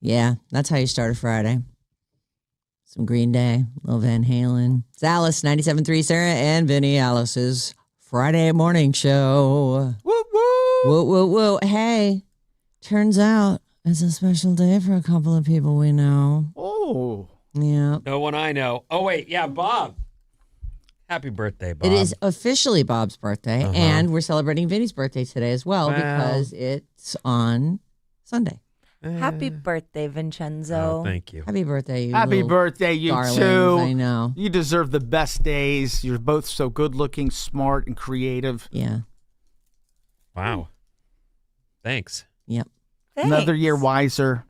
Yeah, that's how you start a Friday. Some Green Day, little Van Halen. It's Alice, 97.3, Sarah and Vinnie, Alice's Friday morning show. Woo, woo. Whoa, whoa, whoa. Hey, turns out it's a special day for a couple of people we know. Oh. Yeah. No one I know. Oh, wait. Yeah, Bob. Happy birthday, Bob. It is officially Bob's birthday, and we're celebrating Vinny's birthday today as well because it's on Sunday. Happy birthday, Vincenzo. Oh, thank you. Happy birthday, you Happy little birthday, you darlings. two. I know. You deserve the best days. You're both so good looking, smart, and creative. Yeah. Wow. Thanks. Yep. Thanks. Another year wiser.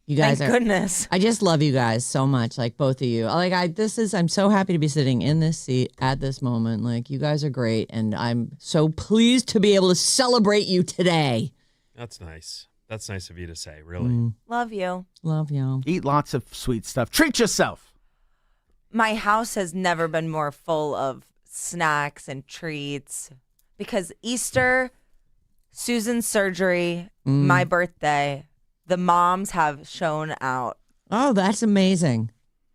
You guys Thank goodness. I just love you guys so much, like both of you. I'm so happy to be sitting in this seat at this moment. Like, you guys are great, and I'm so pleased to be able to celebrate you today. That's nice. That's nice of you to say, really. Love you. Love y'all. Eat lots of sweet stuff. Treat yourself. My house has never been more full of snacks and treats because Easter, Susan's surgery, my birthday, the moms have shown out. Oh, that's amazing.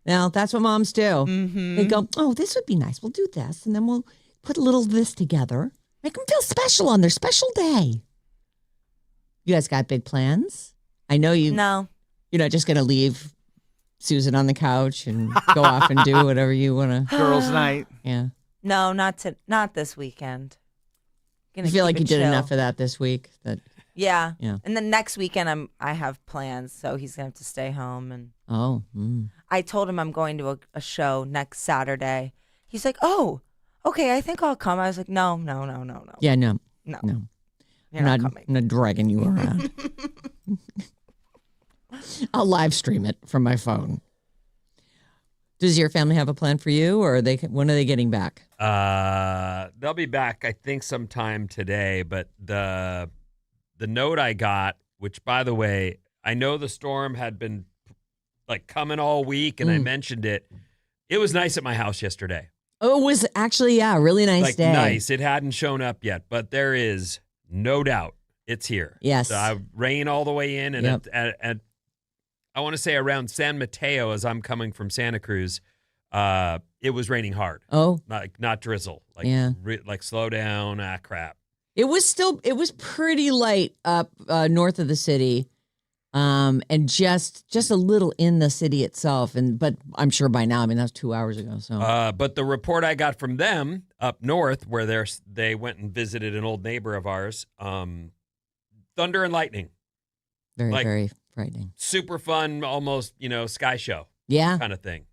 Now, that's what moms do. Mm-hmm. They go, oh, this would be nice. We'll do this, and then we'll put a little of this together. Make them feel special on their special day. You guys got big plans? I know you. No. You're not just going to leave Susan on the couch and go off and do whatever you want to. Girls' night. Yeah. No, not this weekend. I feel like you did enough of that this week. Yeah. Yeah. And then next weekend I have plans, so he's gonna have to stay home. And Oh. I told him I'm going to a show next Saturday. He's like, "Oh, okay, I think I'll come." I was like, "No. Yeah, no. No. I'm You're not not, coming." I'm not dragging you around. I'll live stream it from my phone. Does your family have a plan for you, or when are they getting back? They'll be back, I think, sometime today. But the note I got, which, by the way, I know the storm had been like coming all week, and I mentioned it. It was nice at my house yesterday. Oh, it was actually, a really nice day. Nice. It hadn't shown up yet, but there is no doubt it's here. Yes. Rain all the way in, and Yep. at I want to say around San Mateo, as I'm coming from Santa Cruz, it was raining hard. Oh. Not drizzle. Yeah. Like slow down. Crap. It was pretty light up north of the city, and just a little in the city itself. But I'm sure by now, I mean, that was 2 hours ago. So, but the report I got from them up north, where they went and visited an old neighbor of ours, thunder and lightning, very, very frightening. super fun, almost sky show, kind of thing.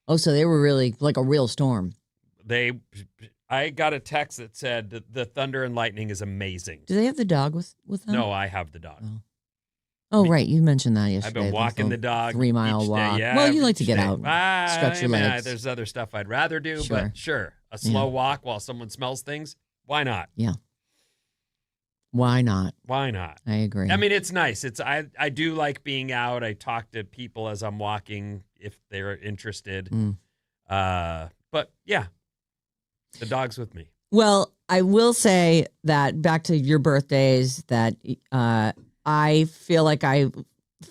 Oh, so they were really like a real storm. I got a text that said the thunder and lightning is amazing. Do they have the dog with them? No, I have the dog. Oh, right. You mentioned that yesterday. I've been walking the dog 3 mile each walk. day. Yeah, Well, you like to get day. out, stretch your legs. There's other stuff I'd rather do, but sure. A slow walk while someone smells things. Why not? Yeah. Why not? Why not? I agree. I mean, it's nice. I do like being out. I talk to people as I'm walking if they're interested. But yeah, the dog's with me. Well, I will say that back to your birthdays, that I feel like I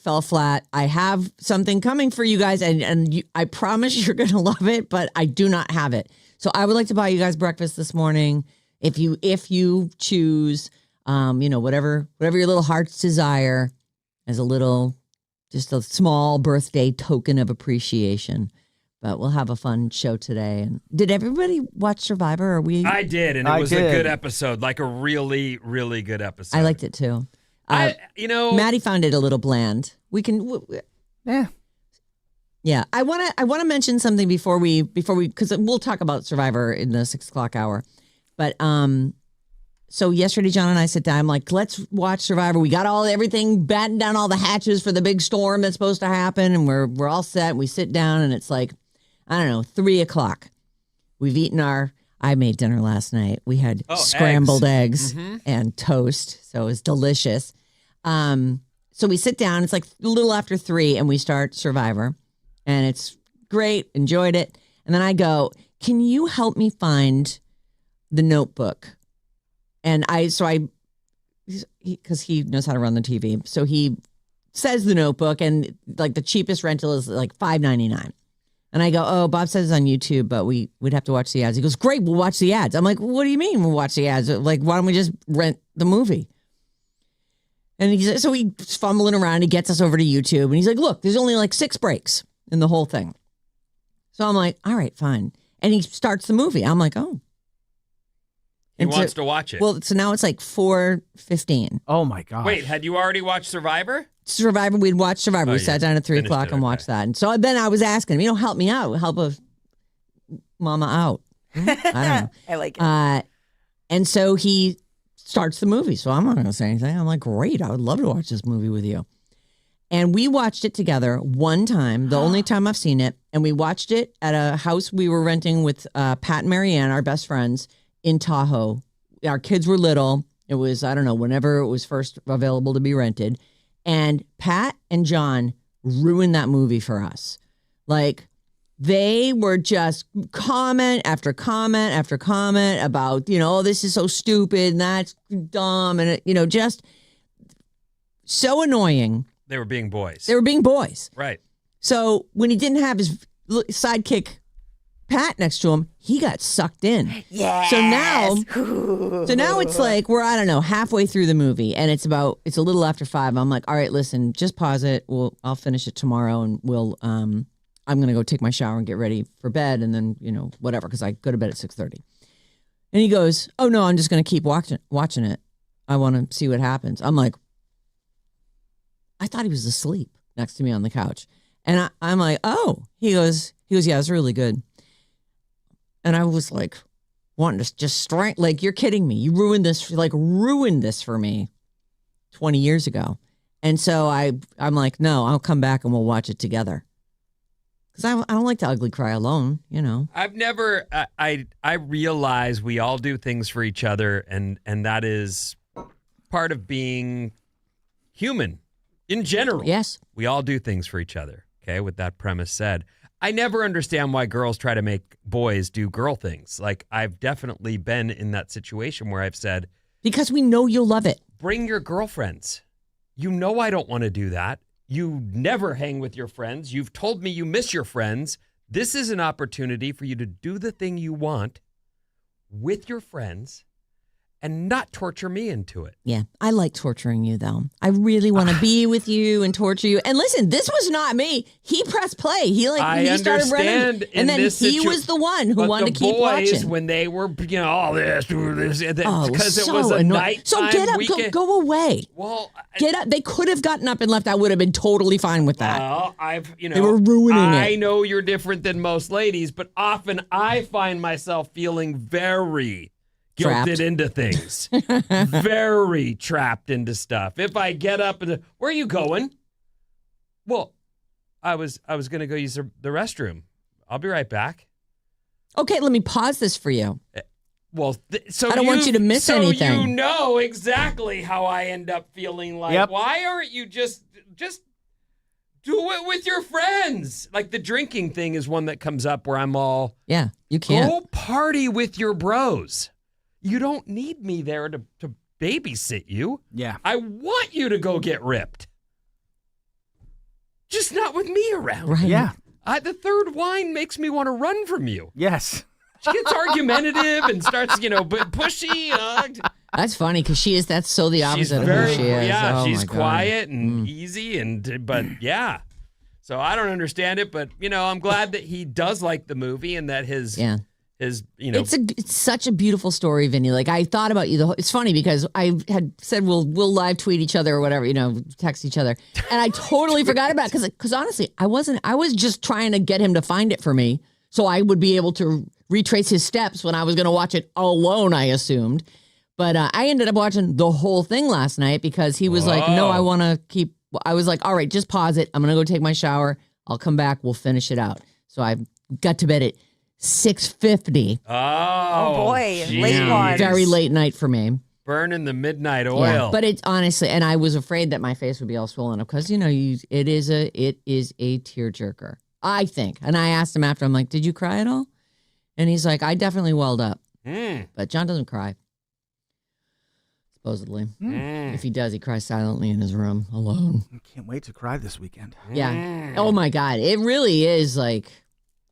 fell flat. I have something coming for you guys, and I promise you're going to love it, but I do not have it. So I would like to buy you guys breakfast this morning. If you choose, whatever your little heart's desire, as just a small birthday token of appreciation. But we'll have a fun show today. And did everybody watch Survivor? I did, and it was a good episode, like a really, really good episode. I liked it too. Maddie found it a little bland. We can, yeah. I want to mention something before we because we'll talk about Survivor in the 6 o'clock hour. But so yesterday, John and I sit down. I'm like, let's watch Survivor. We got everything battened down, all the hatches for the big storm that's supposed to happen, and we're all set. And we sit down, and it's like, I don't know, 3 o'clock. We've eaten I made dinner last night. We had scrambled eggs and toast, so it was delicious. So we sit down. It's like a little after 3, and we start Survivor, and it's great. Enjoyed it. And then I go, can you help me find the Notebook? And because he knows how to run the TV, so he says The Notebook, and like the cheapest rental is like $5.99. And I go, oh, Bob says it's on YouTube, but we'd have to watch the ads. He goes, great, we'll watch the ads. I'm like, what do you mean we'll watch the ads? Like, why don't we just rent the movie? And so he's fumbling around. He gets us over to YouTube, and he's like, look, there's only like 6 breaks in the whole thing. So I'm like, all right, fine. And he starts the movie. I'm like, oh. He wants to watch it. Well, so now it's like 4:15. Oh, my gosh. Wait, had you already watched Survivor? Survivor, we'd watch Survivor. We sat down at 3 o'clock and watched that. And so then I was asking him, help me out. Help a mama out. I don't know. I like it. And so he starts the movie. So I'm not going to say anything. I'm like, great. I would love to watch this movie with you. And we watched it together one time, the only time I've seen it. And we watched it at a house we were renting with Pat and Marianne, our best friends, in Tahoe. Our kids were little. It was, I don't know, whenever it was first available to be rented. And Pat and John ruined that movie for us. Like, they were just comment after comment after comment about, oh, this is so stupid and that's dumb. And, just so annoying. They were being boys. They were being boys. Right. So when he didn't have his sidekick Pat next to him, he got sucked in. Yes. So now it's like we're, I don't know, halfway through the movie, and it's a little after 5. I'm like, all right, listen, just pause it. I'll finish it tomorrow, and I'm gonna go take my shower and get ready for bed, and then whatever, because I go to bed at 6:30. And he goes, oh no, I'm just gonna keep watching it. I want to see what happens. I'm like, I thought he was asleep next to me on the couch, and I'm like, oh. He goes, yeah, it's really good. And I was like, wanting to just strike, like, you're kidding me. You ruined this for me 20 years ago. And so I'm like, no, I'll come back and we'll watch it together. Because I don't like to ugly cry alone, I've never, I realize we all do things for each other, and that is part of being human in general. Yes. We all do things for each other. Okay, with that premise said. I never understand why girls try to make boys do girl things. Like, I've definitely been in that situation where I've said, because we know you'll love it. Bring your girlfriends. I don't want to do that. You never hang with your friends. You've told me you miss your friends. This is an opportunity for you to do the thing you want with your friends and not torture me into it. Yeah, I like torturing you, though. I really want to be with you and torture you. And listen, this was not me. He pressed play. He started running, and then he was the one who wanted to keep watching. When they were, all this, because it so was a annoying. nighttime So get up, weekend. go away. Well, get up. They could have gotten up and left. I would have been totally fine with that. Well, they were ruining it. I know you're different than most ladies, but often I find myself feeling very guilted into things. Very trapped into stuff. If I get up and where are you going? Well, I was going to go use the restroom. I'll be right back. Okay, let me pause this for you. Well, so I don't want you to miss anything. So you know exactly how I end up feeling like. Yep. Why aren't you just do it with your friends? Like, the drinking thing is one that comes up where I'm all, yeah, you can't. Go party with your bros. You don't need me there to babysit you. Yeah. I want you to go get ripped. Just not with me around. Right. Yeah. The third wine makes me want to run from you. Yes. She gets argumentative and starts, pushy. That's funny because that's so the opposite of very, who she is. Yeah, Oh, she's my God. quiet and easy, but yeah. So I don't understand it, but I'm glad that he does like the movie and that his It's such a beautiful story, Vinny. Like, I thought about you. It's funny because I had said we'll live tweet each other or whatever, text each other, and I totally forgot about it because honestly, I was just trying to get him to find it for me so I would be able to retrace his steps when I was going to watch it alone. I assumed, but I ended up watching the whole thing last night because he was like, "No, I want to keep." I was like, "All right, just pause it. I'm going to go take my shower. I'll come back. We'll finish it out." So I got to bed at 6:50. Oh boy, geez. late one. Very late night for me. Burning the midnight oil. Yeah, but it's honestly, and I was afraid that my face would be all swollen up because it is a tearjerker, I think. And I asked him after, I'm like, "Did you cry at all?" And he's like, "I definitely welled up." But John doesn't cry. supposedly. Mm. If he does, he cries silently in his room alone. I can't wait to cry this weekend. Yeah. Oh my God. It really is like,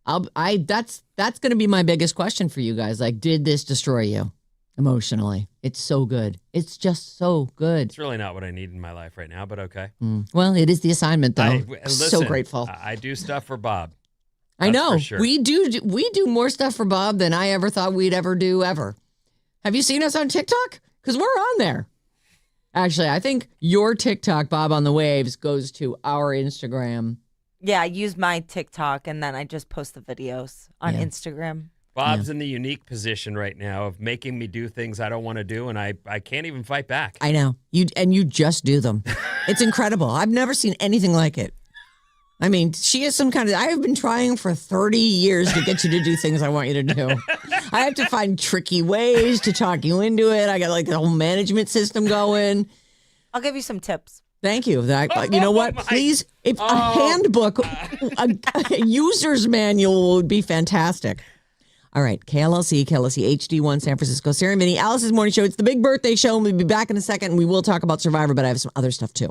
that's going to be my biggest question for you guys. Like, did this destroy you emotionally? It's so good. It's just so good. It's really not what I need in my life right now, but okay. Well, it is the assignment though. Listen, so grateful. I do stuff for Bob. I That's know. for sure. We do more stuff for Bob than I ever thought we'd ever do ever. Have you seen us on TikTok? Because we're on there. Actually, I think your TikTok, Bob on the Waves, goes to our Instagram. Yeah, I use my TikTok and then I just post the videos on Instagram. Bob's in the unique position right now of making me do things I don't want to do, and I can't even fight back. I know. You just do them. It's incredible. I've never seen anything like it. I mean, she is some kind of... I have been trying for 30 years to get you to do things I want you to do. I have to find tricky ways to talk you into it. I got like the whole management system going. I'll give you some tips. Thank you. You know what? Please, if a handbook, a user's manual would be fantastic. All right, KLLC HD1 San Francisco. Sarah Vinnie, Alice's Morning Show. It's the big birthday show, and we'll be back in a second, and we will talk about Survivor, but I have some other stuff too.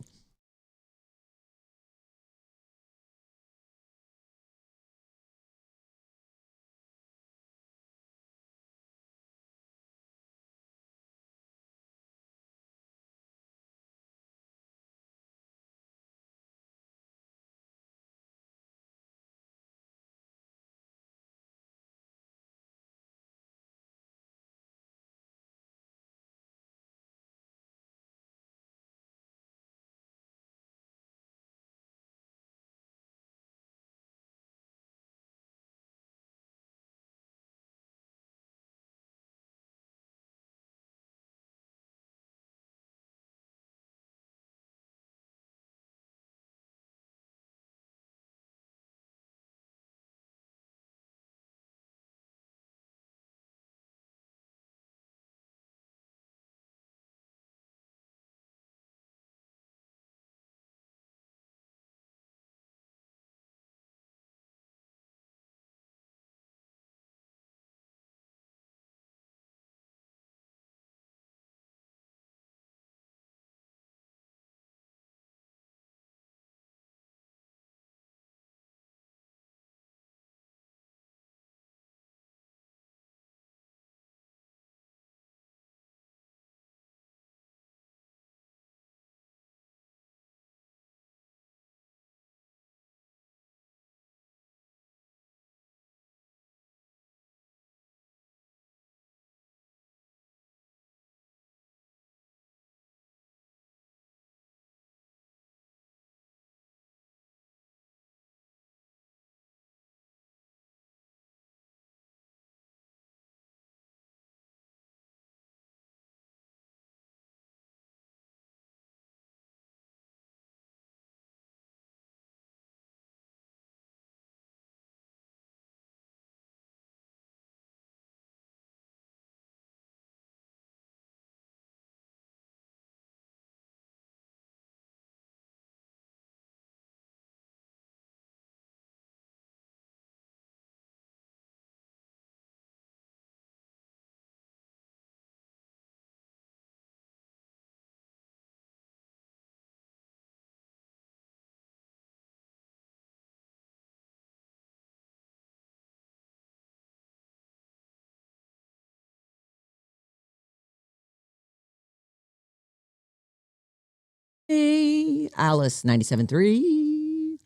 Hey, Alice 97.3.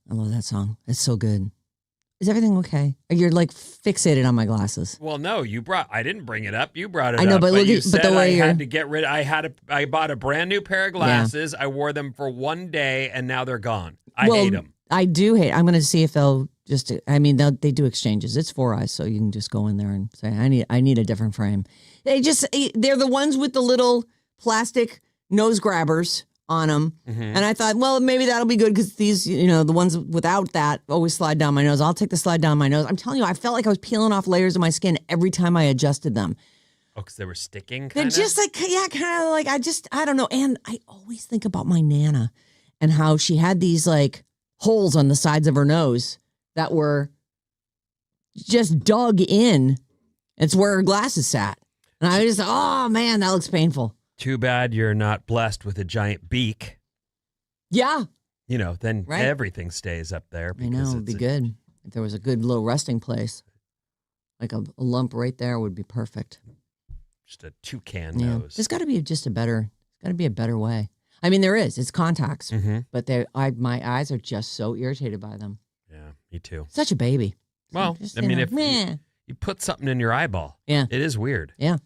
I love that song. It's so good. Is everything okay? You're like fixated on my glasses. Well, no, I didn't bring it up. You brought it up. I know, but look you at said the way I had to get rid. I bought a brand new pair of glasses. I wore them for one day, and now they're gone. I hate them. I do hate. I'm going to see if they'll just. I mean, they do exchanges. It's 4 eyes, so you can just go in there and say, I need a different frame. They're the ones with the little plastic nose grabbers on them. Mm-hmm. And I thought, well, maybe that'll be good because these, the ones without that always slide down my nose. I'll take the slide down my nose. I'm telling you, I felt like I was peeling off layers of my skin every time I adjusted them. Oh, because they were sticking? They're just like, kind of like, I don't know. And I always think about my Nana and how she had these like holes on the sides of her nose that were just dug in. It's where her glasses sat. And I just, oh man, that looks painful. Too bad you're not blessed with a giant beak. Yeah. Then Right. everything stays up there. I know, it'd be good. If there was a good low resting place, like a lump right there would be perfect. Just a toucan nose. There's got to be a better way. I mean, there is. It's contacts, but my eyes are just so irritated by them. Yeah, me too. Such a baby. Well, Just, I mean, know, if meh. you put something in your eyeball, Yeah. it is weird. Yeah.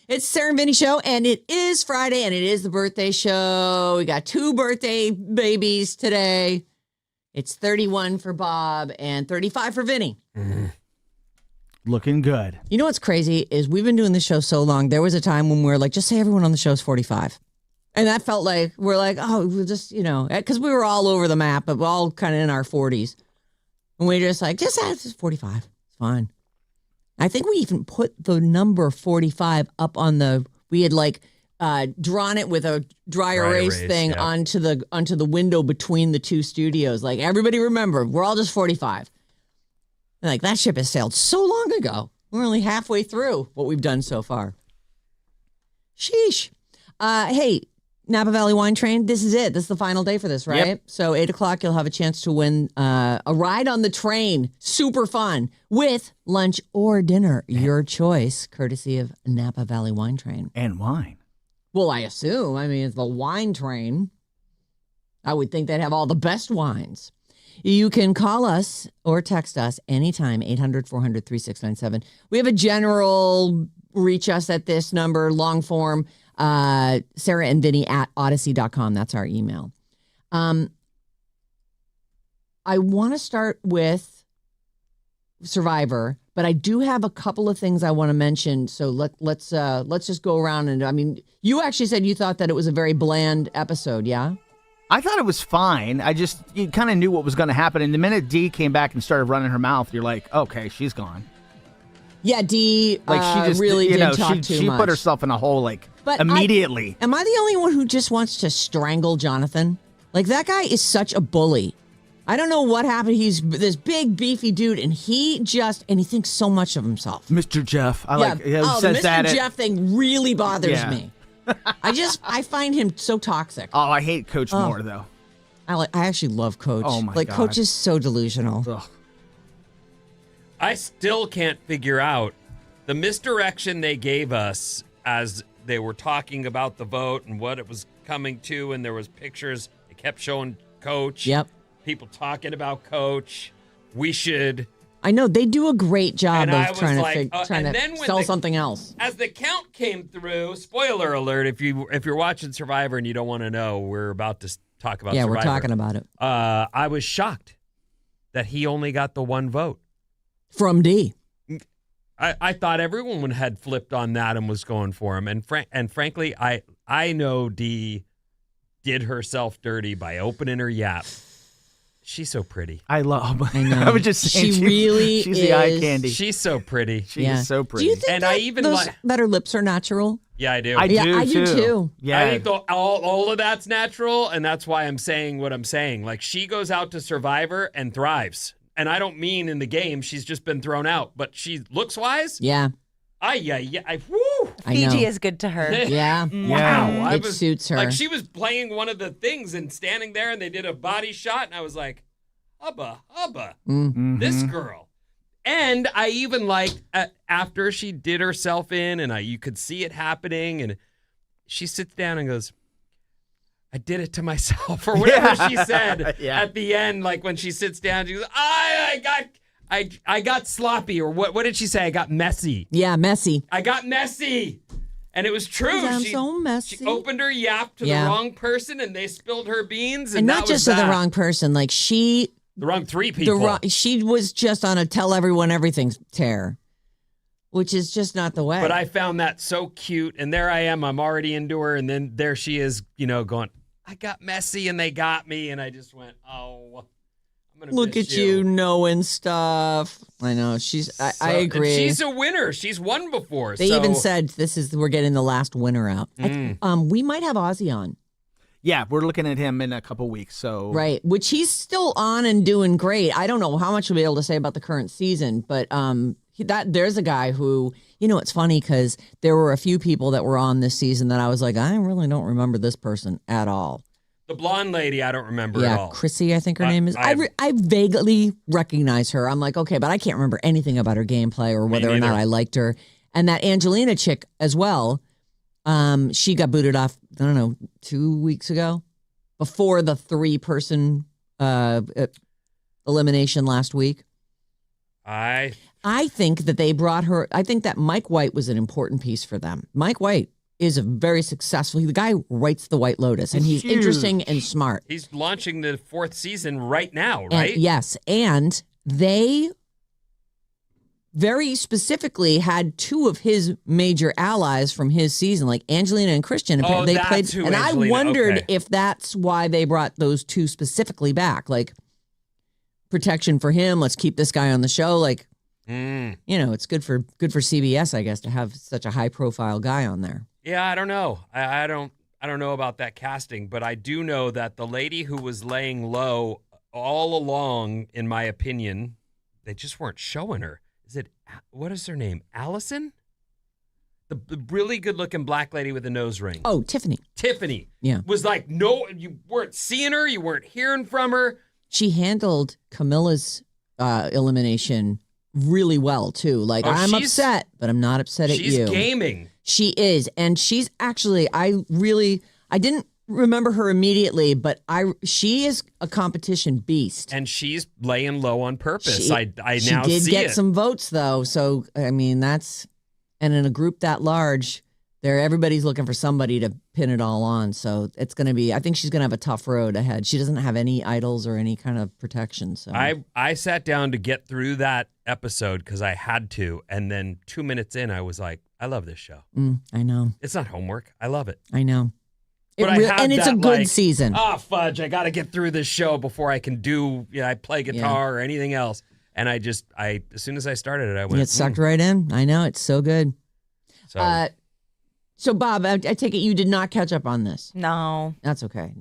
It's Sarah Vinnie Show, and it is Friday, and it is the birthday show. We got 2 birthday babies today. It's 31 for Bob and 35 for Vinny. Looking good. You know what's crazy is we've been doing this show so long. There was a time when we were like, just say everyone on the show is 45. And that felt like, we're like, oh, we'll just, because we were all over the map, but we're all kind of in our 40s. And we're just like, just say it's 45. It's fine. I think we even put the number 45 up on we had drawn it with a dry erase thing yeah. onto the window between the 2 studios. Like, everybody remember, we're all just 45. And like, that ship has sailed so long ago. We're only halfway through what we've done so far. Sheesh. Hey, Napa Valley Wine Train, this is it. This is the final day for this, right? Yep. So 8 o'clock, you'll have a chance to win a ride on the train. Super fun. With lunch or dinner, your choice, courtesy of Napa Valley Wine Train. And wine. Well, I assume. I mean, it's the wine train. I would think they'd have all the best wines. You can call us or text us anytime, 800-400-3697. We have a general reach us at this number, long form, Sarah and Vinnie at odyssey.com. That's our email. I want to start with Survivor, but I do have a couple of things I want to mention. So let's just go around. And I mean, you actually said you thought that it was a very bland episode, yeah? I thought it was fine. You kind of knew what was going to happen. And the minute Dee came back and started running her mouth, you're like, okay, she's gone. Yeah, Dee She just really did talk too she much. put herself in a hole But immediately. Am I the only one who just wants to strangle Jonathan? Like, that guy is such a bully. I don't know what happened. He's this big, beefy dude, and he thinks so much of himself. Mr. Jeff. The Mr. Jeff thing really bothers me. I find him so toxic. Oh, I hate Coach more, though. I actually love Coach. Oh, my God. Coach is so delusional. Ugh. I still can't figure out the misdirection they gave us as they were talking about the vote and what it was coming to, and there was pictures. They kept showing Coach. Yep. People talking about Coach. We should. I know they do a great job And I of was trying like, to and then when sell something else. As the count came through, spoiler alert, if you're watching Survivor and you don't want to know, we're about to talk about Survivor. Yeah, we're talking about it. I was shocked that he only got the 1 vote. From D. I thought everyone had flipped on that and was going for him. And frankly, I know Dee did herself dirty by opening her yap. She's so pretty. I know. I was just saying, she's the eye candy. She's so pretty. She is so pretty. Do you think that her lips are natural? Yeah, I do. I do too. Yeah. I think all of that's natural, and that's why I'm saying what I'm saying. Like, she goes out to Survivor and thrives. And I don't mean in the game. She's just been thrown out. But she looks-wise, Yeah. woo! Fiji is good to her. Yeah. Wow. It suits her. Like, she was playing one of the things and standing there, and they did a body shot, and I was like, Hubba. This girl. And I even liked, after she did herself in, and you could see it happening, and she sits down and goes, I did it to myself, or whatever she said at the end, like when she sits down, she goes, I got sloppy, or what did she say? I got messy. Yeah, messy. I got messy. And it was true. I'm so messy. She opened her yap to the wrong person, and they spilled her beans. And not just to the wrong person. Like, the wrong 3 people. She was just on a tell everyone everything tear, which is just not the way. But I found that so cute. And there I am. I'm already into her. And then there she is, going, I got messy and they got me. And I just went, oh, I'm going to look at you knowing stuff. I know. I agree. She's a winner. She's won before. They even said we're getting the last winner out. We might have Ozzy on. Yeah, we're looking at him in a couple weeks. So right, which he's still on and doing great. I don't know how much we'll be able to say about the current season, but There's a guy who, it's funny because there were a few people that were on this season that I was like, I really don't remember this person at all. The blonde lady, I don't remember at all. Chrissy, I think her name is. I vaguely recognize her. I'm like, okay, but I can't remember anything about her gameplay or whether or not I liked her. And that Angelina chick as well, she got booted off, I don't know, 2 weeks ago before the 3-person elimination last week. I think that they brought her. I think that Mike White was an important piece for them. Mike White is a very successful. The guy writes the White Lotus, and he's interesting and smart. He's launching the 4th season right now, right? Yes, and they very specifically had 2 of his major allies from his season, like Angelina and Christian. They played, and I wondered if that's why they brought those 2 specifically back, like protection for him. Let's keep this guy on the show, like. It's good for CBS, I guess, to have such a high profile guy on there. Yeah, I don't know. I don't know about that casting, but I do know that the lady who was laying low all along, in my opinion, they just weren't showing her. What is her name? Allison? The really good looking black lady with the nose ring. Oh, Tiffany. Yeah. Was like, no, you weren't seeing her, you weren't hearing from her. She handled Camilla's elimination really well too. Like, I'm upset, but I'm not upset at you. She's gaming. She is, and she's actually. I didn't remember her immediately, but she is a competition beast, and she's laying low on purpose. I now see it. She did get some votes though, so I mean and in a group that large, everybody's looking for somebody to pin it all on. So it's going to be. I think she's going to have a tough road ahead. She doesn't have any idols or any kind of protection. So I sat down to get through that episode because I had to, and then 2 minutes in, I was like, I love this show. I know. It's not homework. I love it. I know. But and it's a good season. Fudge! I got to get through this show before I can I play guitar or anything else. And as soon as I started it, I went. It sucked right in. I know, it's so good. So, Bob, I take it you did not catch up on this. No. That's okay.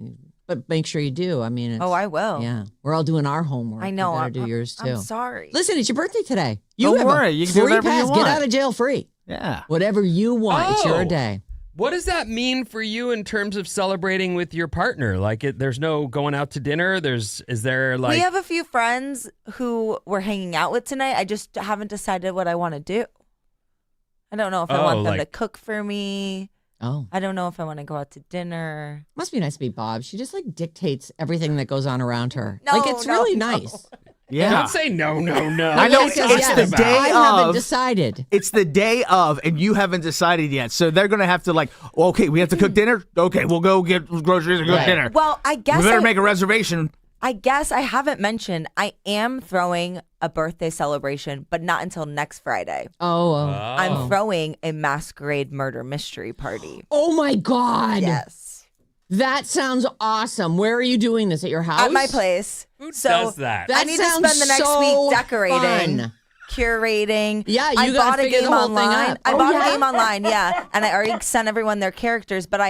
But make sure you do. I mean, I will. Yeah. We're all doing our homework. I know. You better do yours too. I'm sorry. Listen, it's your birthday today. Don't worry. You can do whatever you want. Get out of jail free. Yeah. Whatever you want. It's your day. What does that mean for you in terms of celebrating with your partner? Like, there's no going out to dinner? Is there like... We have a few friends who we're hanging out with tonight. I just haven't decided what I want to do. I don't know if I want them to cook for me. Oh. I don't know if I want to go out to dinner. Must be nice to be Bob. She just dictates everything that goes on around her. It's really nice. Yeah. Don't say no. I know it's the day of. I haven't decided. It's the day of, and you haven't decided yet. So they're going to have to okay, we have to cook dinner? Okay, we'll go get groceries and cook dinner. Well, I guess we better make a reservation. I guess I haven't mentioned I am throwing a birthday celebration, but not until next Friday. Oh. I'm throwing a masquerade murder mystery party. Oh, my God. Yes. That sounds awesome. Where are you doing this? At your house? At my place. Who does that? I need to spend the next week decorating. Fun. Curating. Yeah, I bought a game online. I bought a game online, and I already sent everyone their characters, but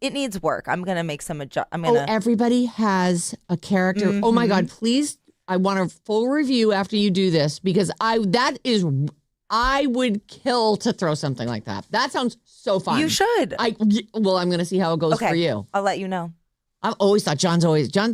it needs work. I'm gonna make some everybody has a character. Mm-hmm. Oh my God, please! I want a full review after you do this because I would kill to throw something like that. That sounds so fun. You should. I'm gonna see how it goes for you. I'll let you know. I've always thought John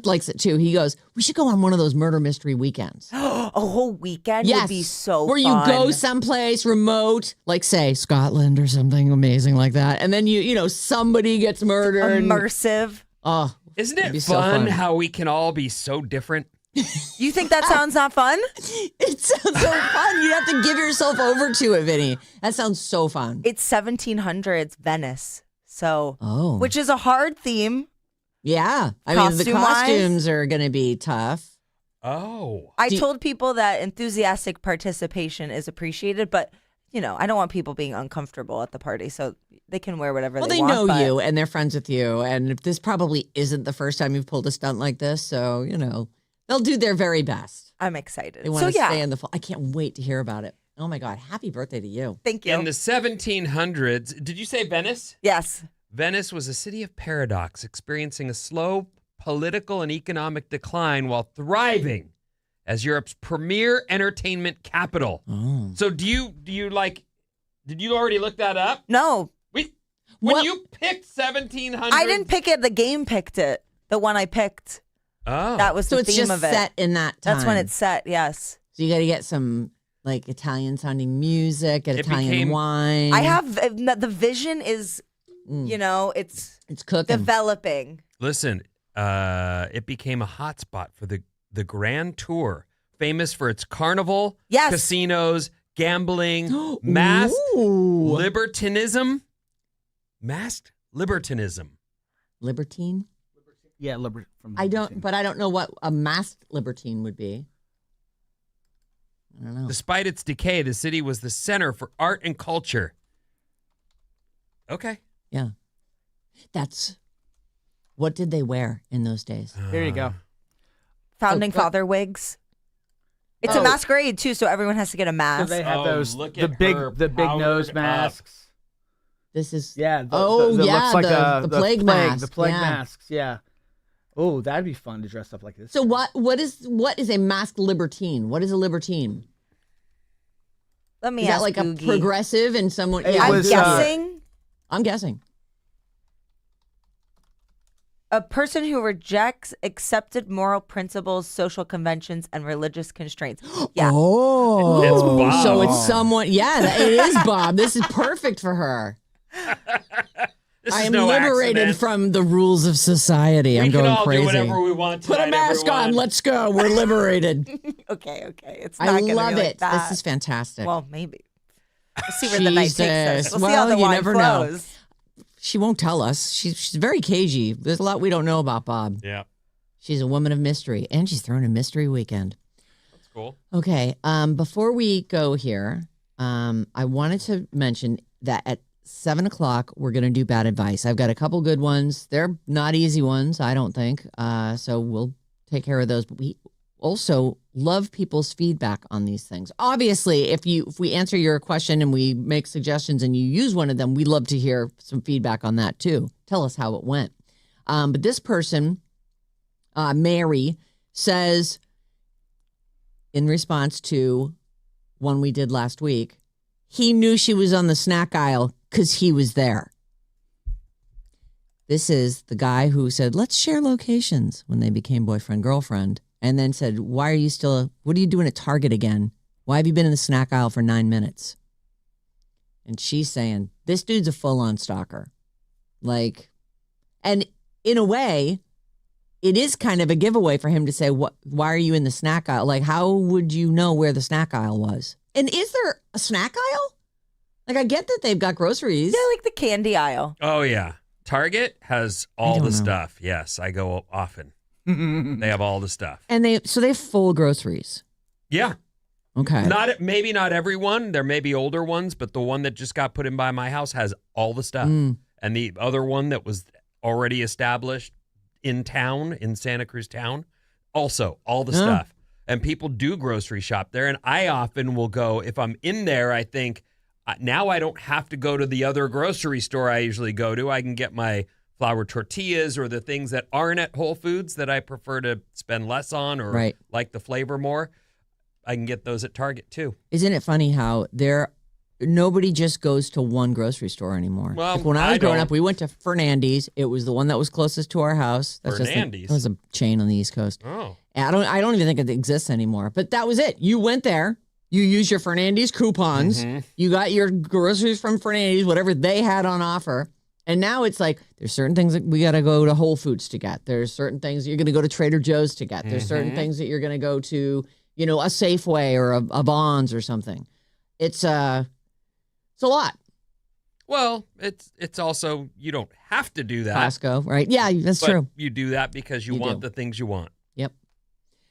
likes it too. He goes, we should go on one of those murder mystery weekends. A whole weekend would be so where fun. You go someplace remote, like say Scotland or something amazing like that. And then somebody gets murdered. Immersive. Oh, isn't it fun how we can all be so different? You think that sounds not fun? It sounds so fun. You have to give yourself over to it, Vinny. That sounds so fun. It's 1700s Venice. Which is a hard theme. Yeah. I mean, the costumes are going to be tough. Oh. I told people that enthusiastic participation is appreciated, but, I don't want people being uncomfortable at the party, so they can wear whatever they want. Well, they know you, and they're friends with you, and this probably isn't the first time you've pulled a stunt like this, so, they'll do their very best. I'm excited. They want to stay in the fall. I can't wait to hear about it. Oh, my God. Happy birthday to you. Thank you. In the 1700s, did you say Venice? Yes. Venice was a city of paradox, experiencing a slow political and economic decline while thriving as Europe's premier entertainment capital. Oh. So do you like? Did you already look that up? No, When you picked 1700, I didn't pick it. The game picked it. The one I picked. Oh, That was So the it's theme just of it. set in that time. That's when it's set. Yes. So you got to get some like Italian sounding music, get It Italian became- wine. I have the vision is, it's It's cooking. developing. Listen, it became a hotspot for the Grand Tour, famous for its carnival, Yes. casinos, gambling, masked Ooh. libertinism. Masked libertinism. Libertine? Yeah, from I don't know what a masked libertine would be. I don't know. Despite its decay, the city was the center for art and culture. Okay. Yeah. What did they wear in those days? There you go. Founding Oh, father wigs. It's Oh. a masquerade too, so everyone has to get a So mask. they have Oh, those look the at big her nose powered masks. This is Yeah. yeah, looks like the plague mask. The plague Yeah. masks. Yeah. Oh, that'd be fun to dress up like this. So what is a masked libertine? What is a libertine? Let me Is ask that like Googie. a progressive and someone? It Yeah, I'm was, guessing I'm guessing. a person who rejects accepted moral principles, social conventions, and religious constraints. Yeah. Oh, It's Bob. so it's someone. Yeah, it is Bob. This is perfect for her. This I is am no liberated accident. from the rules of society. We I'm can going all crazy. do whatever we want Put a tonight, mask on. everyone. Let's go. We're liberated. Okay. It's not I gonna love be it. like that. This is fantastic. Well, maybe. We'll see where the night takes us. Jesus. We'll see how Well, the you wine never know. flows. She won't tell us. She's very cagey. There's a lot we don't know about Bob. Yeah, She's a woman of mystery, and she's throwing a mystery weekend. that's cool. Okay. Before we go here, I wanted to mention that at 7:00 we're going to do bad advice. I've got a couple good ones. They're not easy ones, I don't think. So we'll take care of those. But we also love people's feedback on these things. Obviously, if we answer your question and we make suggestions and you use one of them, we'd love to hear some feedback on that too. Tell us how it went. But this person, Mary, says in response to one we did last week, he knew she was on the snack aisle because he was there. This is the guy who said, let's share locations when they became boyfriend-girlfriend, and then said, what are you doing at Target again? Why have you been in the snack aisle for 9 minutes? And she's saying, this dude's a full-on stalker. Like, and in a way, it is kind of a giveaway for him to say, why are you in the snack aisle? Like, how would you know where the snack aisle was? And is there a snack aisle? Like, I get that they've got groceries. Yeah, like the candy aisle. Oh yeah, Target has all don't the know. stuff. Yes, I go often. They have all the stuff. And they have full groceries. Yeah, Okay. maybe not everyone. There may be older ones, but the one that just got put in by my house has all the stuff. Mm. And the other one that was already established in town, in Santa Cruz town, also all the stuff. And people do grocery shop there. And I often will go, if I'm in there, I think, now I don't have to go to the other grocery store I usually go to. I can get my flour tortillas or the things that aren't at Whole Foods that I prefer to spend less on or Right. like the flavor more. I can get those at Target too. Isn't it funny how nobody just goes to one grocery store anymore? Well, Like when I was I growing don't. up, we went to Fernandes. It was the one that was closest to our house. Fernandes? It was a chain on the East Coast. Oh. And I don't even think it exists anymore. But that was it. You went there. You used your Fernandes coupons. Mhm. You got your groceries from Fernandes, whatever they had on offer. And now it's like there's certain things that we got to go to Whole Foods to get. There's certain things you're going to go to Trader Joe's to get. There's certain things that you're going to go to, a Safeway or a Bonds or something. It's a lot. Well, it's also, you don't have to do that. Costco, right? Yeah, that's but true. You do that because you You want do. the things you want. Yep.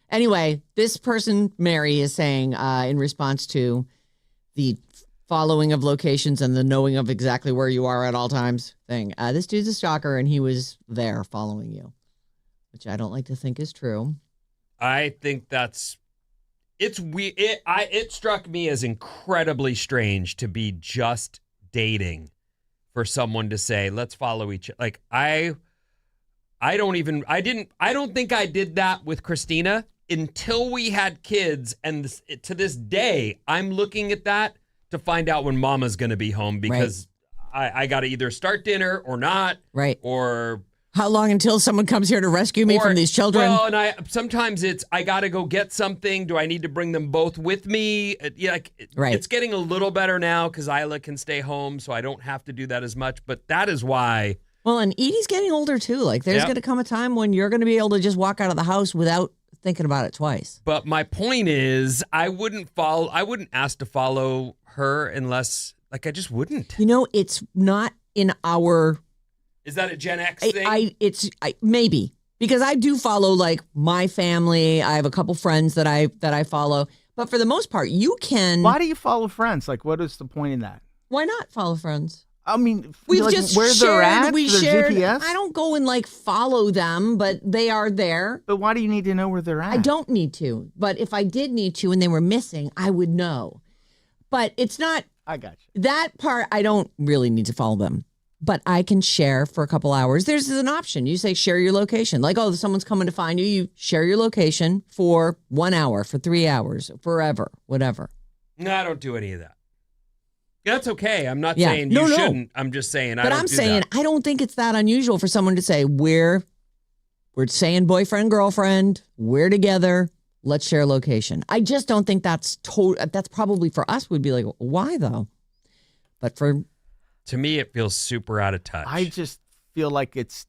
Anyway, this person, Mary, is saying in response to the following of locations and the knowing of exactly where you are at all times thing. This dude's a stalker and he was there following you, which I don't like to think is true. I think it's weird. It struck me as incredibly strange to be just dating for someone to say, let's follow each other. Like I don't think I did that with Christina. until we had kids, and to this day, I'm looking at that to find out when Mama's going to be home because I got to either start dinner or not, Right. or how long until someone comes here to rescue me from these children? Well, and sometimes I got to go get something. Do I need to bring them both with me? It's getting a little better now because Isla can stay home, so I don't have to do that as much. But that is why. Well, and Edie's getting older too. Like, there's going to come a time when you're going to be able to just walk out of the house without thinking about it twice. But my point is, I wouldn't ask to follow her unless, I just wouldn't. It's not in our. Is that a Gen X thing? Maybe, because I do follow my family. I have a couple friends that I follow, but for the most part, you can. Why do you follow friends? What is the point in that? Why not follow friends? I mean, we've just where shared. They're at, we their shared. GPS? I don't go and follow them, but they are there. But why do you need to know where they're at? I don't need to, but if I did need to and they were missing, I would know. But it's not. I got you. That part, I don't really need to follow them. But I can share for a couple hours. There's an option. You say share your location. Someone's coming to find you. You share your location for 1 hour, for 3 hours, forever, whatever. No, I don't do any of that. That's okay. I'm not saying you shouldn't. I'm just saying I don't do that. I don't think it's that unusual for someone to say, we're saying boyfriend, girlfriend, we're together, let's share location. I just don't think that's probably for us would be like, why though? But to me, it feels super out of touch. I just feel like it's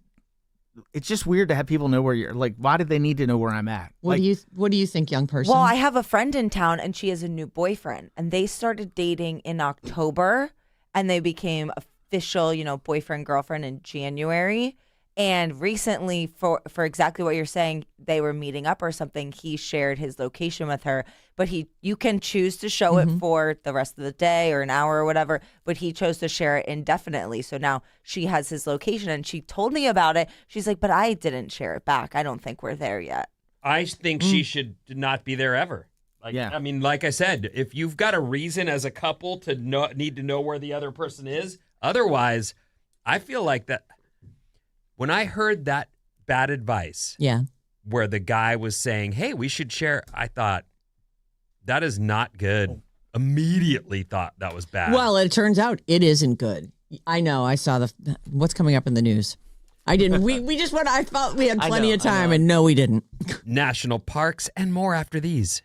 just weird to have people know where you're. Why do they need to know where I'm at? What do you think, young person? Well, I have a friend in town, and she has a new boyfriend, and they started dating in October, and they became official, boyfriend girlfriend in January. And recently, for exactly what you're saying, they were meeting up or something. He shared his location with her, but you can choose to show it for the rest of the day or an hour or whatever. But he chose to share it indefinitely. So now she has his location, and she told me about it. She's like, "But I didn't share it back. I don't think we're there yet." I think she should not be there ever. I mean, like I said, if you've got a reason as a couple to need to know where the other person is, otherwise, I feel like that. When I heard that bad advice, where the guy was saying, "Hey, we should share," I thought, that is not good. Immediately thought that was bad. Well, it turns out it isn't good. I know. I saw what's coming up in the news. I didn't. We just went. I thought we had plenty of time, and no, we didn't. National parks and more after these.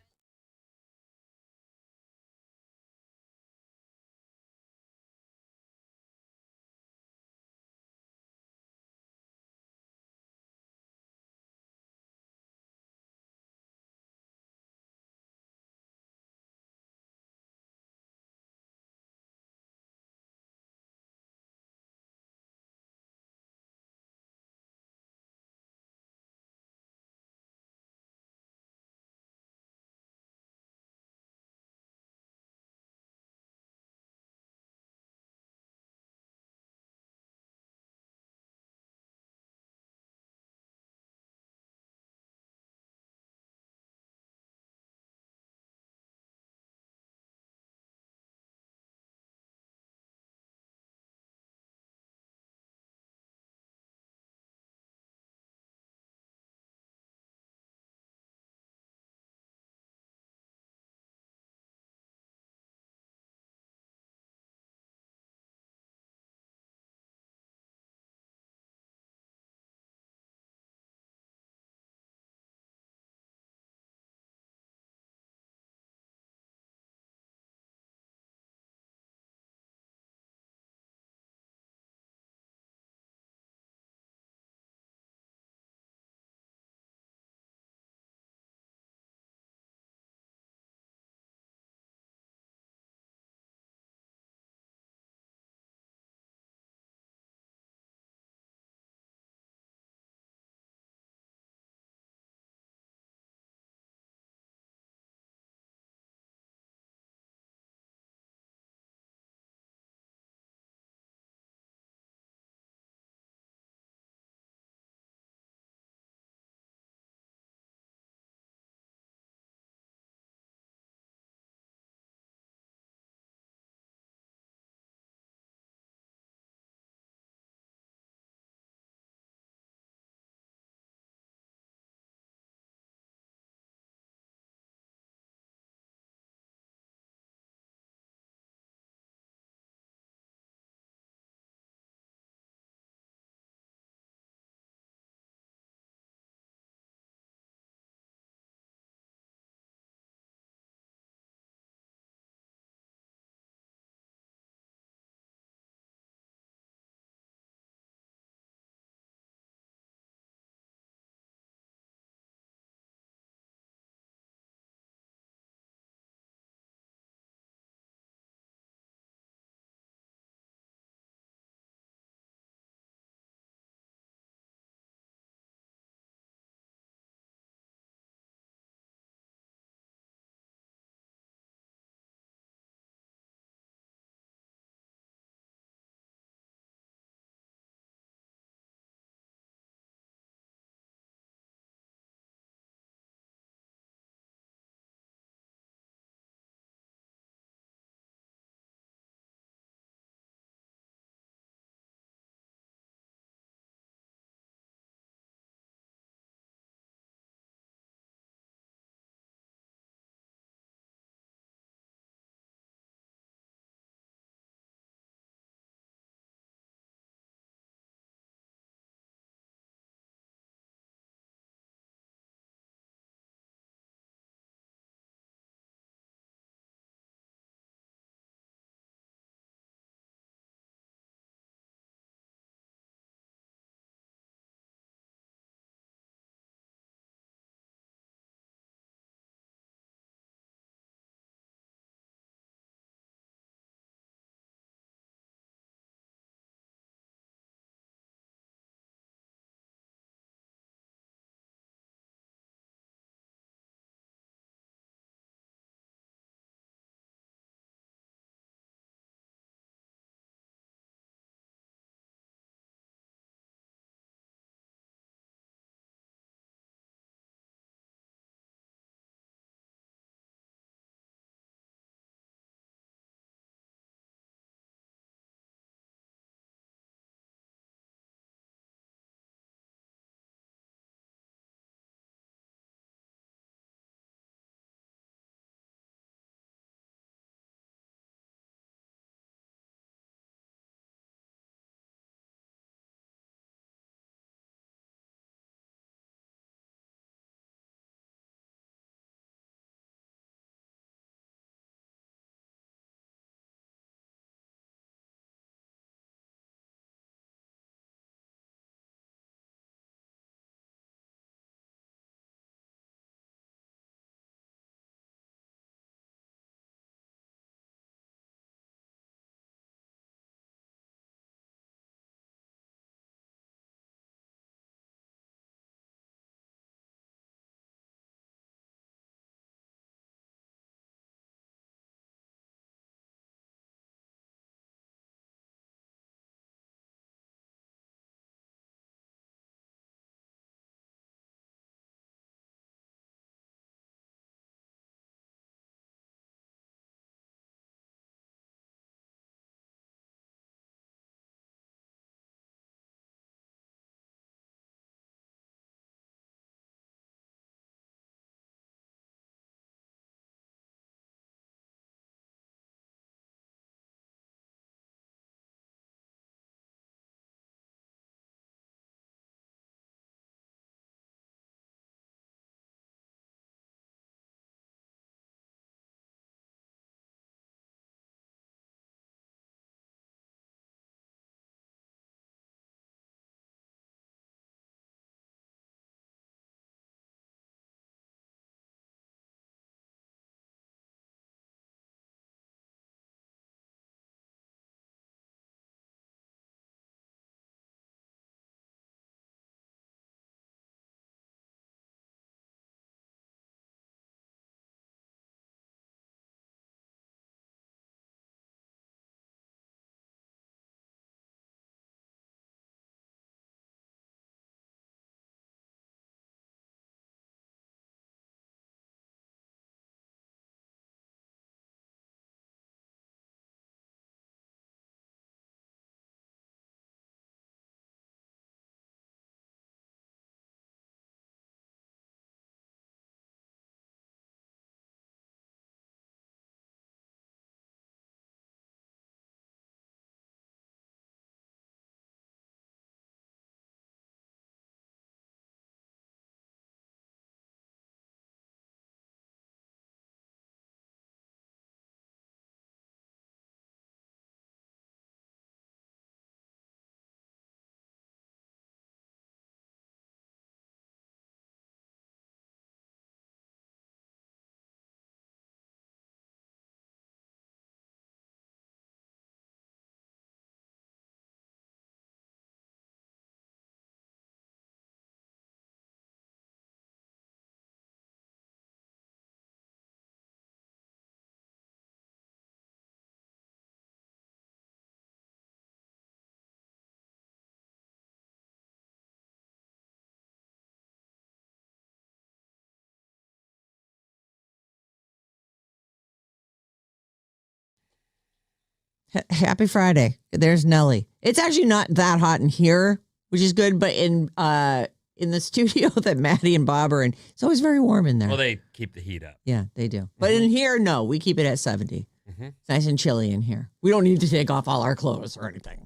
Happy Friday. There's Nellie. It's actually not that hot in here, which is good, but in the studio that Maddie and Bob are in, it's always very warm in there. Well, they keep the heat up. Yeah, they do. But in here, no, we keep it at 70. It's nice and chilly in here. We don't need to take off all our clothes or anything.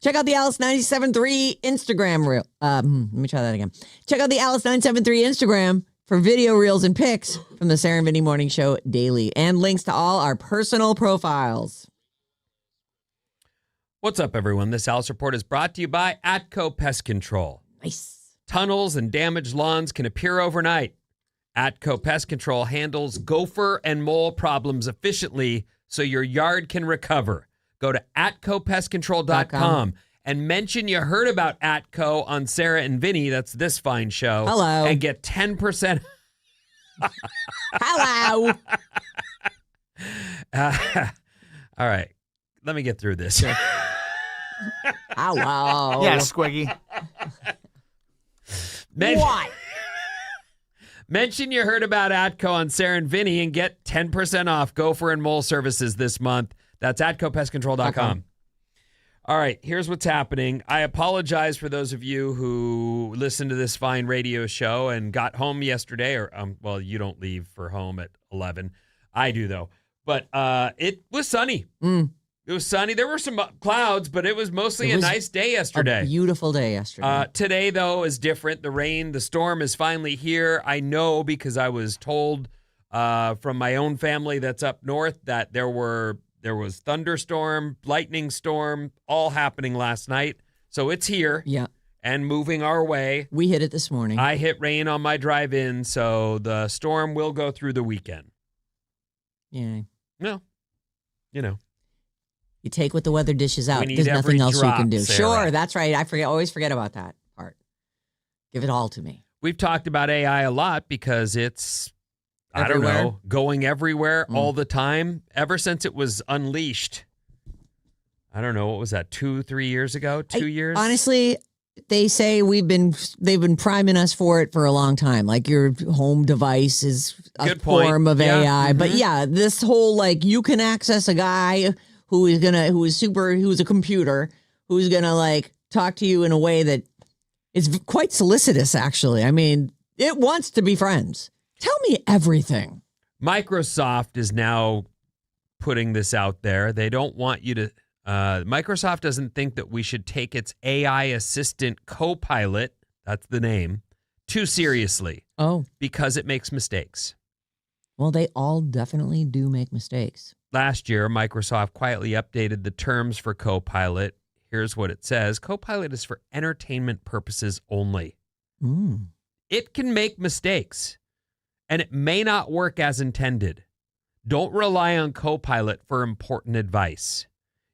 Check out the Alice 97.3 Instagram reel. Let me try that again. Check out the Alice 973 Instagram for video reels and pics from the Sarah Vinnie Morning Show daily and links to all our personal profiles. What's up, everyone? This Alice Report is brought to you by Atco Pest Control. Nice. Tunnels and damaged lawns can appear overnight. Atco Pest Control handles gopher and mole problems efficiently so your yard can recover. Go to atcopestcontrol.com and mention you heard about Atco on Sarah and Vinnie, that's this fine show. Hello. And get 10%. Hello. All right. Let me get through this. Hello. Yeah, Squiggy. What? Mention you heard about Atco on Sarah and Vinnie and get 10% off gopher and mole services this month. That's atcopestcontrol.com. All right, here's what's happening. I apologize for those of you who listened to this fine radio show and got home yesterday, or, well, you don't leave for home at 11. I do, though. But it was sunny. It was sunny. There were some clouds, but it was mostly a nice day yesterday. A beautiful day yesterday. Today, though, is different. The rain, the storm is finally here. I know because I was told from my own family that's up north that there was thunderstorm, lightning storm, all happening last night. So it's here and moving our way. We hit it this morning. I hit rain on my drive-in, so the storm will go through the weekend. Yeah. No, you know. You take what the weather dishes out. We need There's nothing every else drop, you can do. Sarah. Sure, that's right. Always forget about that part. Give it all to me. We've talked about AI a lot because it's, Everywhere. I don't know, going everywhere all the time ever since it was unleashed. I don't know, what was that, 2-3 years ago? 2 years? Honestly, they say they've been priming us for it for a long time. Like your home device is a Good point. form of Yeah. AI. But yeah, this whole like you can access a guy who is a computer, who's gonna like talk to you in a way that is quite solicitous, actually. I mean, it wants to be friends. Tell me everything. Microsoft is now putting this out there. They don't want you to, Microsoft doesn't think that we should take its AI assistant Copilot, that's the name, too seriously. Oh. Because it makes mistakes. Well, they all definitely do make mistakes. Last year, Microsoft quietly updated the terms for Copilot. Here's what it says. Copilot is for entertainment purposes only. It can make mistakes, and it may not work as intended. Don't rely on Copilot for important advice.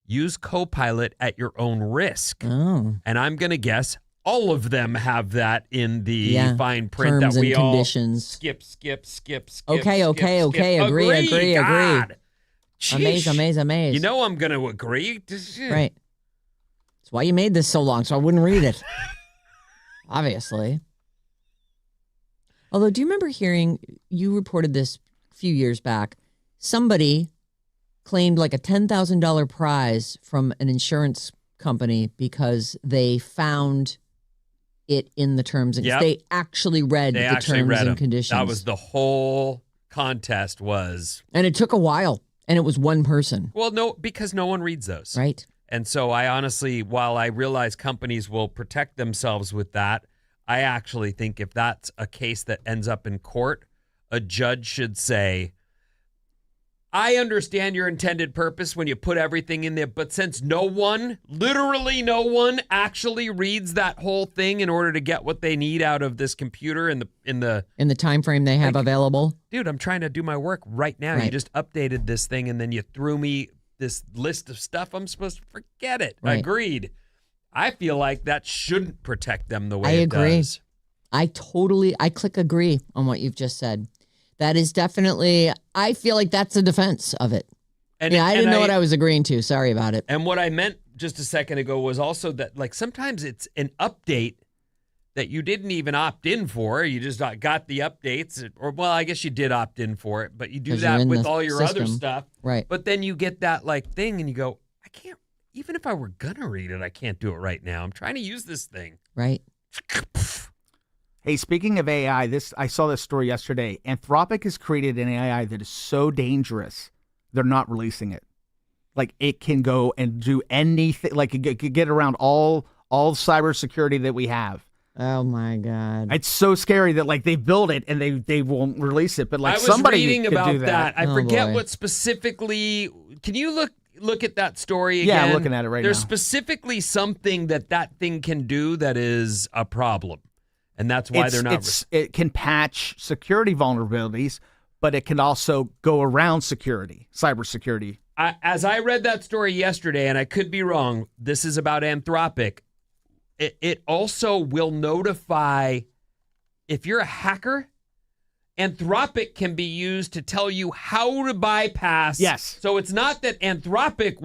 Use Copilot at your own risk. Oh. And I'm going to guess all of them have that in the fine print terms that we and all conditions. skip. Okay. Agree. God. Sheesh. Amaze. You know I'm going to agree. Right. That's why you made this so long, so I wouldn't read it. Obviously. Although, do you remember hearing, you reported this a few years back, somebody claimed like a $10,000 prize from an insurance company because they found it in the terms and they actually read the terms and conditions. That was the whole contest was. And it took a while, and it was one person. Well, no, because no one reads those. Right. And so I honestly, while I realize companies will protect themselves with that, I actually think if that's a case that ends up in court, a judge should say, I understand your intended purpose when you put everything in there, but since literally no one actually reads that whole thing in order to get what they need out of this computer in the time frame they have available. Dude, I'm trying to do my work right now. Right. You just updated this thing and then you threw me this list of stuff I'm supposed to forget it. Right. Agreed. I feel like that shouldn't protect them the way I it agree. does. I click agree on what you've just said. That is definitely, I feel like that's a defense of it. And I didn't know what I was agreeing to. Sorry about it. And what I meant just a second ago was also that like sometimes it's an update that you didn't even opt in for. You just got the updates, or well, I guess you did opt in for it, but you do that with all your other stuff. Right. But then you get that like thing and you go, I can't, even if I were going to read it, I can't do it right now. I'm trying to use this thing. Right. Hey, speaking of AI, I saw this story yesterday. Anthropic has created an AI that is so dangerous, they're not releasing it. Like, it can go and do anything. Like, it could get around all cybersecurity that we have. Oh my God. It's so scary that like they build it and they won't release it. But like I was somebody reading could about do that. I forget boy. what specifically. Can you look at that story Yeah, again? I'm looking at it right There's now. specifically something that thing can do that is a problem, and that's why they're not. It can patch security vulnerabilities, but it can also go around cybersecurity. As I read that story yesterday, and I could be wrong, this is about Anthropic. It also will notify if you're a hacker. Anthropic can be used to tell you how to bypass. Yes. So it's not that Anthropic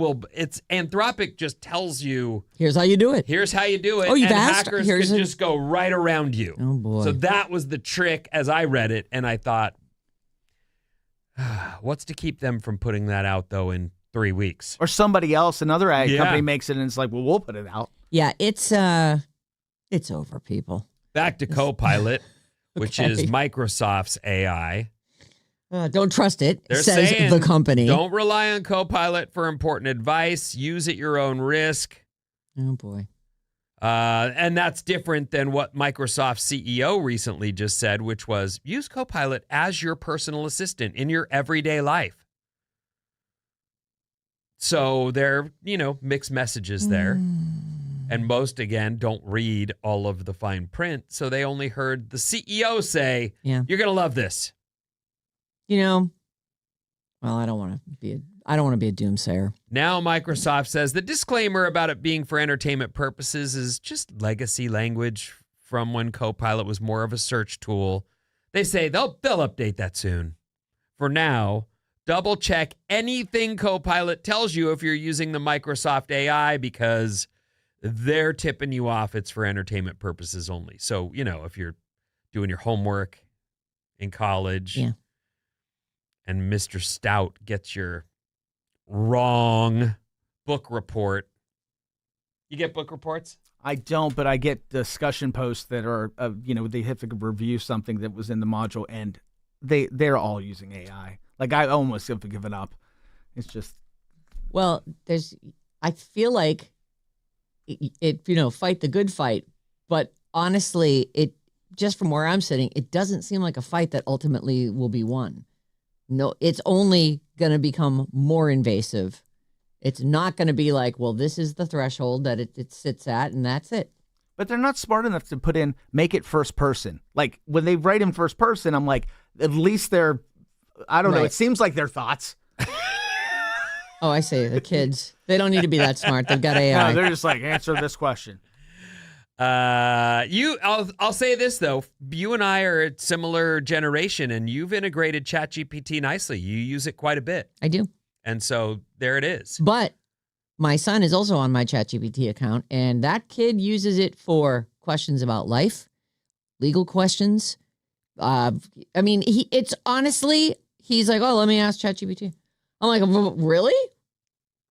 just tells you, Here's how you do it. here's how you do it. Oh, you've and asked? hackers Here's can a- just go right around you. Oh, boy. So that was the trick as I read it, and I thought, what's to keep them from putting that out though in 3 weeks? Or somebody else, another ad Yeah. company makes it and it's like, well, we'll put it out. Yeah, it's over, people. Back to Copilot, which Okay. is Microsoft's AI. Don't trust it, They're says saying the company. Don't rely on Copilot for important advice. Use at your own risk. Oh, boy. And that's different than what Microsoft's CEO recently just said, which was use Copilot as your personal assistant in your everyday life. So there, mixed messages there. And most, again, don't read all of the fine print. So they only heard the CEO say, Yeah. you're going to love this. Well, I don't want to be a doomsayer. Now Microsoft says the disclaimer about it being for entertainment purposes is just legacy language from when Copilot was more of a search tool. They say they'll update that soon. For now, double check anything Copilot tells you if you're using the Microsoft AI because they're tipping you off it's for entertainment purposes only. So, if you're doing your homework in college Yeah. and Mr. Stout gets your wrong book report. You get book reports? I don't, but I get discussion posts that are, they have to review something that was in the module, and they're all using AI. Like, I almost have given up. It's just. Well, I feel like it fight the good fight, but honestly, just from where I'm sitting, it doesn't seem like a fight that ultimately will be won. No, it's only going to become more invasive. It's not going to be like, well, this is the threshold that it sits at, and that's it. But they're not smart enough to make it first person. Like, when they write in first person, I'm like, at least they're, I don't know, Right. it seems like their thoughts. Oh, I say the kids, they don't need to be that smart. They've got AI. No, they're just like, answer this question. I'll say this though. You and I are a similar generation, and you've integrated ChatGPT nicely. You use it quite a bit. I do. And so there it is. But my son is also on my ChatGPT account, and that kid uses it for questions about life, legal questions. It's honestly, he's like, oh, let me ask ChatGPT. I'm like, really?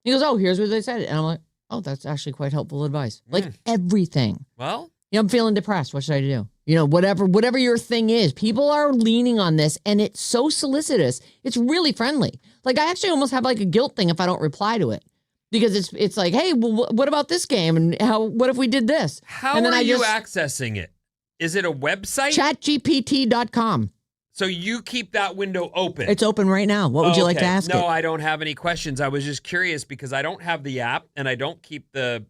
He goes, oh, here's what they said. And I'm like, oh, that's actually quite helpful advice. Like everything. Well, I'm feeling depressed. What should I do? Whatever your thing is, people are leaning on this, and it's so solicitous. It's really friendly. Like, I actually almost have like a guilt thing if I don't reply to it, because it's like, hey, well, what about this game? And what if we did this? how and then are I you just accessing it? Is it a website? ChatGPT.com. So you keep that window open. It's open right now. What would you like to Okay. ask No, it? I don't have any questions. I was just curious because I don't have the app and I don't keep the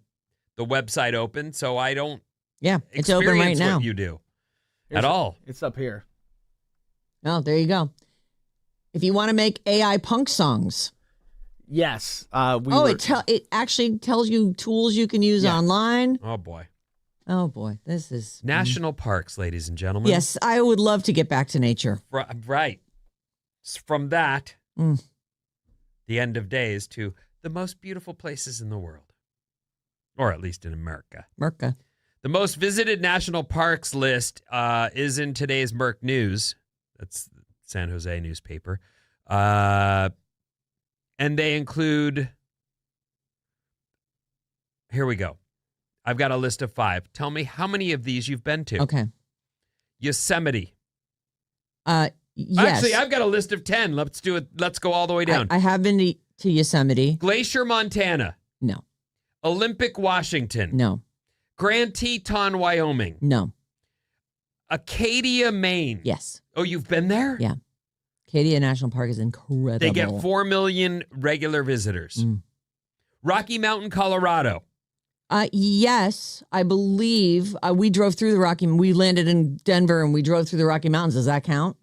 website open, so I don't Yeah, it's open right experience now. what you do at all. It's up here. Oh, there you go. If you want to make AI punk songs, Yes. it actually tells you tools you can use Yeah. online. Oh boy. Oh boy, this is National parks, ladies and gentlemen. Yes, I would love to get back to nature. Right. From that, Mm. the end of days, to the most beautiful places in the world, or at least in America. Merca. The most visited national parks list is in today's Merc News. That's the San Jose newspaper. And they include Here we go. I've got a list of 5. Tell me how many of these you've been to. Okay. Yosemite. Yes. Actually, I've got a list of 10. Let's do it. Let's go all the way down. I have been to Yosemite. Glacier, Montana. No. Olympic, Washington. No. Grand Teton, Wyoming. No. Acadia, Maine. Yes. Oh, you've been there? Yeah. Acadia National Park is incredible. They get 4 million regular visitors. Rocky Mountain, Colorado. Yes, I believe we drove through the we landed in Denver and we drove through the Rocky Mountains. Does that count?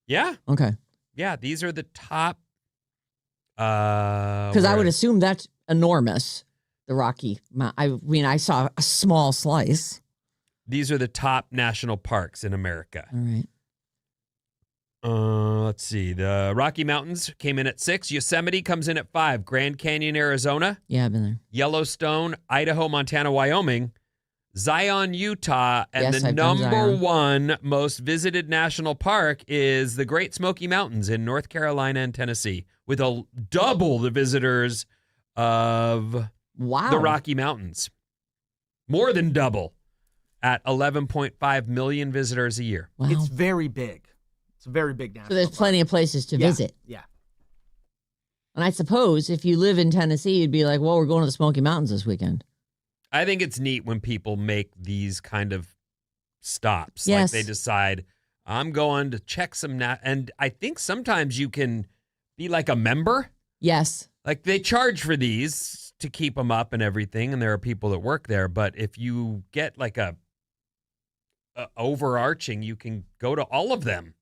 Yeah. Okay. Yeah, these are the top. Because I would assume that's enormous. The Rocky Mountain. I mean, I saw a small slice. These are the top national parks in America. All right. Let's see. The Rocky Mountains came in at 6. Yosemite comes in at 5. Grand Canyon, Arizona. Yeah, I've been there. Yellowstone, Idaho, Montana, Wyoming. Zion, Utah. And Yes, the I've done number Zion. 1 most visited national park is the Great Smoky Mountains in North Carolina and Tennessee, with double the visitors of the Rocky Mountains. More than double at 11.5 million visitors a year. Wow. It's very big. It's a very big national So there's park. plenty of places to visit. Yeah. And I suppose if you live in Tennessee, you'd be like, well, we're going to the Smoky Mountains this weekend. I think it's neat when people make these kind of stops. Yes. Like they decide, I'm going to check some. And I think sometimes you can be like a member. Yes. Like they charge for these to keep them up and everything. And there are people that work there. But if you get like a overarching, you can go to all of them.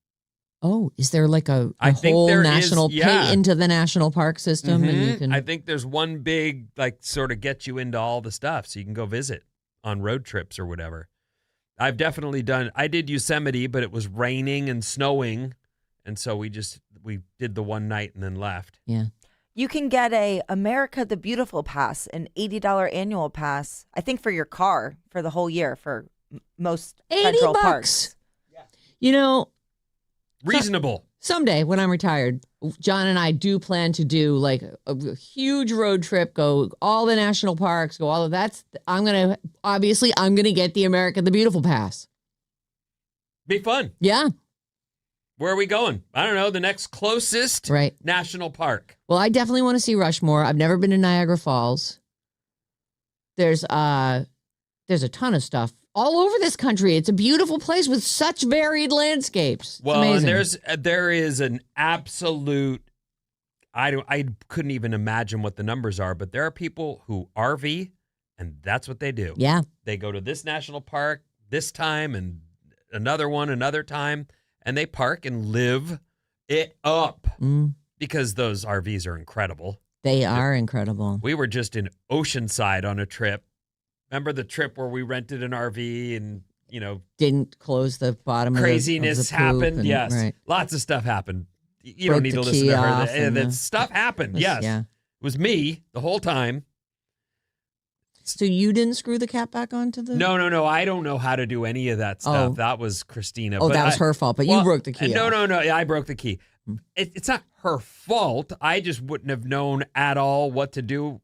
Oh, is there like a I think whole there is, national yeah. pay into the national park system? And you can... I think there's one big, like, sort of get you into all the stuff so you can go visit on road trips or whatever. I've definitely I did Yosemite, but it was raining and snowing. And so we did the one night and then left. Yeah. You can get a America the Beautiful pass, an $80 annual pass, I think for your car for the whole year for most federal $80. parks. You know, Reasonable. someday when I'm retired, John and I do plan to do like a huge road trip, go all the national parks, go all of that's. I'm going to get the America the Beautiful pass. Be fun. Yeah. Where are we going? I don't know. The next closest Right. national park. Well, I definitely want to see Rushmore. I've never been to Niagara Falls. There's a ton of stuff all over this country. It's a beautiful place with such varied landscapes. It's Well, and amazing. there is an absolute. I couldn't even imagine what the numbers are, but there are people who RV, and that's what they do. Yeah. They go to this national park this time and another one another time, and they park and live it up because those RVs are incredible. They are incredible. We were just in Oceanside on a trip. Remember the trip where we rented an RV and, Didn't close the bottom craziness of the poop happened? and- yes. Right. Lots of stuff happened. You Broke don't need the to listen key to her. off and That the- stuff happened. Was- Yes. yeah. It was me the whole time. So you didn't screw the cap back onto the... No. I don't know how to do any of that stuff. Oh. That was Christina. Oh, But that was her fault, but you broke the key No. off. Yeah, I broke the key. It's not her fault. I just wouldn't have known at all what to do,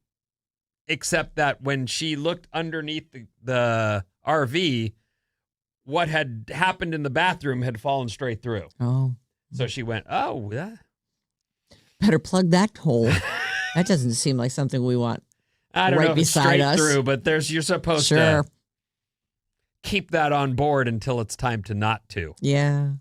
except that when she looked underneath the RV, what had happened in the bathroom had fallen straight through. Oh. So she went, oh, yeah. Better plug that hole. That doesn't seem like something we want. I don't Right know if it's beside straight us. through, but you're supposed Sure. to keep that on board until it's time to not to. Yeah.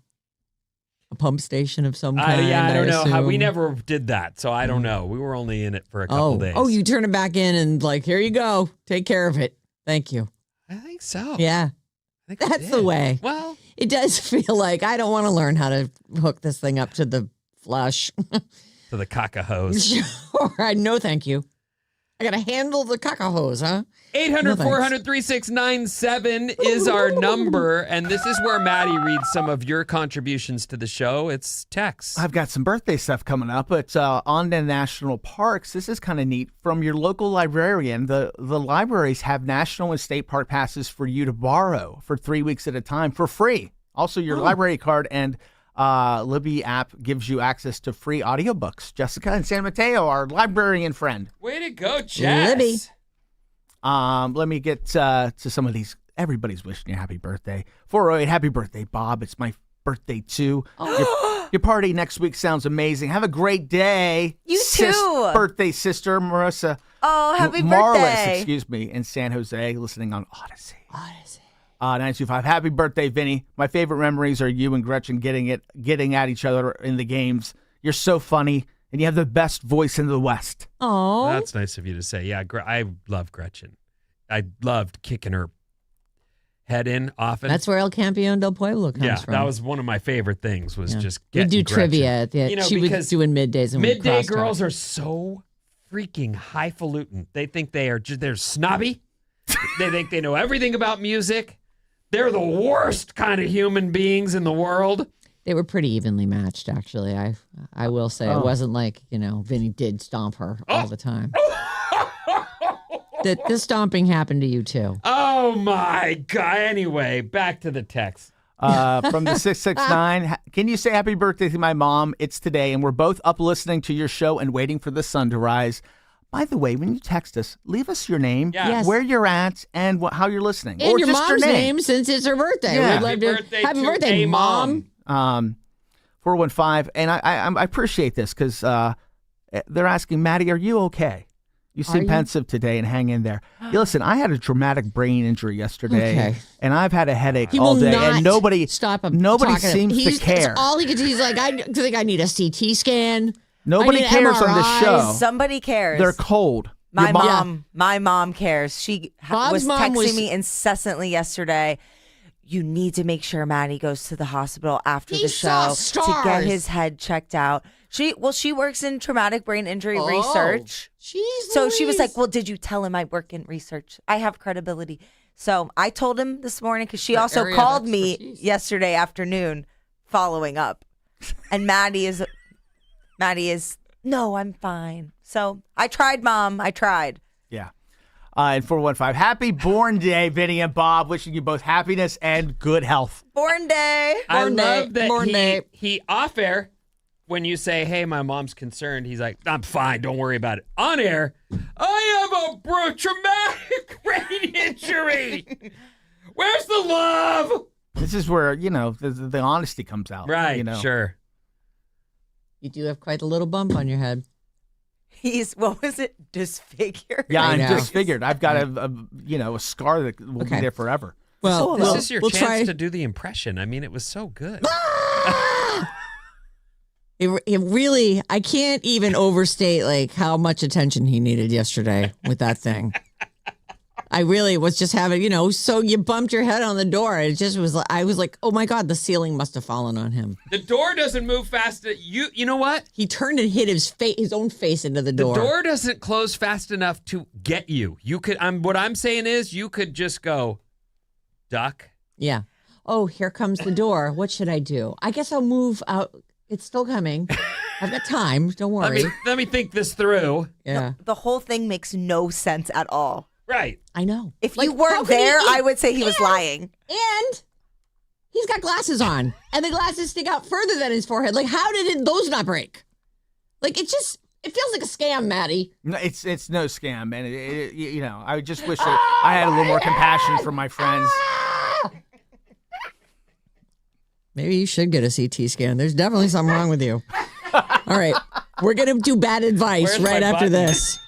A pump station of some kind. I don't know how we assume. never did that, so I don't know. We were only in it for a couple days. Oh, you turn it back in and like, here you go. Take care of it. Thank you. I think so. Yeah. I think we That's the did. way. Well, It does feel like I don't want to learn how to hook this thing up to the flush. to the caca hose. Sure. No, thank you. I got to handle the caca hose, huh? 800-400-3697 is our number, and this is where Maddie reads some of your contributions to the show. It's text. I've got some birthday stuff coming up, but on the national parks, this is kind of neat. From your local librarian, the libraries have national and state park passes for you to borrow for 3 weeks at a time for free. Also, your library card and Libby app gives you access to free audiobooks. Jessica in San Mateo, our librarian friend. Way to go, Jess. Libby. Let me get to some of these. Everybody's wishing you happy birthday. 408, happy birthday, Bob. It's my birthday too. Your party next week sounds amazing. Have a great day. You too. Birthday sister Marissa. Oh, happy Marlis, birthday. excuse me, in San Jose, listening on Odyssey. 925. Happy birthday, Vinny. My favorite memories are you and Gretchen getting at each other in the games. You're so funny, and you have the best voice in the West. Oh, That's nice of you to say. Yeah, I love Gretchen. I loved kicking her head in often. that's where El Campeón del Pueblo comes from. That was one of my favorite things was just we getting do Gretchen. trivia. She was doing middays and midday girls are so freaking highfalutin. They think they're snobby. They think they know everything about music. They're the worst kind of human beings in the world. They were pretty evenly matched, actually. I will say it wasn't like Vinny did stomp her all the time. The stomping happened to you too. Oh my God! Anyway, back to the text. From the 669, can you say happy birthday to my mom? It's today, and we're both up listening to your show and waiting for the sun to rise. By the way, when you text us, leave us your name, Yes. where you're at, and how you're listening. And or your just mom's your name since it's her birthday. Yeah. We'd love happy birthday, a Mom. 415, and I appreciate this because they're asking, Maddie, are you okay? You seem pensive today, and hang in there. Listen, I had a traumatic brain injury yesterday, and I've had a headache all day, and nobody seems to care. All he could. He's like, I think I need a CT scan. Nobody cares on this MRIs. show. Somebody cares. They're cold. My Your mom cares. She Bob's was mom texting me incessantly yesterday. You need to make sure Maddie goes to the hospital after He the saw show to get stars. his head checked out. She works in traumatic brain injury research. So she was like, well, did you tell him I work in research? I have credibility. So I told him this morning because she also called me yesterday afternoon following up. And Maddie is, no, I'm fine. So I tried, Mom. I tried. Yeah. And 415, happy Born Day, Vinny and Bob. Wishing you both happiness and good health. Born Day. I Born love day, that born day. he off air, when you say, hey, my mom's concerned, he's like, I'm fine, don't worry about it. On air, I have a traumatic brain injury. Where's the love? This is where, the honesty comes out. Right, sure. You do have quite a little bump on your head. He's, what was it? Disfigured? Yeah, I I'm know. disfigured. I've got a scar that will be there forever. Well, This is your we'll chance try. to do the impression. I mean, it was so good. It really, I can't even overstate how much attention he needed yesterday with that thing. I really was just having, so you bumped your head on the door. It just was, I was like, oh my God, the ceiling must have fallen on him. The door doesn't move fast. You know what? He turned and hit his own face into the door. The door doesn't close fast enough to get you. You could. What I'm saying is, you could just go, duck. Yeah. Oh, here comes the door. What should I do? I guess I'll move out. It's still coming. I've got time. Don't worry. Let me think this through. Yeah. The whole thing makes no sense at all. Right. I know. If Like, you how weren't could he there, eat- I would say he was lying. And he's got glasses on, and the glasses stick out further than his forehead. Like, how did those not break? Like, it feels like a scam, Maddie. No, it's no scam, and I just wish that I had a little more compassion for my friends. Maybe you should get a CT scan. There's definitely something wrong with you. All right. We're going to do bad advice Where's right my after button? this.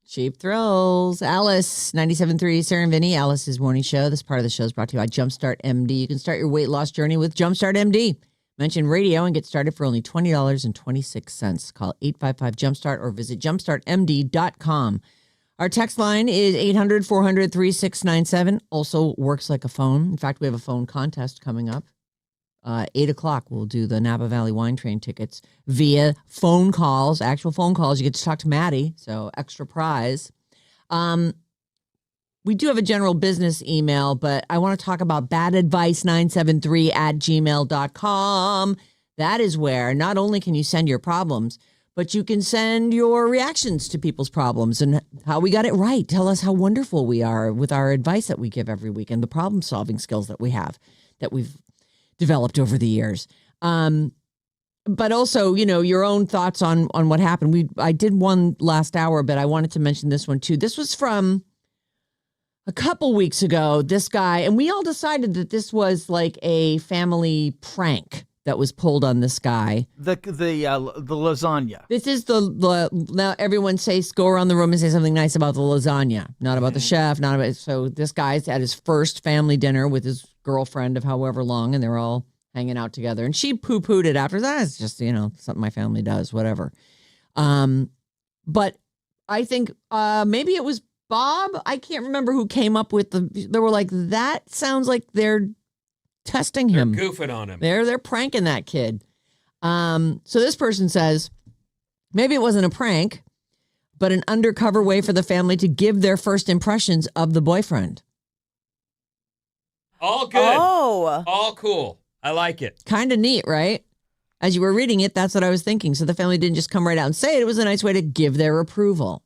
Cheap Thrills. Alice, 97.3, Sarah and Vinnie, Alice's morning show. This part of the show is brought to you by Jumpstart MD. You can start your weight loss journey with Jumpstart MD. Mention radio and get started for only $20.26. Call 855-JUMPSTART or visit jumpstartmd.com. Our text line is 800-400-3697. Also works like a phone. In fact, we have a phone contest coming up. 8 o'clock, we'll do the Napa Valley Wine Train tickets via phone calls, actual phone calls. You get to talk to Maddie, so extra prize. We do have a general business email, but I want to talk about badadvice973@gmail.com. That is where not only can you send your problems, but you can send your reactions to people's problems and how we got it right. Tell us how wonderful we are with our advice that we give every week and the problem-solving skills that we have, that we've developed over the years. But also, your own thoughts on what happened. I did one last hour, but I wanted to mention this one too. This was from a couple weeks ago, this guy, and we all decided that this was like a family prank that was pulled on this guy. The lasagna. This is now everyone go around the room and say something nice about the lasagna, not about the chef, not about. So this guy's at his first family dinner with his girlfriend of however long, and they're all hanging out together. And she poo-pooed it after that. It's just, something my family does, whatever. But I think maybe it was Bob. I can't remember who came up with they were like, that sounds like they're testing him. They're goofing on him. They're pranking that kid. So this person says, maybe it wasn't a prank, but an undercover way for the family to give their first impressions of the boyfriend. All good. Oh. All cool. I like it. Kind of neat, right? As you were reading it, that's what I was thinking. So the family didn't just come right out and say it. It was a nice way to give their approval.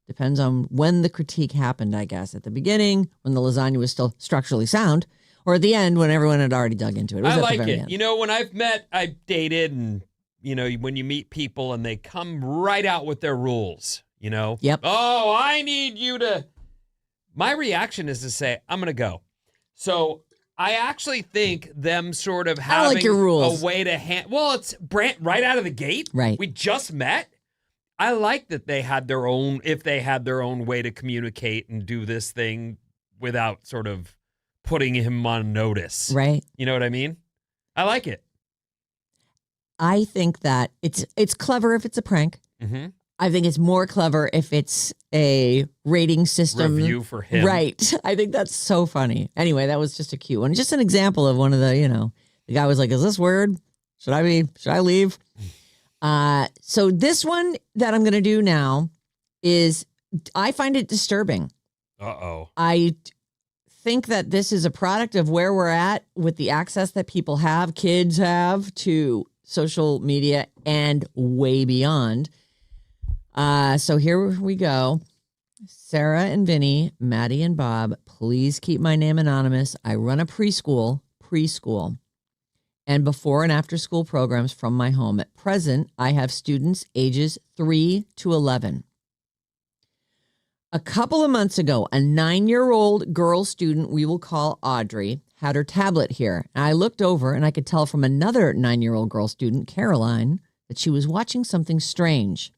Depends on when the critique happened, I guess. At the beginning, when the lasagna was still structurally sound, or at the end, when everyone had already dug into it. It was I at the like very it. end. When I've dated, and, when you meet people and they come right out with their rules, Yep. Oh, I need you to. My reaction is to say, I'm going to go. So I actually think them sort of having like your rules. a way to it's right out of the gate. Right. We just met. I like that they had their own way to communicate and do this thing without sort of putting him on notice. Right. You know what I mean? I like it. I think that it's clever if it's a prank. Mm-hmm. I think it's more clever if it's a rating system. Review for him. Right. I think that's so funny. Anyway, that was just a cute one. Just an example of one of the, the guy was like, is this weird? Should I leave? So this one that I'm going to do now is, I find it disturbing. Uh-oh. I think that this is a product of where we're at with the access that people have, kids have, to social media and way beyond. So here we go. Sarah and Vinnie, Maddie and Bob, please keep my name anonymous. I run a preschool, and before and after school programs from my home. At present, I have students ages 3 to 11. A couple of months ago, a 9-year-old girl student we will call Audrey had her tablet here. And I looked over and I could tell from another 9-year-old girl student, Caroline, that she was watching something strange.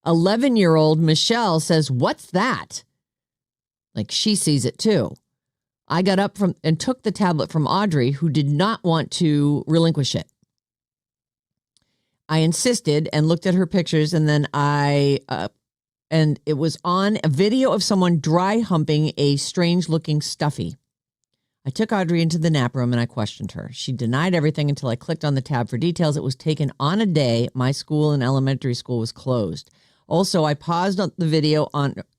11-year-old Michelle says, "What's that?" Like she sees it too. I got up and took the tablet from Audrey, who did not want to relinquish it. I insisted and looked at her pictures, and then and it was on a video of someone dry humping a strange-looking stuffy. I took Audrey into the nap room and I questioned her. She denied everything until I clicked on the tab for details. It was taken on a day my school and elementary school was closed. Also, I paused the video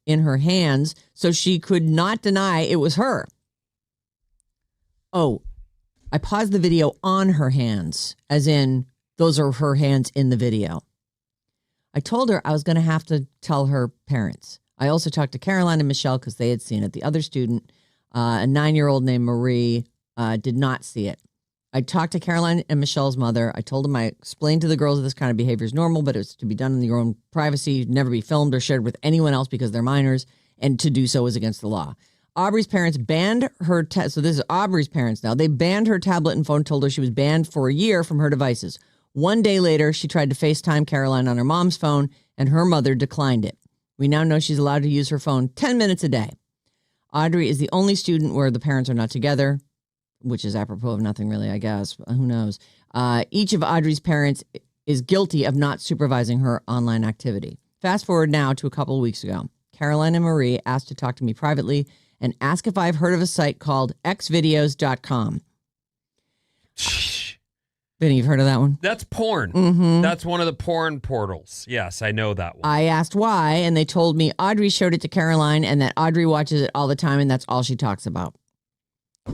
in her hands so she could not deny it was her. Oh, I paused the video on her hands, as in those are her hands in the video. I told her I was going to have to tell her parents. I also talked to Caroline and Michelle because they had seen it. The other student, a 9-year-old named Marie, did not see it. I talked to Caroline and Michelle's mother. I told them I explained to the girls that this kind of behavior is normal, but it's to be done in your own privacy, never be filmed or shared with anyone else because they're minors, and to do so is against the law. Aubrey's parents banned her. So this is Aubrey's parents now. They banned her tablet and phone, told her she was banned for a year from her devices. One day later, she tried to FaceTime Caroline on her mom's phone, and her mother declined it. We now know she's allowed to use her phone 10 minutes a day. Audrey is the only student where the parents are not together, which is apropos of nothing really, I guess. Who knows? Each of Audrey's parents is guilty of not supervising her online activity. Fast forward now to a couple of weeks ago. Caroline and Marie asked to talk to me privately and ask if I've heard of a site called xvideos.com. Vinny, you've heard of that one? That's porn. Mm-hmm. That's one of the porn portals. Yes, I know that one. I asked why, and they told me Audrey showed it to Caroline and that Audrey watches it all the time, and that's all she talks about.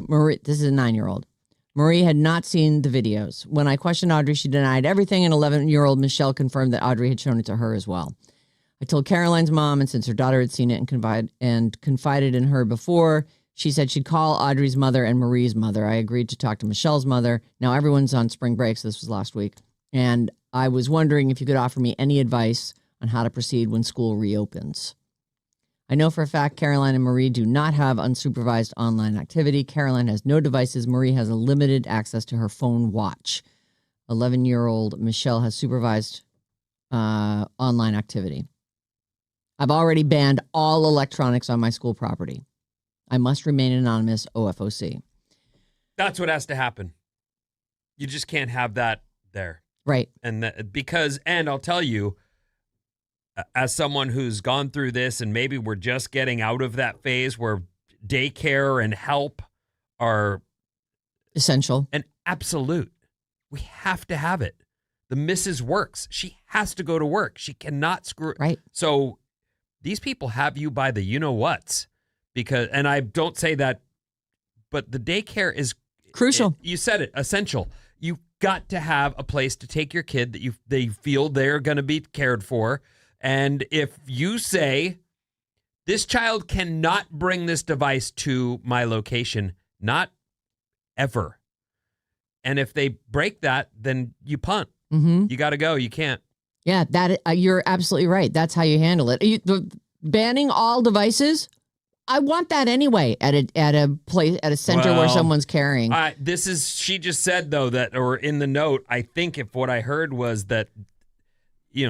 Marie, this is a 9-year-old. Marie had not seen the videos. When I questioned Audrey, she denied everything, and 11-year-old Michelle confirmed that Audrey had shown it to her as well. I told Caroline's mom, and since her daughter had seen it and confided in her before, she said she'd call Audrey's mother and Marie's mother. I agreed to talk to Michelle's mother. Now everyone's on spring break, so this was last week. And I was wondering if you could offer me any advice on how to proceed when school reopens. I know for a fact Caroline and Marie do not have unsupervised online activity. Caroline has no devices. Marie has a limited access to her phone watch. 11-year-old Michelle has supervised online activity. I've already banned all electronics on my school property. I must remain anonymous, OFOC. That's what has to happen. You just can't have that there. Right. And I'll tell you, as someone who's gone through this and maybe we're just getting out of that phase where daycare and help are essential. An absolute. We have to have it. The missus works. She has to go to work. She cannot screw. Right. So these people have you by the you-know-whats. And I don't say that, but the daycare is crucial. You said it, essential. You've got to have a place to take your kid that they feel they're going to be cared for. And if you say, this child cannot bring this device to my location, not ever. And if they break that, then you punt. Mm-hmm. You got to go. You can't. Yeah, you're absolutely right. That's how you handle it. Banning all devices, I want that anyway at a place, at a center where someone's carrying. She just said though that, or in the note, I think if what I heard was that,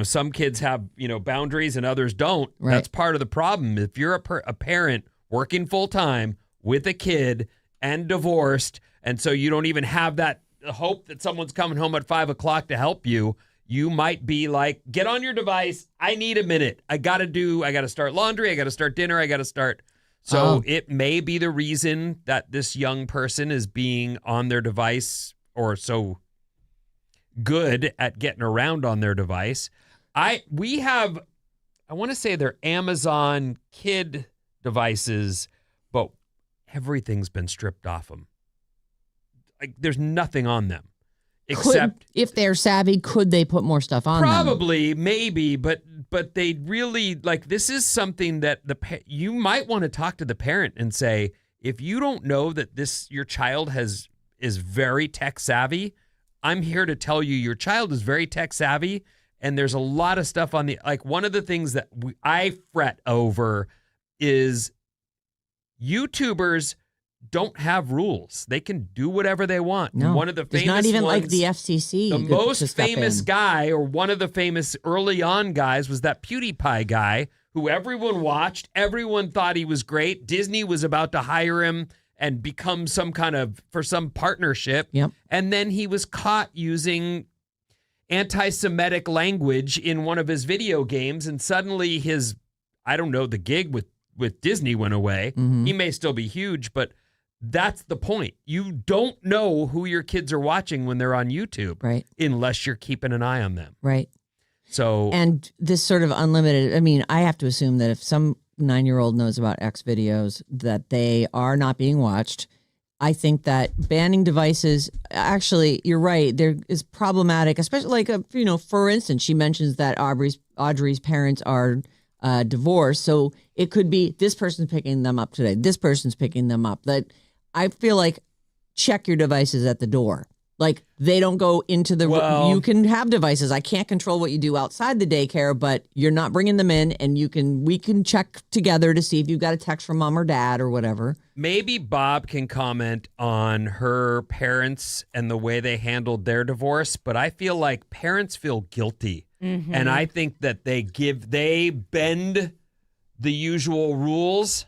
some kids have, boundaries and others don't. Right. That's part of the problem. If you're a parent working full time with a kid and divorced, and so you don't even have that hope that someone's coming home at 5:00 to help you, you might be like, get on your device. I need a minute. I got to start laundry. I got to start dinner. So it may be the reason that this young person is being on their device or so good at getting around on their device. I want to say they're Amazon kid devices, but everything's been stripped off them. Like there's nothing on them. Except if they're savvy, could they put more stuff on probably, maybe, but they really, like, this is something that you might want to talk to the parent and say, if you don't know that your child is very tech savvy, I'm here to tell you your child is very tech savvy, and there's a lot of stuff on one of the things that I fret over is YouTubers don't have rules. They can do whatever they want. No, one of the famous not even ones, like the FCC. The most famous guy, or one of the famous early on guys, was that PewDiePie guy who everyone watched. Everyone thought he was great. Disney was about to hire him and become some partnership. Yep. And then he was caught using anti-Semitic language in one of his video games, and suddenly the gig with Disney went away. Mm-hmm. He may still be huge, but that's the point. You don't know who your kids are watching when they're on YouTube, right? Unless you're keeping an eye on them, right? So, and this sort of unlimited. I mean, I have to assume that if some 9-year-old knows about X videos, that they are not being watched. I think that banning devices, actually, you're right, there is problematic, especially for instance, she mentions that Audrey's parents are divorced, so it could be this person's picking them up today, this person's picking them up. That I feel like check your devices at the door. Like they don't go into the. You can have devices. I can't control what you do outside the daycare, but you're not bringing them in, and we can check together to see if you've got a text from mom or dad or whatever. Maybe Bob can comment on her parents and the way they handled their divorce, but I feel like parents feel guilty, and I think that they bend the usual rules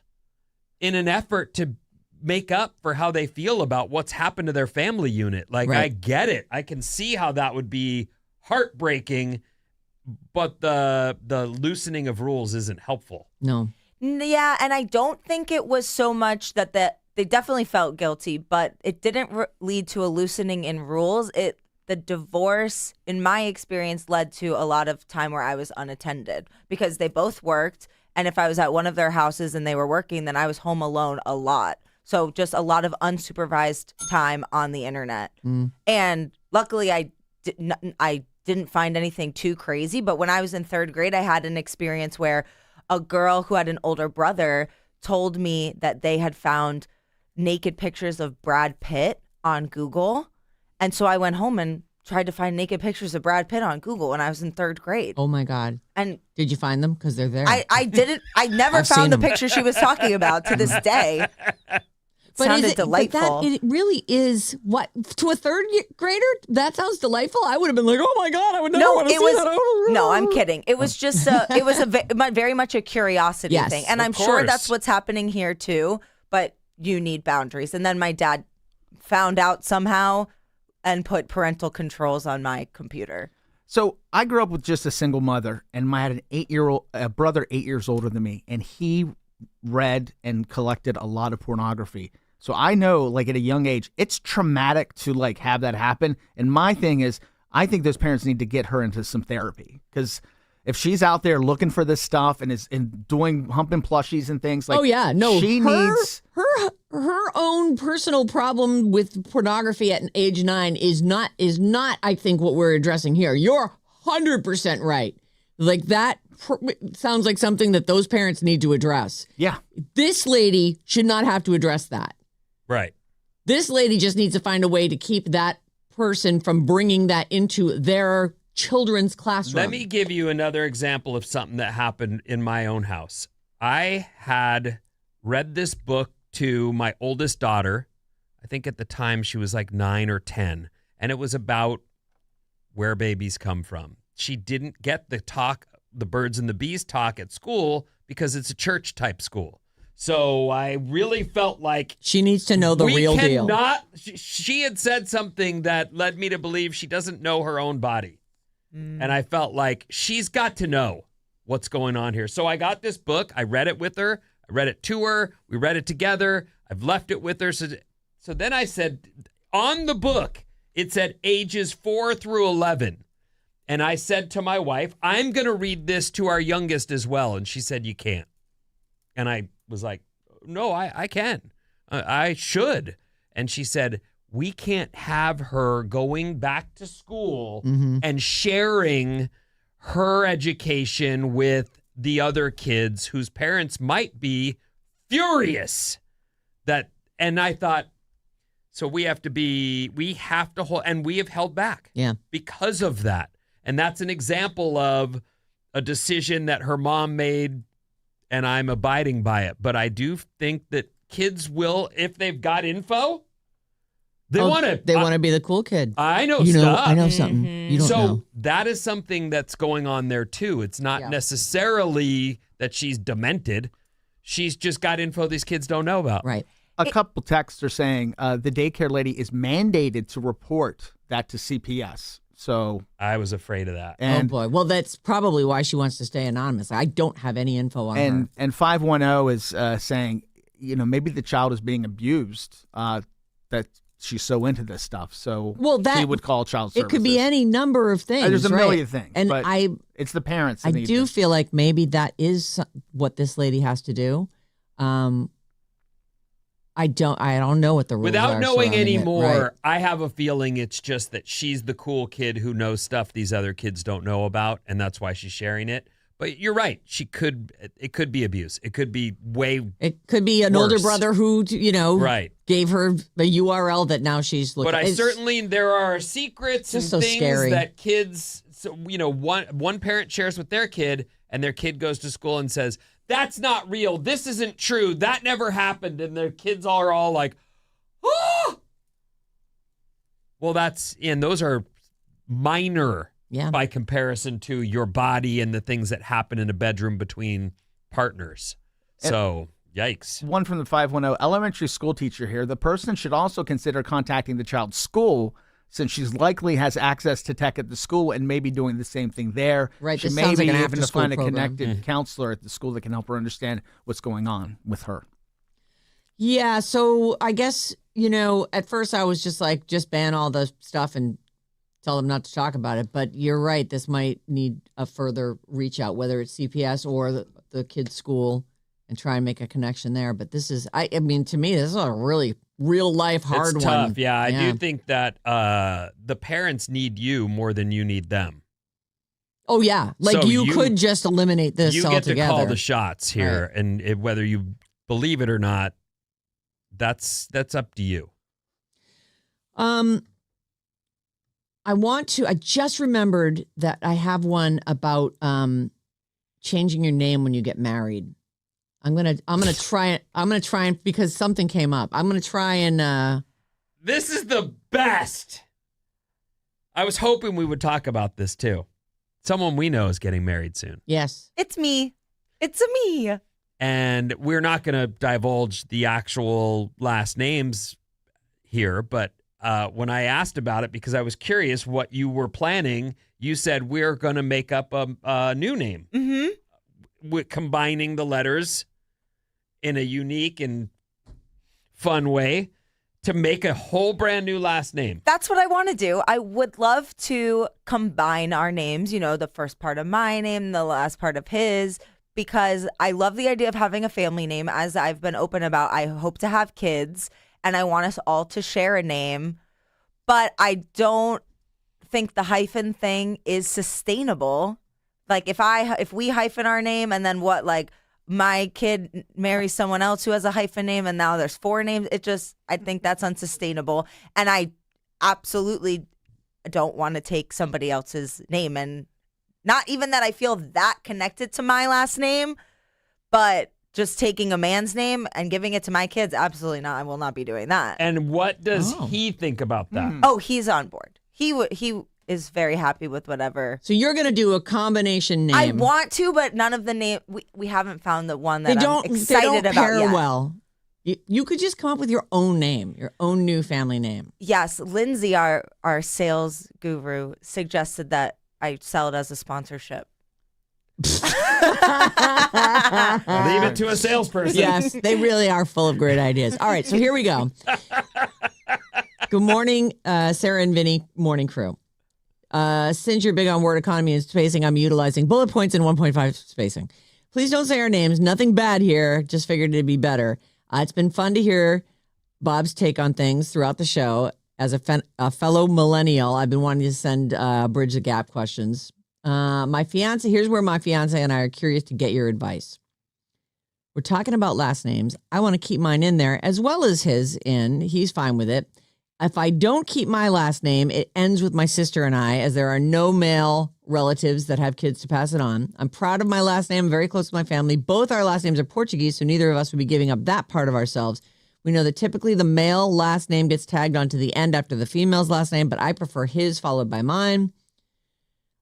in an effort to make up for how they feel about what's happened to their family unit. Like, Right. I get it. I can see how that would be heartbreaking, but the loosening of rules isn't helpful. No. Yeah, and I don't think it was so much that they definitely felt guilty, but it didn't lead to a loosening in rules. The divorce, in my experience, led to a lot of time where I was unattended because they both worked. And if I was at one of their houses and they were working, then I was home alone a lot. So just a lot of unsupervised time on the internet. And luckily, I didn't find anything too crazy. But when I was in third grade, I had an experience where a girl who had an older brother told me that they had found naked pictures of Brad Pitt on Google. And so I went home and tried to find naked pictures of Brad Pitt on Google when I was in third grade. Oh my God. And Did you find them? Because they're there. I never I've seen found the them. picture she was talking about to this day. Sounded delightful. But it really is what to a third grader. That sounds delightful. I would have been like, "Oh my God, I would never want to see that." No, I'm kidding. It was just very much a curiosity Yes, thing, and of I'm sure course. that's what's happening here too. But you need boundaries. And then my dad found out somehow and put parental controls on my computer. So I grew up with just a single mother, and I had an 8-year-old brother, 8 years older than me, and he read and collected a lot of pornography. So I know, like at a young age, it's traumatic to like have that happen. And my thing is, I think those parents need to get her into some therapy because if she's out there looking for this stuff and is doing humping plushies and things like, Oh yeah, no. she needs. Her own personal problem with pornography at age 9 is not I think what we're addressing here. You're 100% right. Like that sounds like something that those parents need to address. Yeah. This lady should not have to address that. Right. This lady just needs to find a way to keep that person from bringing that into their children's classroom. Let me give you another example of something that happened in my own house. I had read this book to my oldest daughter. I think at the time she was like 9 or 10, and it was about where babies come from. She didn't get the birds and the bees talk at school because it's a church type school. So I really felt like She needs to know the real deal. She had said something that led me to believe she doesn't know her own body. And I felt like she's got to know what's going on here. So I got this book. I read it with her. I read it to her. We read it together. I've left it with her. So then I said, on the book, it said ages 4 through 11. And I said to my wife, I'm going to read this to our youngest as well. And she said, you can't. And I was like, no, I can. I should. And she said, we can't have her going back to school and sharing her education with the other kids whose parents might be furious. And I thought, so we have to hold, and we have held back because of that. And that's an example of a decision that her mom made, and I'm abiding by it. But I do think that kids will, if they've got info, they want to be the cool kid. I know You know, stuff. I know something. You don't know. So that is something that's going on there too. It's not necessarily that she's demented. She's just got info these kids don't know about. Right. A couple texts are saying the daycare lady is mandated to report that to CPS. So I was afraid of that. and Oh boy. Well, that's probably why she wants to stay anonymous. I don't have any info on her. and 510 is saying, maybe the child is being abused. That she's so into this stuff. So she would call child services. It could be any number of things. There's a right? million things. And but I it's the parents. I that need do to- feel like maybe that is what this lady has to do. I don't know what the rules are. Without knowing surrounding it. anymore, Right. I have a feeling it's just that she's the cool kid who knows stuff these other kids don't know about, and that's why she's sharing it. But you're right. It could be abuse. It could be It could be an older worse. brother who, right. gave her the URL that now she's looking. But there are secrets and just so things scary. that kids, one parent shares with their kid, and their kid goes to school and says, that's not real. This isn't true. That never happened. And their kids are all like, oh. Well, those are minor Yeah. by comparison to your body and the things that happen in a bedroom between partners. So, yikes. One from the 510 elementary school teacher here. The person should also consider contacting the child's school since she's likely has access to tech at the school and maybe doing the same thing there. Right, She this may sounds like be an even to after-school find a program. connected counselor at the school that can help her understand what's going on with her. Yeah, so I guess, at first I was just like, just ban all the stuff and tell them not to talk about it. But you're right, this might need a further reach out, whether it's CPS or the kid's school, and try and make a connection there. But this is, I mean, to me, this is a really real life hard It's one. tough. Yeah, I do think that the parents need you more than you need them. Oh, yeah. Like So you you- could just eliminate this You get altogether. to call the shots here, and whether you believe it or not, that's up to you. I just remembered that I have one about changing your name when you get married. I'm gonna try it. I'm gonna try and because something came up. I'm gonna try and This is the best. I was hoping we would talk about this too. Someone we know is getting married soon. yes. It's me. It's a me. And we're not going to divulge the actual last names here, but when I asked about it, because I was curious what you were planning, you said we're going to make up a new name. With combining the letters in a unique and fun way to make a whole brand new last name. That's what I want to do. I would love to combine our names, the first part of my name, the last part of his, because I love the idea of having a family name. As I've been open about, I hope to have kids and I want us all to share a name, but I don't think the hyphen thing is sustainable. Like if we hyphen our name and then what, like my kid marries someone else who has a hyphen name and now there's 4 names, I think that's unsustainable. And I absolutely don't want to take somebody else's name, and not even that I feel that connected to my last name, but just taking a man's name and giving it to my kids, absolutely not. I will not be doing that. And what does he think about that? Oh, he's on board. He is very happy with whatever. So you're gonna do a combination name. I want to, but none of the name we haven't found the one that I'm excited they don't about pair yet. well. You could just come up with your own name, your own new family name. Yes, Lindsay, our sales guru, suggested that I sell it as a sponsorship. Leave it to a salesperson. Yes, they really are full of great ideas. All right, so here we go. Good morning, Sarah and Vinnie morning crew. Since you're big on word economy and spacing, I'm utilizing bullet points and 1.5 spacing. Please don't say our names. Nothing bad here. Just figured it'd be better. It's been fun to hear Bob's take on things throughout the show. As a fellow millennial, I've been wanting to send Bridge the Gap questions. Here's where my fiance and I are curious to get your advice. We're talking about last names. I want to keep mine in there as well as his in. He's fine with it. If I don't keep my last name, it ends with my sister and I, as there are no male relatives that have kids to pass it on. I'm proud of my last name. I'm very close to my family. Both our last names are Portuguese, so neither of us would be giving up that part of ourselves. We know that typically the male last name gets tagged onto the end after the female's last name, but I prefer his followed by mine.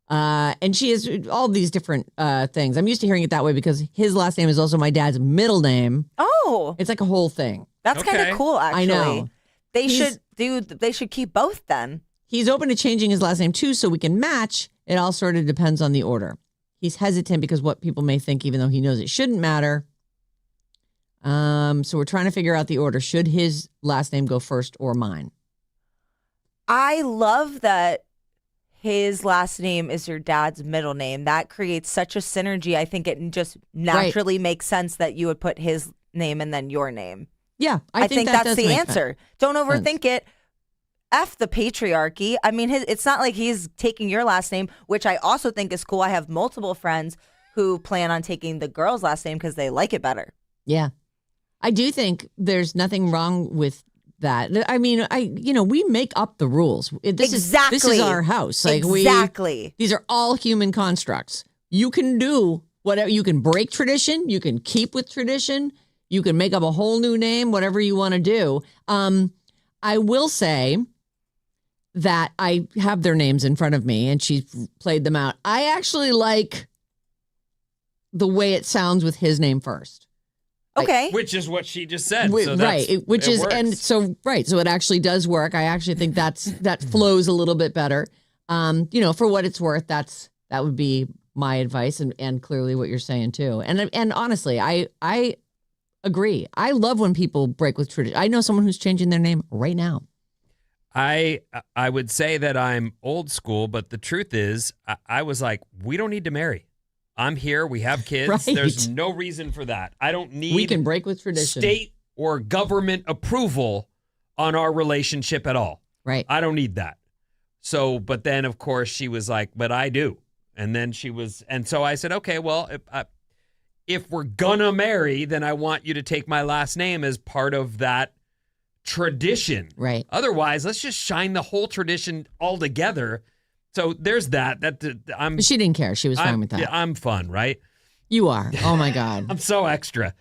And she has all these different things. I'm used to hearing it that way because his last name is also my dad's middle name. Oh, It's like a whole thing. that's kind Okay. of cool, actually. I know. They should keep both then. He's open to changing his last name too so we can match. It all sort of depends on the order. He's hesitant because what people may think, even though he knows it shouldn't matter. So we're trying to figure out the order. Should his last name go first or mine? I love that his last name is your dad's middle name. That creates such a synergy. I think it just naturally makes sense that you would put his name and then your name. Yeah, I think that that's does the make answer. Don't overthink it. F the patriarchy. I mean, it's not like he's taking your last name, which I also think is cool. I have multiple friends who plan on taking the girl's last name because they like it better. Yeah. I do think there's nothing wrong with that. I mean, we make up the rules. This is our house. Like exactly. These are all human constructs. You can do whatever. You can break tradition. You can keep with tradition. You can make up a whole new name, whatever you want to do. I will say that I have their names in front of me and she's played them out. I actually like the way it sounds with his name first. Okay. Which is what she just said. Wi- So right. that's, Which it is, works. and so, right. So it actually does work. I actually think that flows a little bit better. For what it's worth, that would be my advice, and clearly what you're saying too. And honestly, I agree. I love when people break with tradition. I know someone who's changing their name right now. I would say that I'm old school, but the truth is, I was like, we don't need to marry. I'm here. We have kids. Right. There's no reason for that. I don't need We can break with tradition. state or government approval on our relationship at all. Right. I don't need that. So, but then of course she was like, but I do. And then and so I said, okay, well, if we're gonna marry, then I want you to take my last name as part of that tradition. Right. Otherwise, let's just shine the whole tradition all together. So there's that. But she didn't care. She was fine with that. Yeah, I'm fun, right? You are. Oh my God. I'm so extra.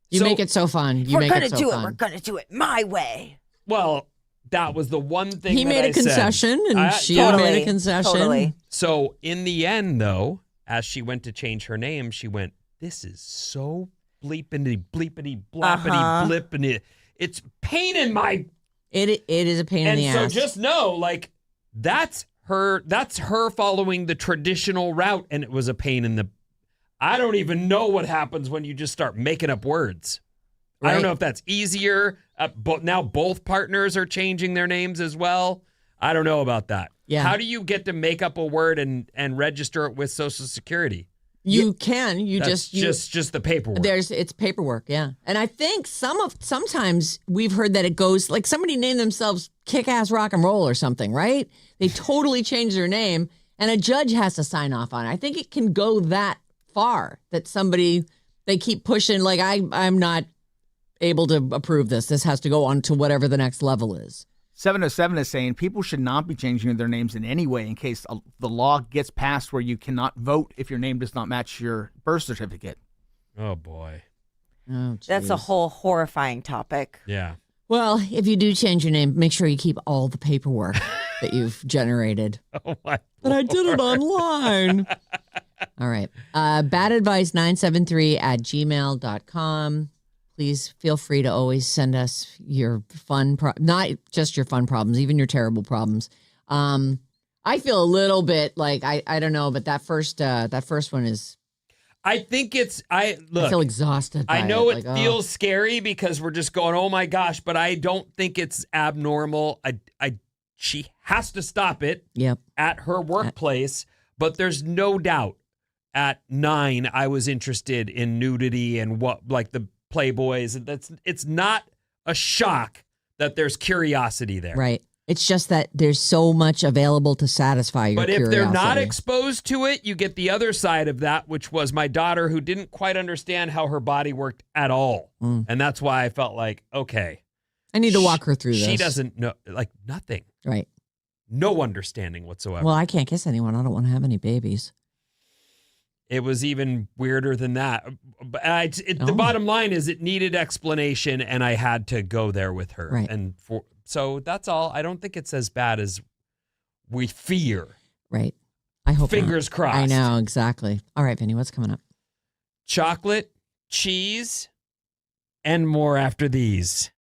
You make it so fun. We're gonna do it. We're gonna do it my way. Well, that was the one thing he made a concession, and she made a concession. Totally. So in the end, though, as she went to change her name, she went, "This is so bleepity blappity blippity. It's pain in my." It is a pain in the ass. And so just know, like, that's her following the traditional route, and it was a pain in the. I don't even know what happens when you just start making up words. Right. I don't know if that's easier. But now both partners are changing their names as well. I don't know about that. Yeah. How do you get to make up a word and register it with Social Security? You can. That's just the paperwork. It's paperwork, yeah. And I think sometimes we've heard that it goes like somebody named themselves Kick-Ass Rock and Roll or something, right? They totally change their name, and a judge has to sign off on it. I think it can go that far that they keep pushing. Like I'm not able to approve this. This has to go on to whatever the next level is. 707 is saying people should not be changing their names in any way in case the law gets passed where you cannot vote if your name does not match your birth certificate. Oh, boy. Oh, That's a whole horrifying topic. Yeah. Well, if you do change your name, make sure you keep all the paperwork that you've generated. Oh, my But I did it online. All right. badadvice973@gmail.com. Please feel free to always send us your fun, not just your fun problems, even your terrible problems. I feel a little bit like, I don't know, but that first one is. I think I feel exhausted. I know it feels scary because we're just going, oh my gosh, but I don't think it's abnormal. She has to stop it. Yep. At her workplace, but there's no doubt at 9 I was interested in nudity and what, like the Playboys. It's not a shock that there's curiosity there. Right. It's just that there's so much available to satisfy your curiosity. But if they're not exposed to it, you get the other side of that, which was my daughter who didn't quite understand how her body worked at all. And that's why I felt like, okay. I need to walk her through this. She doesn't know, like nothing. Right. No understanding whatsoever. Well, I can't kiss anyone. I don't want to have any babies. It was even weirder than that. The bottom line is it needed explanation, and I had to go there with her. Right. And so that's all. I don't think it's as bad as we fear. Right. I hope Fingers not. crossed. I know, exactly. All right, Vinny, what's coming up? Chocolate, cheese, and more after these.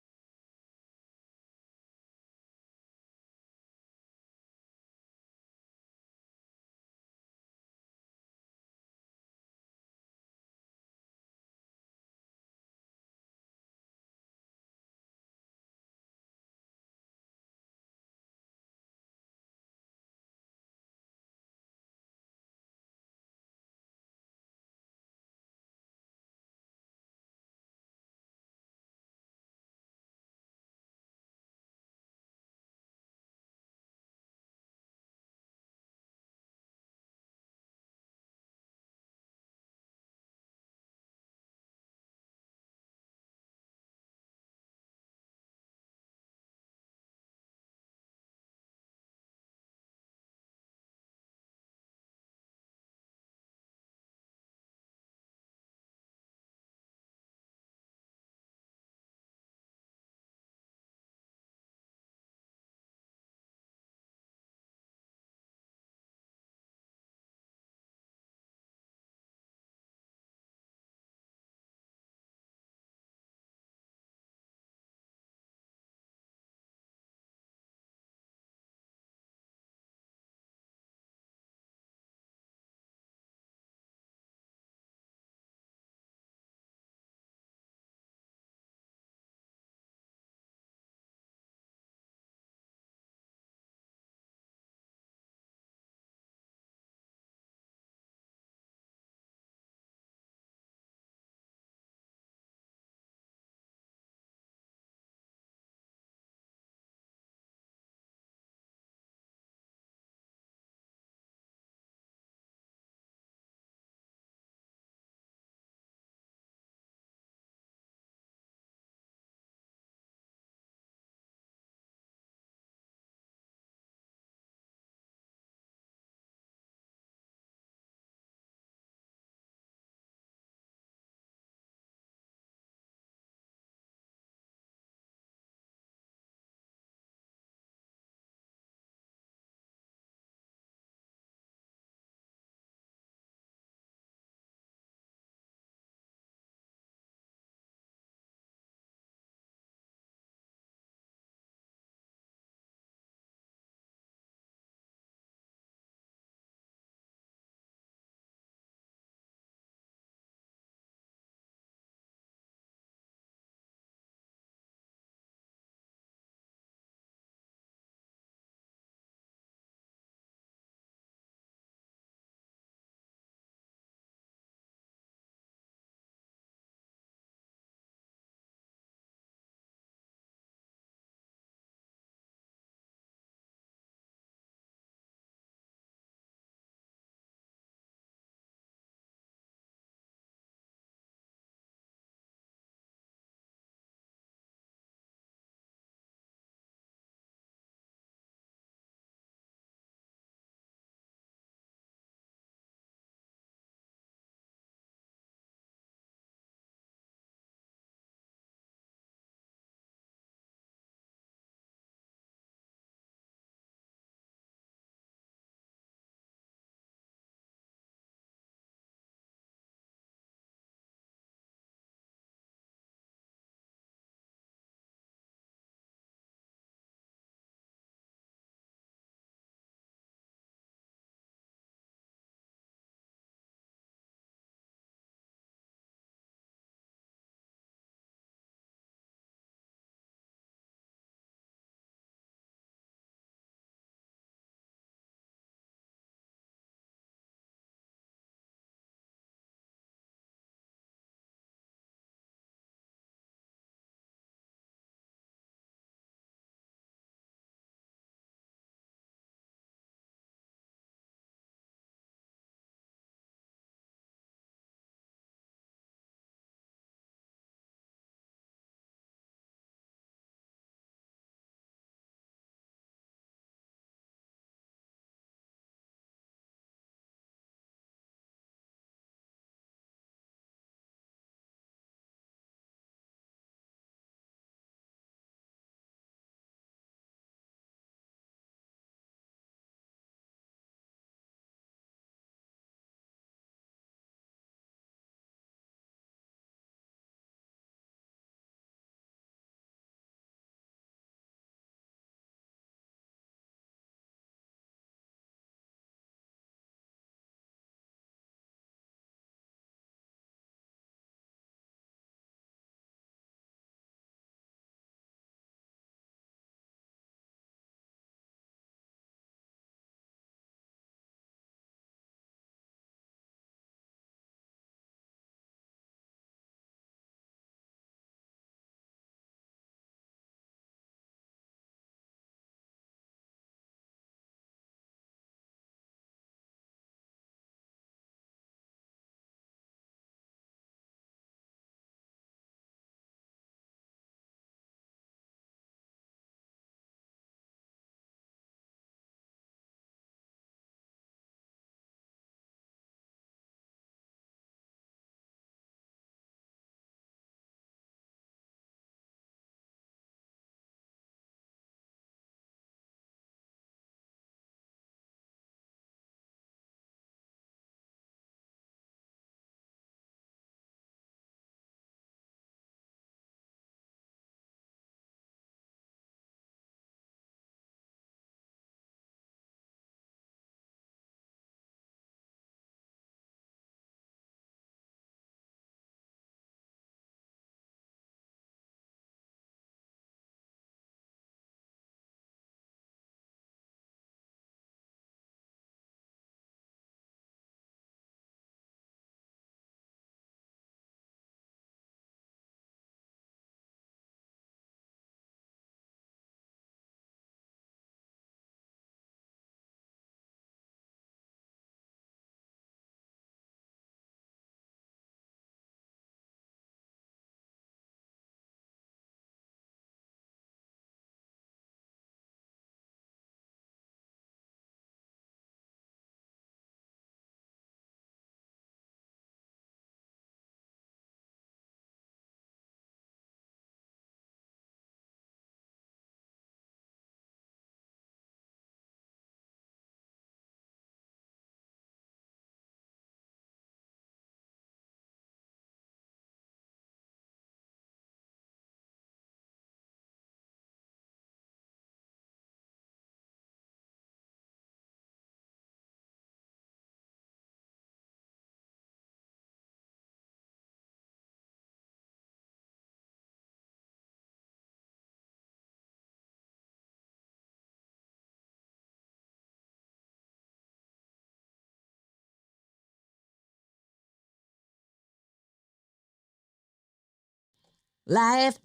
Life.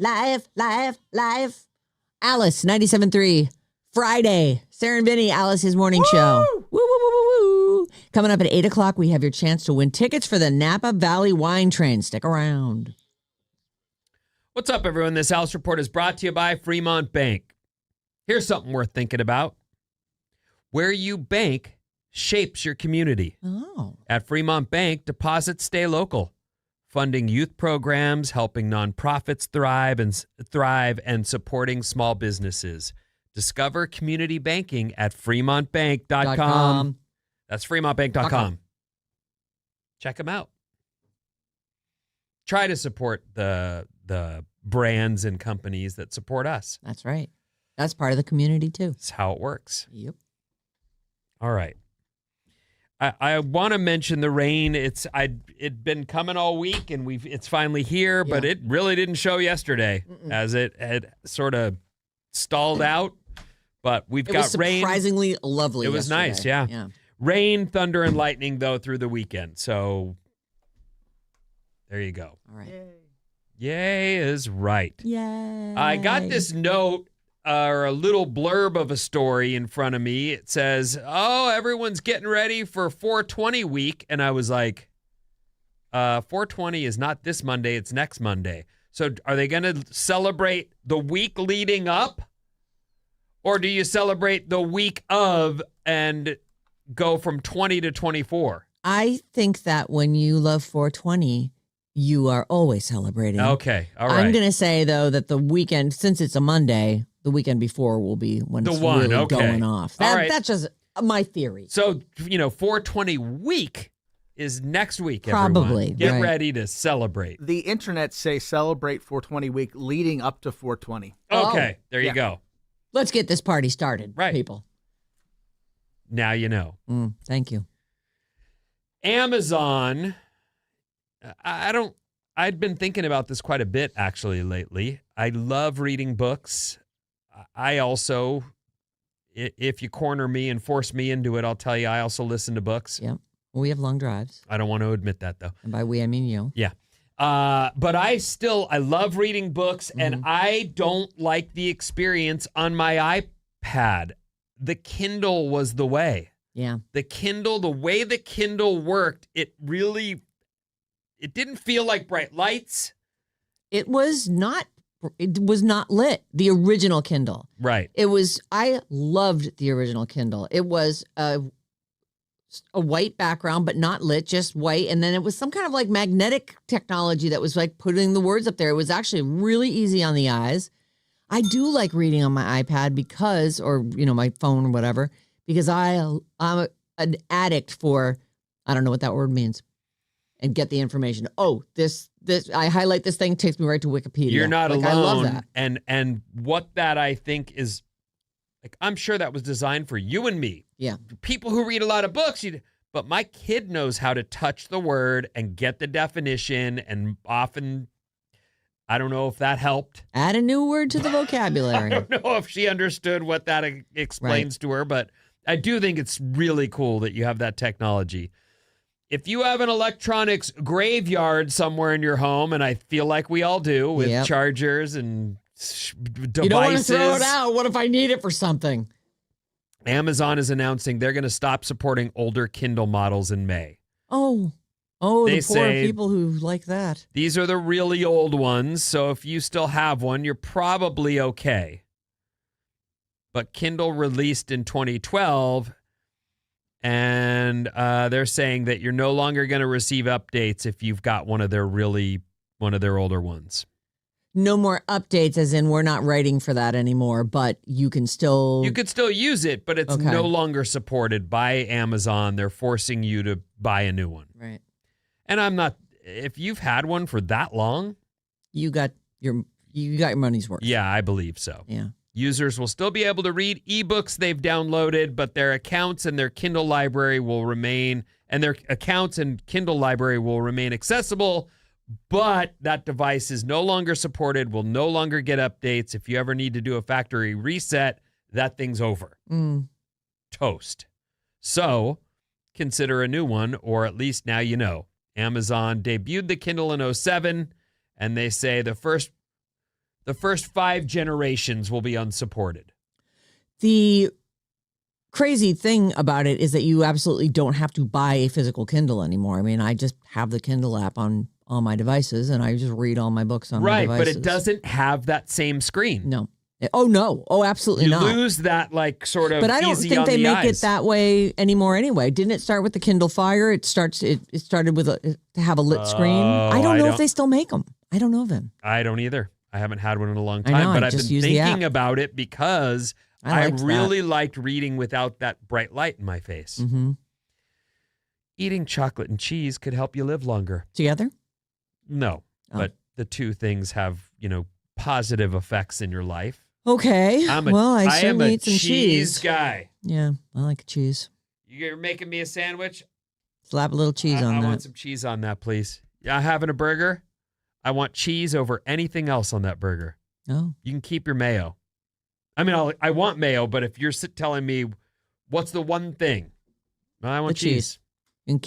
Alice, 97.3. Friday. Sarah and Vinnie, Alice's morning show. Woo, woo, woo, woo, woo. Coming up at 8 o'clock, we have your chance to win tickets for the Napa Valley Wine Train. Stick around. What's up, everyone? This Alice Report is brought to you by Fremont Bank. Here's something worth thinking about. Where you bank shapes your community. Oh. At Fremont Bank, deposits stay local, funding youth programs, helping nonprofits thrive and supporting small businesses. Discover community banking at fremontbank.com. That's fremontbank.com. Check them out. Try to support the brands and companies that support us. That's right. That's part of the community, too. That's how it works. Yep. All right. I want to mention the rain. It'd been coming all week, and it's finally here, but it really didn't show yesterday as it had sort of stalled out. But we've got rain. It was surprisingly lovely. It was yesterday. nice, yeah. Rain, thunder, and lightning though through the weekend. So there you go. All right. Yay is right. Yay. I got this note. Or a little blurb of a story in front of me. It says, "Oh, everyone's getting ready for 420 week," and I was like, "420 is not this Monday; it's next Monday." So, are they going to celebrate the week leading up, or do you celebrate the week of and go from 20 to 24? I think that when you love 420, you are always celebrating. Okay, all right. I'm going to say though that the weekend, since it's a Monday. The weekend before will be when it's really going off. That's just my theory. So, 420 week is next week, Probably. Everyone. Get ready to celebrate. The internet say celebrate 420 week leading up to 420. Okay, there you go. Let's get this party started, people. Now you know. Thank you. Amazon, I'd been thinking about this quite a bit, actually, lately. I love reading books. I also, if you corner me and force me into it, I'll tell you I also listen to books. Yep. Well, we have long drives. I don't want to admit that, though. And by we, I mean you. Yeah. But I love reading books, and I don't like the experience on my iPad. The Kindle was the way. Yeah. The way the Kindle worked, it didn't feel like bright lights. It was not lit, the original Kindle. Right. I loved the original Kindle. It was a white background, but not lit, just white. And then it was some kind of like magnetic technology that was like putting the words up there. It was actually really easy on the eyes. I do like reading on my iPad because, or, my phone or whatever, because I'm an addict for, I don't know what that word means. And get the information. Oh, this I highlight this thing, takes me right to Wikipedia. You're not alone. I love that. And what that I think is, like, I'm sure that was designed for you and me. Yeah. People who read a lot of books, but my kid knows how to touch the word and get the definition, and often, I don't know if that helped. Add a new word to the vocabulary. I don't know if she understood what that explains to her, but I do think it's really cool that you have that technology. If you have an electronics graveyard somewhere in your home, and I feel like we all do, with chargers and devices. You don't want to throw it out. What if I need it for something? Amazon is announcing they're going to stop supporting older Kindle models in May. Oh, they the poor people who like that. These are the really old ones, so if you still have one, you're probably okay. But Kindle released in 2012... And they're saying that you're no longer going to receive updates if you've got one of their older ones. No more updates, as in we're not writing for that anymore, but you could still use it, but it's no longer supported by Amazon. They're forcing you to buy a new one. Right. And if you've had one for that long, you got your money's worth. Yeah, I believe so. Yeah. Users will still be able to read ebooks they've downloaded, but their accounts and their Kindle library will remain accessible, but that device is no longer supported, will no longer get updates. If you ever need to do a factory reset, that thing's over. Toast. So consider a new one, or at least now you know. Amazon debuted the Kindle in 2007, and they say the first The first 5 generations will be unsupported. The crazy thing about it is that you absolutely don't have to buy a physical Kindle anymore. I mean, I just have the Kindle app on all my devices, and I just read all my books on my devices. Right, but it doesn't have that same screen. No. Oh, no. Oh, absolutely not. You lose that, like, sort of But I don't easy think on they the make eyes. it that way anymore anyway. Didn't it start with the Kindle Fire? It started with to have a lit screen. I don't know if they still make them. I don't know them. I don't either. I haven't had one in a long time, I know, but I I've just been use the thinking app. about it because I really liked reading without that bright light in my face. Mm-hmm. Eating chocolate and cheese could help you live longer. Together? No, but the two things have, positive effects in your life. Okay. I certainly eat some cheese guy. Yeah, I like cheese. You're making me a sandwich? Slap a little cheese on I that. want some cheese on that, please. Yeah, having a burger? I want cheese over anything else on that burger. Oh. You can keep your mayo. I mean, I want mayo, but if you're telling me what's the one thing, I want cheese. You can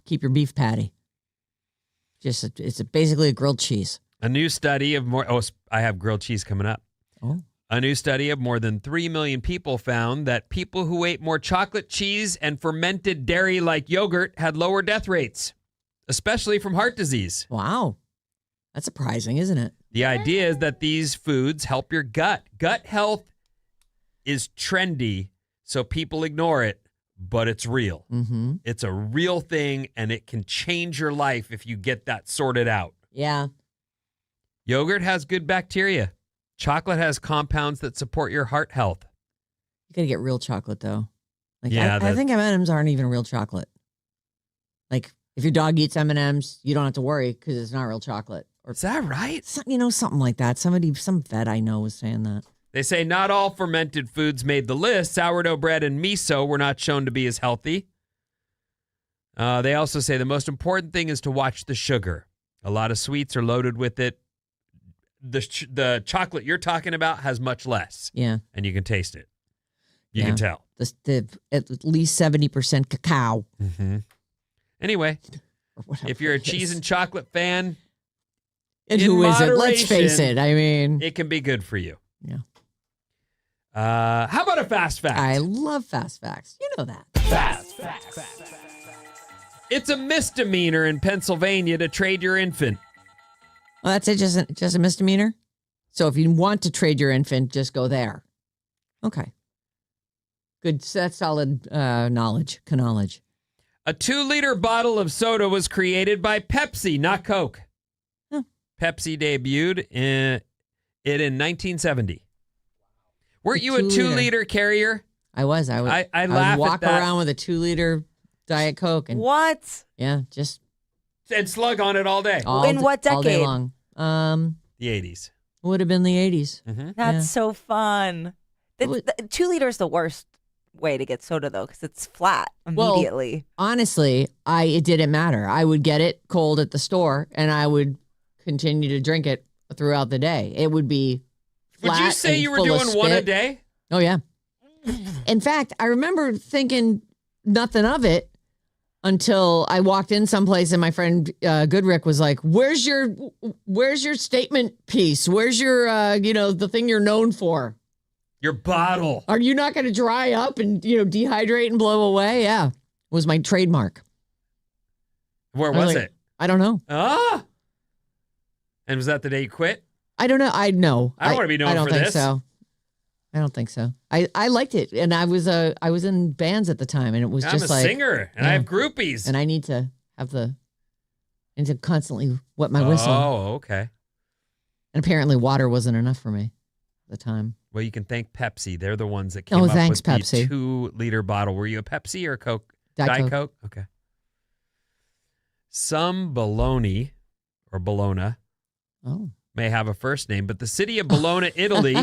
keep your beef patty. It's basically a grilled cheese. A new study of I have grilled cheese coming up. Oh. A new study of more than 3 million people found that people who ate more chocolate, cheese, and fermented dairy like yogurt had lower death rates, especially from heart disease. Wow. That's surprising, isn't it? The idea is that these foods help your gut. Gut health is trendy, so people ignore it, but it's real. Mm-hmm. It's a real thing, and it can change your life if you get that sorted out. Yeah. Yogurt has good bacteria. Chocolate has compounds that support your heart health. You got to get real chocolate, though. Like, Yeah, I think M&Ms aren't even real chocolate. Like, if your dog eats M&Ms, you don't have to worry because it's not real chocolate. Or Is that right? something like that. Some vet I know was saying that. They say not all fermented foods made the list. Sourdough bread and miso were not shown to be as healthy. They also say the most important thing is to watch the sugar. A lot of sweets are loaded with it. The chocolate you're talking about has much less. Yeah. And you can taste it. You can tell. At least 70% cacao. Mm-hmm. Anyway, if you're a cheese and chocolate fan, and who is it? Let's face it. I mean, it can be good for you. Yeah. How about a fast fact? I love fast facts. You know that. Fast facts. It's a misdemeanor in Pennsylvania to trade your infant. Well, that's it. Just a misdemeanor. So if you want to trade your infant, just go there. Okay. Good. That's solid knowledge. A 2-liter bottle of soda was created by Pepsi, not Coke. Huh. Pepsi debuted in 1970. Weren't you a 2-liter carrier? I was. I laugh would walk at that. around with a 2-liter Diet Coke and What? yeah, just And slug on it all day. In what all day decade? long. The 80s. Would have been the 80s. Mm-hmm. That's so fun. The 2 liter is the worst way to get soda though, because it's flat immediately. Honestly, it didn't matter. I would get it cold at the store, and I would continue to drink it throughout the day. It would be flat. Would you say and you were full of doing one a spit. day? Oh yeah. In fact, I remember thinking nothing of it until I walked in someplace and my friend Goodrick was like, "Where's your statement piece? Where's your the thing you're known for? Your bottle. Are you not going to dry up and dehydrate and blow away?" Yeah, it was my trademark. Where I was was like, it? I don't know. Ah. And was that the day you quit? I don't know. I know. I don't want to be known I don't for think this. so. I don't think so. I liked it, and I was in bands at the time, and it was I'm just a like singer, and I have groupies. and I need to constantly wet my whistle. Oh, okay. And apparently, water wasn't enough for me at the time. Well, you can thank Pepsi. They're the ones that came Oh, up thanks, with the Pepsi. 2-liter bottle. Were you a Pepsi or a Coke? Diet Coke? Okay. Some Bologna or Bologna Oh, may have a first name, but the city of Bologna, Italy,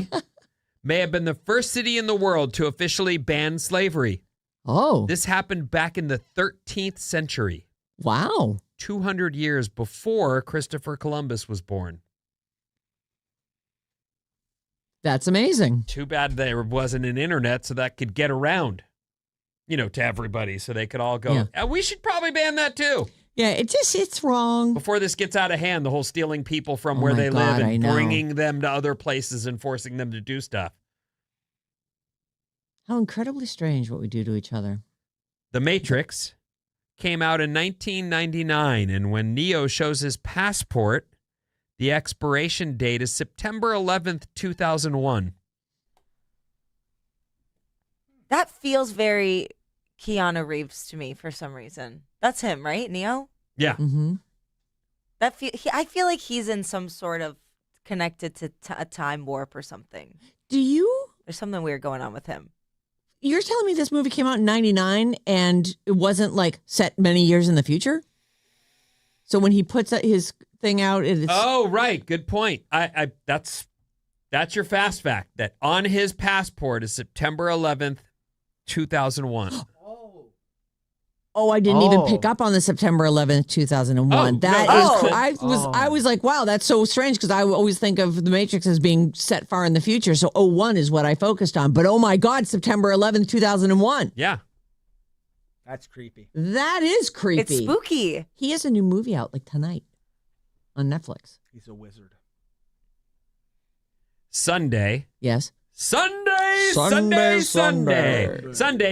may have been the first city in the world to officially ban slavery. oh, This happened back in the 13th century, wow! 200 years before Christopher Columbus was born. That's amazing. Too bad there wasn't an internet so that could get around, to everybody so they could all go, Yeah. we should probably ban that too. Yeah, it's wrong. Before this gets out of hand, the whole stealing people from Oh where my they God, live I and know. bringing them to other places and forcing them to do stuff. How incredibly strange what we do to each other. The Matrix came out in 1999, and when Neo shows his passport, the expiration date is September 11th, 2001. That feels very Keanu Reeves to me for some reason. That's him, right? Neo? Yeah. Mm-hmm. I feel like he's in some sort of connected to a time warp or something. There's something weird going on with him. You're telling me this movie came out in 99 and it wasn't like set many years in the future? So when he puts his thing out, it's... Oh, right. Good point. That's your fast fact, that on his passport is September 11th, 2001. Oh, I didn't even pick up on the September 11th, 2001. I was like, wow, that's so strange because I always think of The Matrix as being set far in the future. So 01 is what I focused on. But oh my God, September 11th, 2001. Yeah. That's creepy. That is creepy. It's spooky. He has a new movie out like tonight on Netflix. He's a wizard. Sunday. Yes. Sunday. Sunday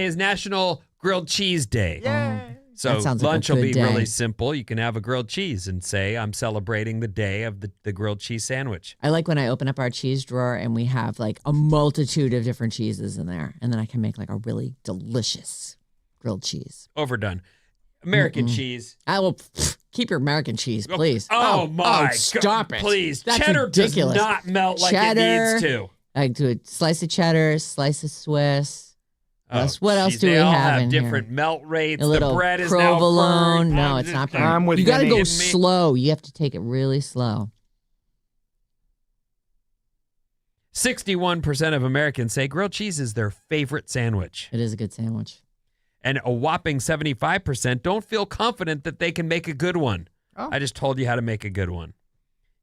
is National Grilled Cheese Day. So That sounds like lunch a will good be day. really simple. You can have a grilled cheese and say, I'm celebrating the day of the grilled cheese sandwich. I like when I open up our cheese drawer and we have like a multitude of different cheeses in there. And then I can make like a really delicious grilled cheese. Overdone. American cheese. I will keep your American cheese, please. Oh, my God. Stop it. Please. That's Cheddar ridiculous. does not melt like Cheddar. it needs to. I do a slice of cheddar, slice of Swiss. Oh, What else geez, do we they all have in different here? melt rates. A little the bread is provolone. now No, burnt. it's not I'm burnt. with You got to Vinny. go slow. You have to take it really slow. 61% of Americans say grilled cheese is their favorite sandwich. It is a good sandwich. And a whopping 75% don't feel confident that they can make a good one. Oh. I just told you how to make a good one.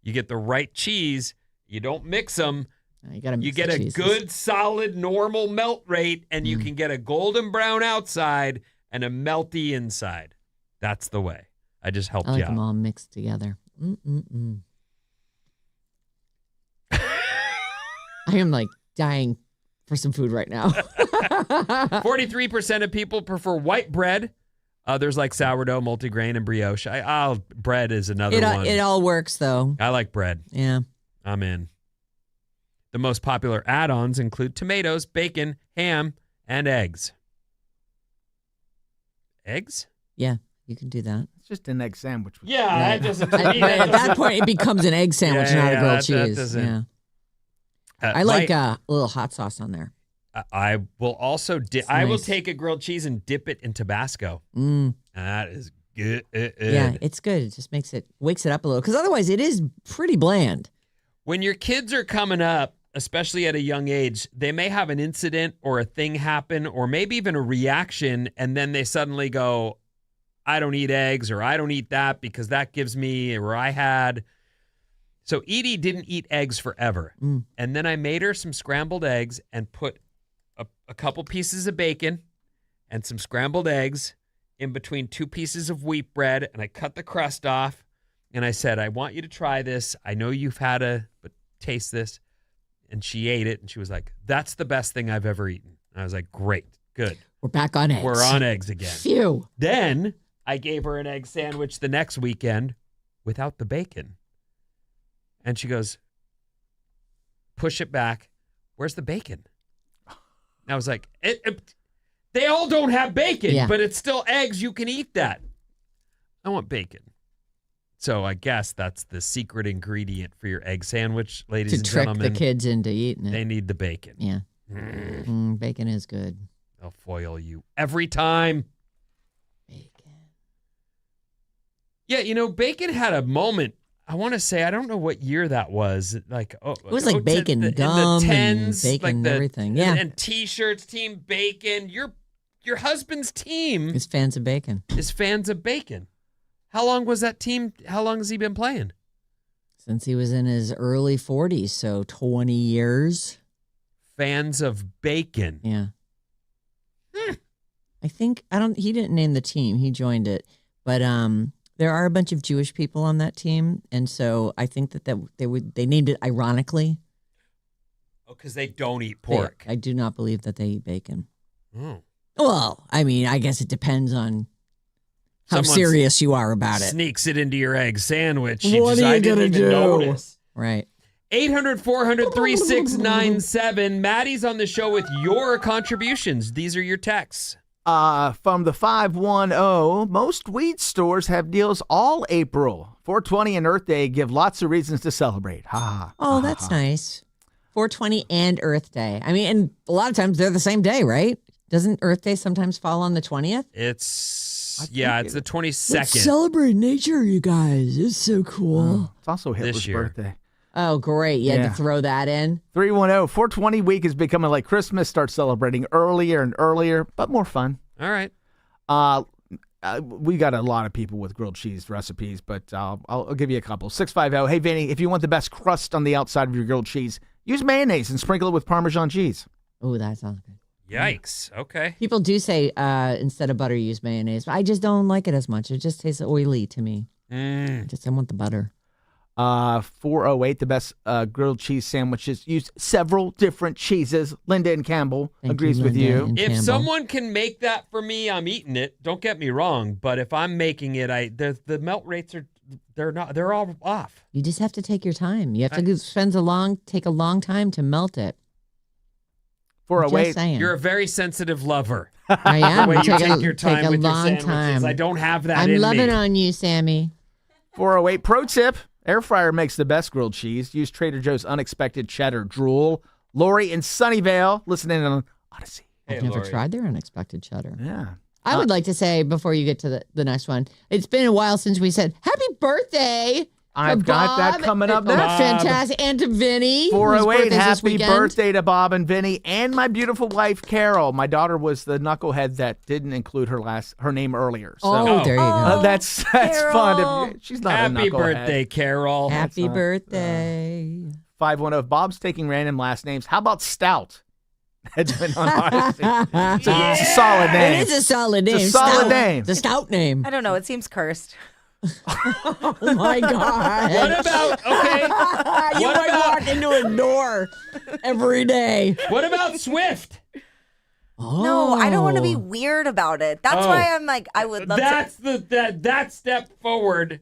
You get the right cheese. You don't mix them. You got to mix You get the a cheeses. good, solid, normal melt rate, and you can get a golden brown outside and a melty inside. That's the way. I just helped I like you them out. all mixed together. I am like dying for some food right now. 43% of people prefer white bread. Others like sourdough, multigrain, and brioche. Bread is another one. It all works though. I like bread. Yeah. I'm in. The most popular add-ons include tomatoes, bacon, ham, and eggs. Eggs? Yeah, you can do that. It's just an egg sandwich. Yeah, that doesn't. At that point, it becomes an egg sandwich, Yeah, not a grilled that cheese. doesn't- Yeah. I like a little hot sauce on there. I will also I will nice. take a grilled cheese and dip it in Tabasco. That is good. Yeah, it's good. It just wakes it up a little because otherwise it is pretty bland. When your kids are coming up, especially at a young age, they may have an incident or a thing happen or maybe even a reaction, and then they suddenly go, I don't eat eggs, or I don't eat that because that gives me, or I had. So Edie didn't eat eggs forever. And then I made her some scrambled eggs and put a couple pieces of bacon and some scrambled eggs in between 2 pieces of wheat bread, and I cut the crust off, and I said, I want you to try this. I know you've had but taste this. And she ate it, and she was like, that's the best thing I've ever eaten. And I was like, great, good. We're back on eggs. We're on eggs again. Phew. Then I gave her an egg sandwich the next weekend without the bacon. And she goes, push it back. Where's the bacon? And I was like, they all don't have bacon, but it's still eggs. You can eat that. I want bacon. So I guess that's the secret ingredient for your egg sandwich, ladies and gentlemen. To trick the kids into eating it. They need the bacon. Yeah. Bacon is good. They'll foil you every time. Bacon. Yeah, bacon had a moment. I want to say, I don't know what year that was. It was like bacon gum in the and 10s, bacon everything. Yeah. And T-shirts, Team Bacon. Your husband's team He's fans of bacon. is fans of bacon. How long was that team? How long has he been playing? Since he was in his early 40s, so 20 years. Fans of bacon. Yeah. I think he didn't name the team. He joined it. But There are a bunch of Jewish people on that team, and so I think that they named it ironically. Oh, because they don't eat pork. I do not believe that they eat bacon. Oh. Well, I mean, I guess it depends on how Someone serious you are about it. Sneaks it into your egg sandwich. What are you I didn't gonna even do? notice. Right. 800-400-3697. Maddie's on the show with your contributions. These are your texts. From the 510, most weed stores have deals all April. 420 and Earth Day give lots of reasons to celebrate. Ha. Oh, that's nice. 420 and Earth Day. I mean, and a lot of times they're the same day, right? Doesn't Earth Day sometimes fall on the 20th? It's the 22nd. Let's celebrate nature, you guys. It's so cool. It's also Hitler's year. birthday. Oh, great. You had to throw that in. 310, 420 week is becoming like Christmas. Start celebrating earlier and earlier, but more fun. All right. We got a lot of people with grilled cheese recipes, but I'll give you a couple. 650, hey, Vinny, if you want the best crust on the outside of your grilled cheese, use mayonnaise and sprinkle it with Parmesan cheese. Oh, that sounds good. Yikes. Okay. People do say instead of butter, use mayonnaise, but I just don't like it as much. It just tastes oily to me. I want the butter. 408, the best grilled cheese sandwiches. Use several different cheeses. Linda and Campbell agrees with you. If someone can make that for me, I'm eating it. Don't get me wrong, but if I'm making it, the melt rates they're all off. You just have to take your time. You have to take a long time to melt it. 408, you're a very sensitive lover. I am. The way you take your time with your long sandwiches. time. I don't have that I'm in me. loving on you, Sammy. 408, pro tip. Air fryer makes the best grilled cheese. Use Trader Joe's Unexpected Cheddar Drool. Lori in Sunnyvale, listening on Odyssey. I've never tried their Unexpected Cheddar. Yeah. I would like to say, before you get to the next one, it's been a while since we said, happy birthday. I've got that coming up next. Fantastic. And to Vinny. 408, happy birthday to Bob and Vinny and my beautiful wife, Carol. My daughter was the knucklehead that didn't include her name earlier. So there you go. That's fun. She's not Happy a knucklehead. birthday, Carol. Happy birthday. 510, Bob's taking random last names. How about Stout? That's been on Odyssey. It's a solid name. It is a solid name. It's a solid name. The Stout name. I don't know. It seems cursed. Oh, my God. What about, you might walk into a door every day. What about Swift? Oh. No, I don't want to be weird about it. That's why I'm like, I would love That step forward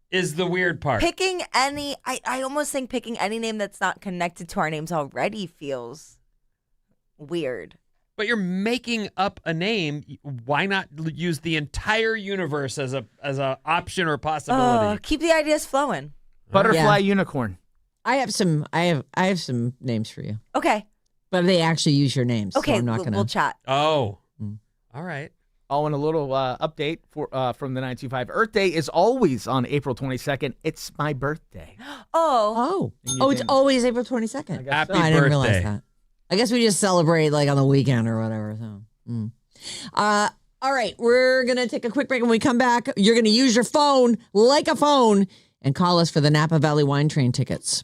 is the weird part. Picking any, I almost think picking any name that's not connected to our names already feels weird. But you're making up a name. Why not use the entire universe as a option or possibility? Keep the ideas flowing. Butterfly Unicorn. I have some names for you. Okay. But they actually use your names. Okay, so I'm not gonna. we'll chat. Oh. All right. Oh, and a little update from the 925. Earth Day is always on April 22nd. It's my birthday. It's always April 22nd. Happy I didn't realize birthday. that. I guess we just celebrate like on the weekend or whatever. So, all right, we're gonna take a quick break. When we come back, you're gonna use your phone like a phone and call us for the Napa Valley Wine Train tickets.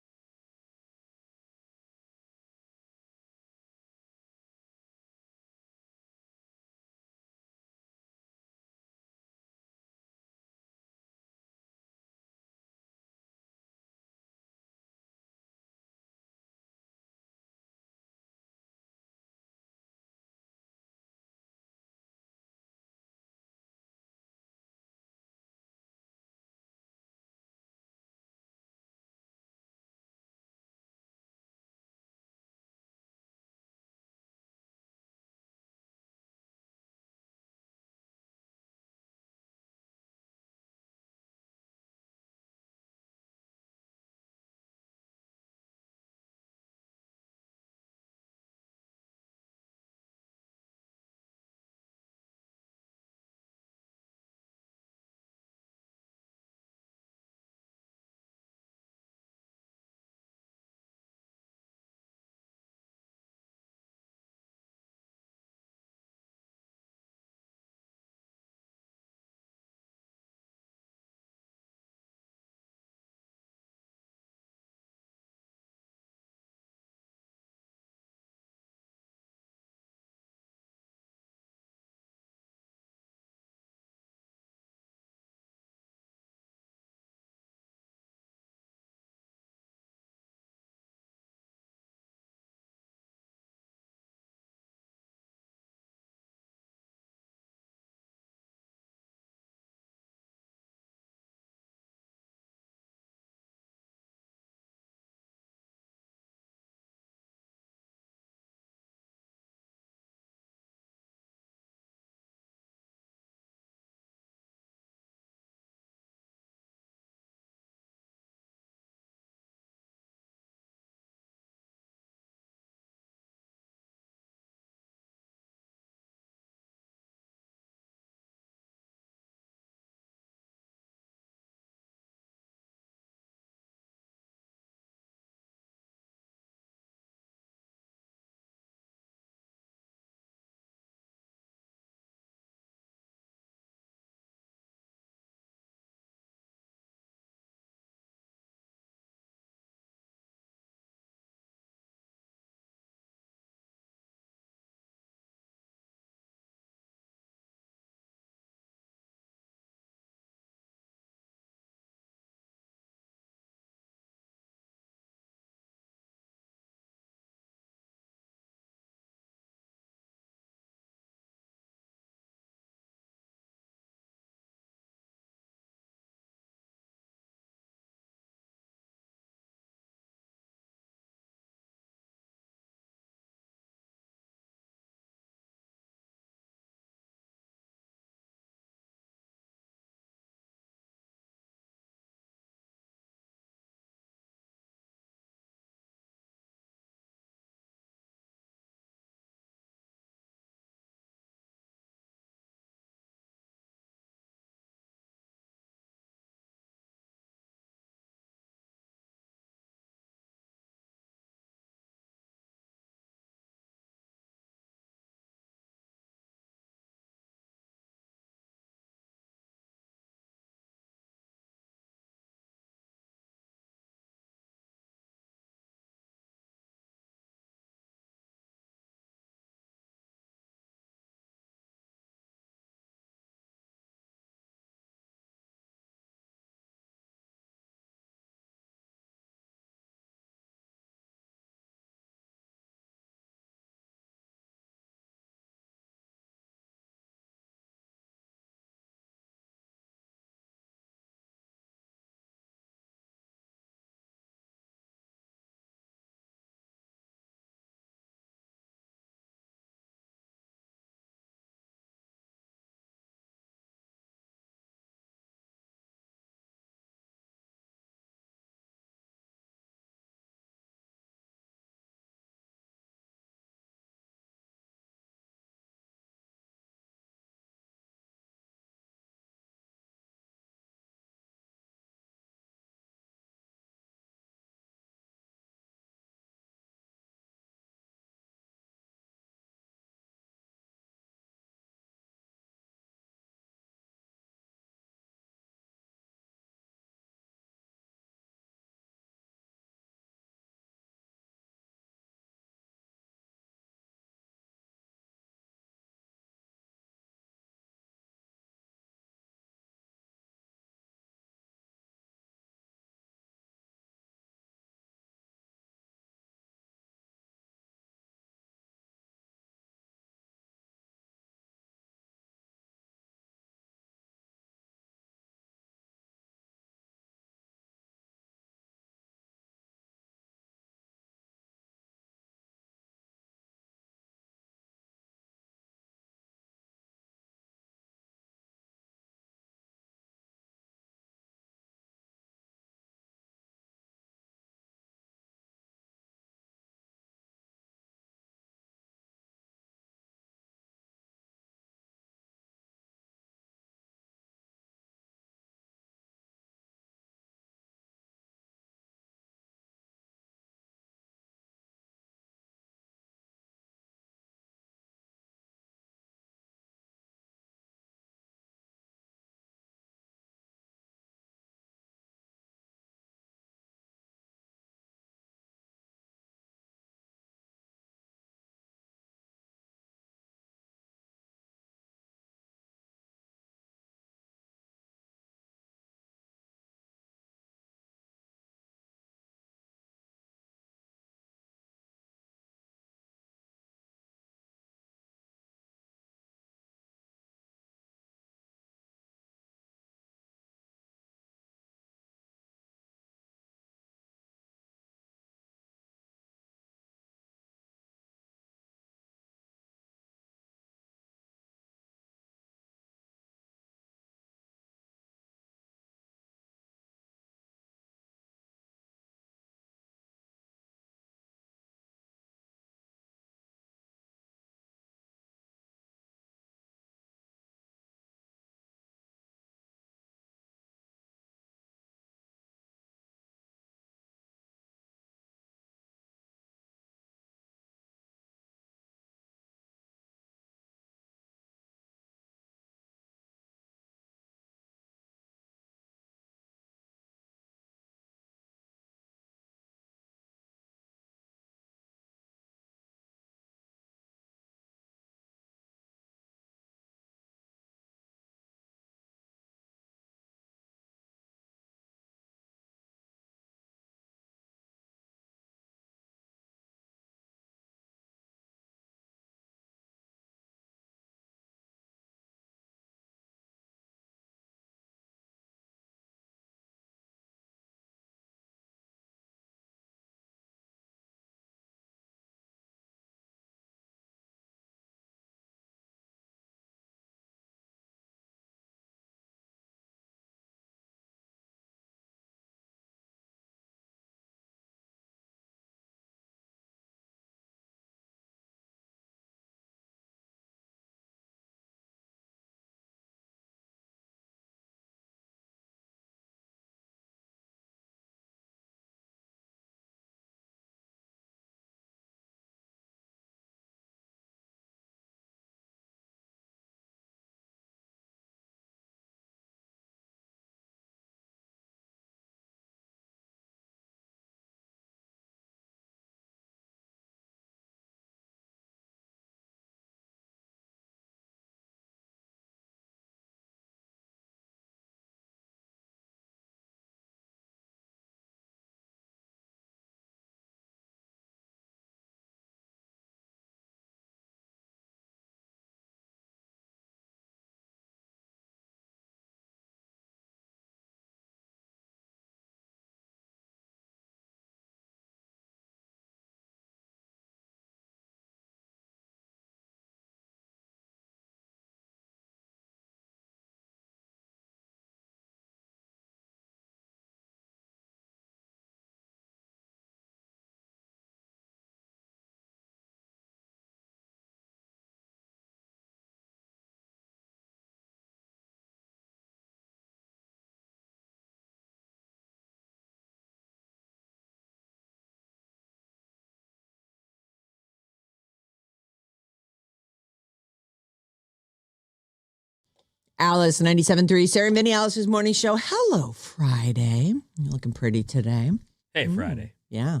Alice, 97.3. Sarah Vinnie, Alice's morning show. Hello, Friday. You're looking pretty today. Hey, Friday. Yeah.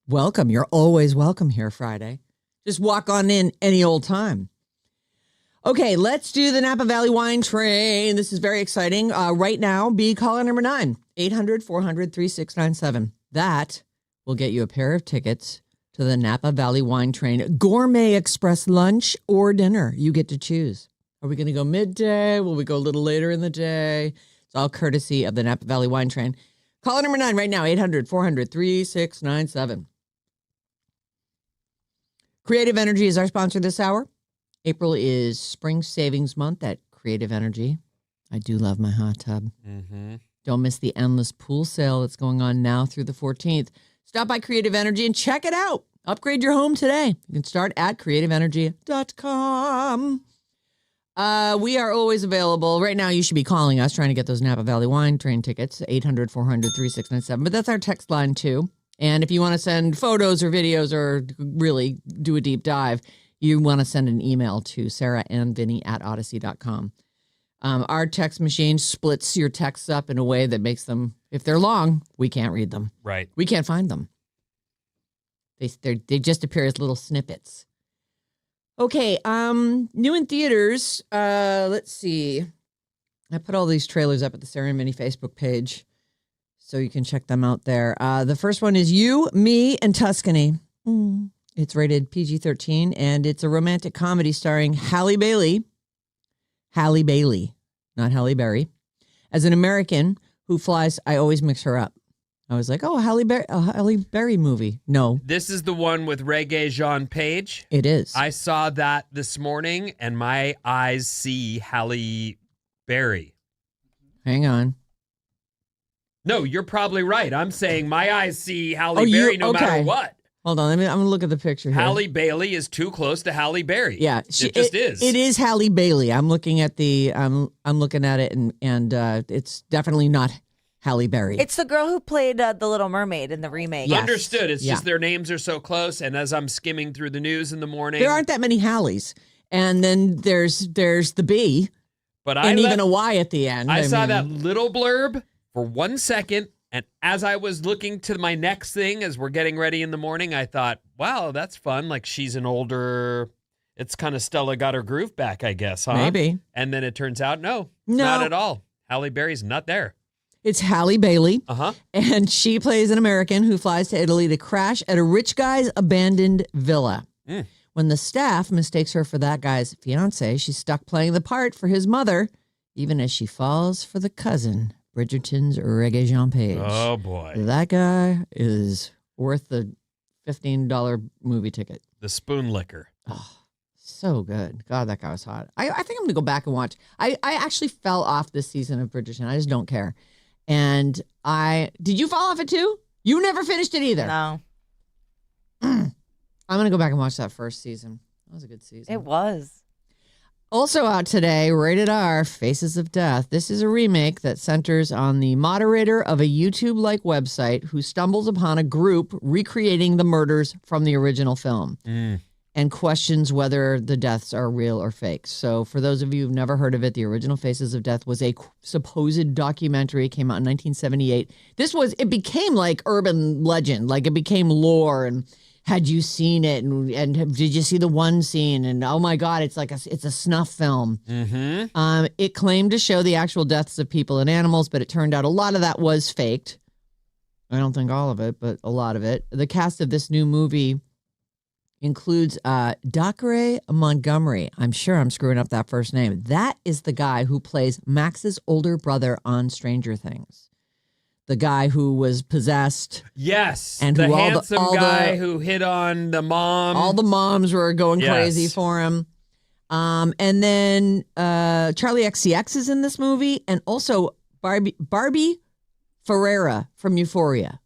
Welcome. You're always welcome here, Friday. Just walk on in any old time. Okay, let's do the Napa Valley Wine Train. This is very exciting. Right now, be caller number 9, 800-400-3697. That will get you a pair of tickets to the Napa Valley Wine Train Gourmet Express lunch or dinner. You get to choose. Are we going to go midday? Will we go a little later in the day? It's all courtesy of the Napa Valley Wine Train. Caller number 9 right now, 800-400-3697. Creative Energy is our sponsor this hour. April is Spring Savings Month at Creative Energy. I do love my hot tub. Mm-hmm. Don't miss the endless pool sale that's going on now through the 14th. Stop by Creative Energy and check it out. Upgrade your home today. You can start at creativeenergy.com. We are always available. Right now, you should be calling us, trying to get those Napa Valley Wine Train tickets, 800-400-3697. But that's our text line, too. And if you want to send photos or videos or really do a deep dive, you want to send an email to sarahandvinny@odyssey.com. Our text machine splits your texts up in a way that makes them, if they're long, we can't read them. Right. We can't find them. They just appear as little snippets. Okay, new in theaters. Let's see. I put all these trailers up at the Sarah and Vinnie Facebook page, so you can check them out there. The first one is You, Me, and Tuscany. It's rated PG-13, and it's a romantic comedy starring Halle Bailey, not Halle Berry, as an American who flies. I always mix her up. I was like, oh, Halle Berry movie. No. This is the one with Reggae Jean Page. It is. I saw that this morning, and my eyes see Halle Berry. Hang on. No, you're probably right. I'm saying my eyes see Halle Berry no matter what. Hold on. I'm going to look at the picture here. Halle Bailey is too close to Halle Berry. Yeah. It just is. It is Halle Bailey. I'm looking at I'm looking at it, and it's definitely not Halle Berry. It's the girl who played the Little Mermaid in the remake. Yes. Understood. It's just their names are so close, and as I'm skimming through the news in the morning, there aren't that many Halles. And then there's the B, even a Y at the end. I saw that little blurb for 1 second, and as I was looking to my next thing, as we're getting ready in the morning, I thought, wow, that's fun. Like, she's an older, it's kind of Stella got her groove back, I guess, huh? Maybe. And then it turns out, no, not at all. Halle Berry's not there. It's Halle Bailey. Uh-huh. And she plays an American who flies to Italy to crash at a rich guy's abandoned villa. When the staff mistakes her for that guy's fiance, she's stuck playing the part for his mother, even as she falls for the cousin, Bridgerton's Reggae Jean Page. Oh, boy. That guy is worth the $15 movie ticket. The spoon licker. Oh, so good. God, that guy was hot. I think I'm going to go back and watch. I actually fell off this season of Bridgerton. I just don't care. And did you fall off it too? You never finished it either. No. I'm going to go back and watch that first season. That was a good season. It was. Also out today, rated R, Faces of Death. This is a remake that centers on the moderator of a YouTube-like website who stumbles upon a group recreating the murders from the original film and questions whether the deaths are real or fake. So for those of you who've never heard of it, the original Faces of Death was a supposed documentary. It came out in 1978. It became like urban legend, like it became lore. And had you seen it? And did you see the one scene? And oh my God, it's like it's a snuff film. Mm-hmm. It claimed to show the actual deaths of people and animals, but it turned out a lot of that was faked. I don't think all of it, but a lot of it. The cast of this new movie includes Dacre Montgomery. I'm sure I'm screwing up that first name. That is the guy who plays Max's older brother on Stranger Things. The guy who was possessed. Yes. And the who handsome guy who hit on the mom. All the moms were going crazy for him. And then Charlie XCX is in this movie. And also Barbie Ferreira from Euphoria.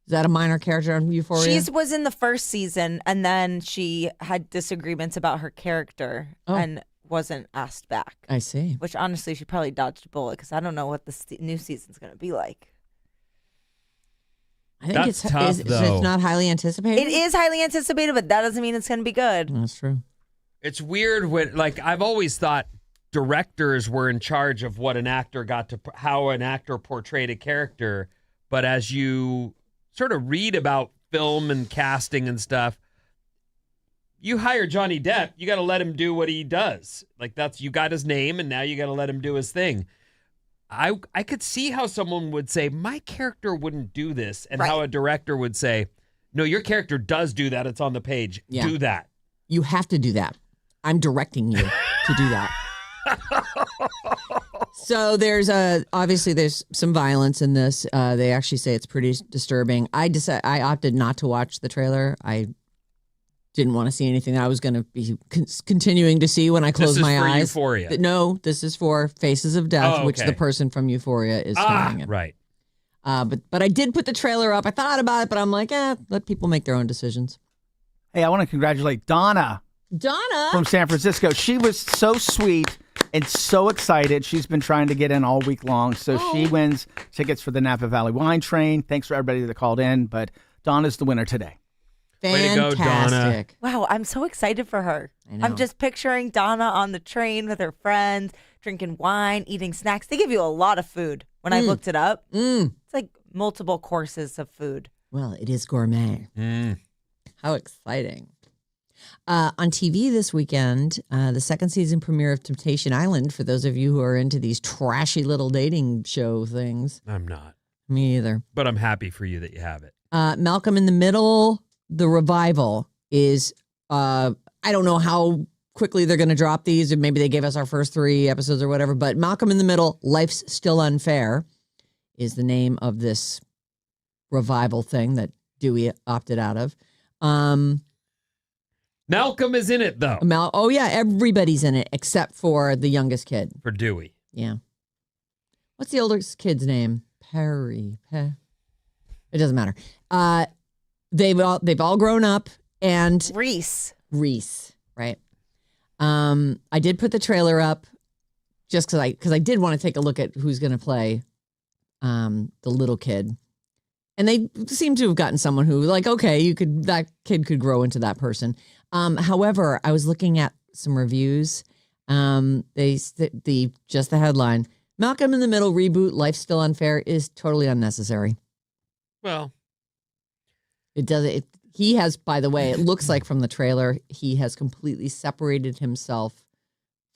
Is that a minor character on Euphoria? She was in the first season, and then she had disagreements about her character and wasn't asked back. I see. Which, honestly, she probably dodged a bullet because I don't know what the new season's going to be like. I think That's tough, though. It's not highly anticipated? It is highly anticipated, but that doesn't mean it's going to be good. That's true. It's weird when, like, I've always thought directors were in charge of what an actor how an actor portrayed a character. But as you sort of read about film and casting and stuff, you hire Johnny Depp, you got to let him do what he does. Like you got his name, and now you got to let him do his thing. I could see how someone would say, my character wouldn't do this, and how a director would say, no, your character does do that. It's on the page. Yeah. Do that. You have to do that. I'm directing you to do that. So there's obviously there's some violence in this. They actually say it's pretty disturbing. I opted not to watch the trailer. I didn't want to see anything that I was going to be continuing to see when I close my eyes. This is for Euphoria. No, this is for Faces of Death, which the person from Euphoria is starring in. Right. But I did put the trailer up. I thought about it, but I'm like, let people make their own decisions. Hey, I want to congratulate Donna from San Francisco. She was so sweet and so excited. She's been trying to get in all week long. So she wins tickets for the Napa Valley Wine Train. Thanks for everybody that called in, but Donna's the winner today. Fantastic. Way to go, Donna. Wow, I'm so excited for her. I'm just picturing Donna on the train with her friends, drinking wine, eating snacks. They give you a lot of food. When I looked it up, it's like multiple courses of food. Well, it is gourmet. How exciting. On TV this weekend, the second season premiere of Temptation Island, for those of you who are into these trashy little dating show things. I'm not. Me either. But I'm happy for you that you have it. Malcolm in the Middle, the revival is, I don't know how quickly they're going to drop these, or maybe they gave us our first 3 episodes or whatever, but Malcolm in the Middle, Life's Still Unfair is the name of this revival thing that Dewey opted out of. Malcolm is in it, though. Oh, yeah, everybody's in it except for the youngest kid. For Dewey. Yeah. What's the oldest kid's name? Perry. It doesn't matter. They've all grown up, and Reese, right? I did put the trailer up just because I did want to take a look at who's going to play the little kid, and they seem to have gotten someone who, like, okay, that kid could grow into that person. However, I was looking at some reviews. Just the headline: Malcolm in the Middle reboot, Life's Still Unfair, is totally unnecessary. Well, it does. He has, by the way, it looks like from the trailer, he has completely separated himself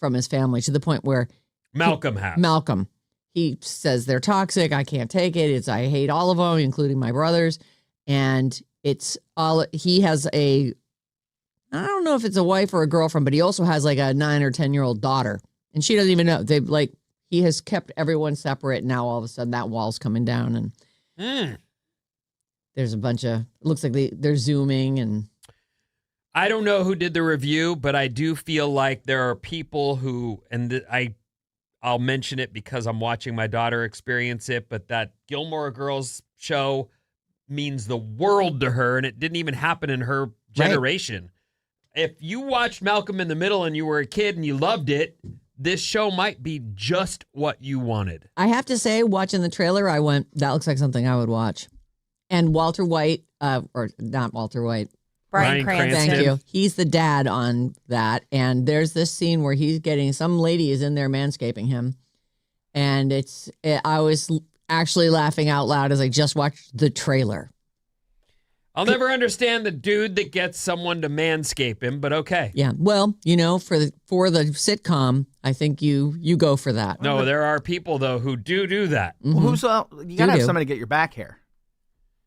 from his family to the point where Malcolm he says they're toxic. I can't take it. I hate all of them, including my brothers. And he has I don't know if it's a wife or a girlfriend, but he also has like a 9 or 10-year-old daughter, and she doesn't even know. He has kept everyone separate. Now all of a sudden that wall's coming down, and there's a bunch of, it looks like they're zooming, and I don't know who did the review, but I do feel like there are people who, and I'll mention it because I'm watching my daughter experience it, but that Gilmore Girls show means the world to her, and it didn't even happen in her generation. Right. If you watched Malcolm in the Middle and you were a kid and you loved it, this show might be just what you wanted. I have to say, watching the trailer, I went, that looks like something I would watch. And Walter White, or not Walter White, Bryan Cranston. Thank you. He's the dad on that. And there's this scene where some lady is in there manscaping him. And I was actually laughing out loud as I just watched the trailer. I'll never understand the dude that gets someone to manscape him, but okay. Yeah. Well, for the sitcom, I think you go for that. No, there are people, though, who do that. Mm-hmm. Well, you got to have somebody to get your back hair.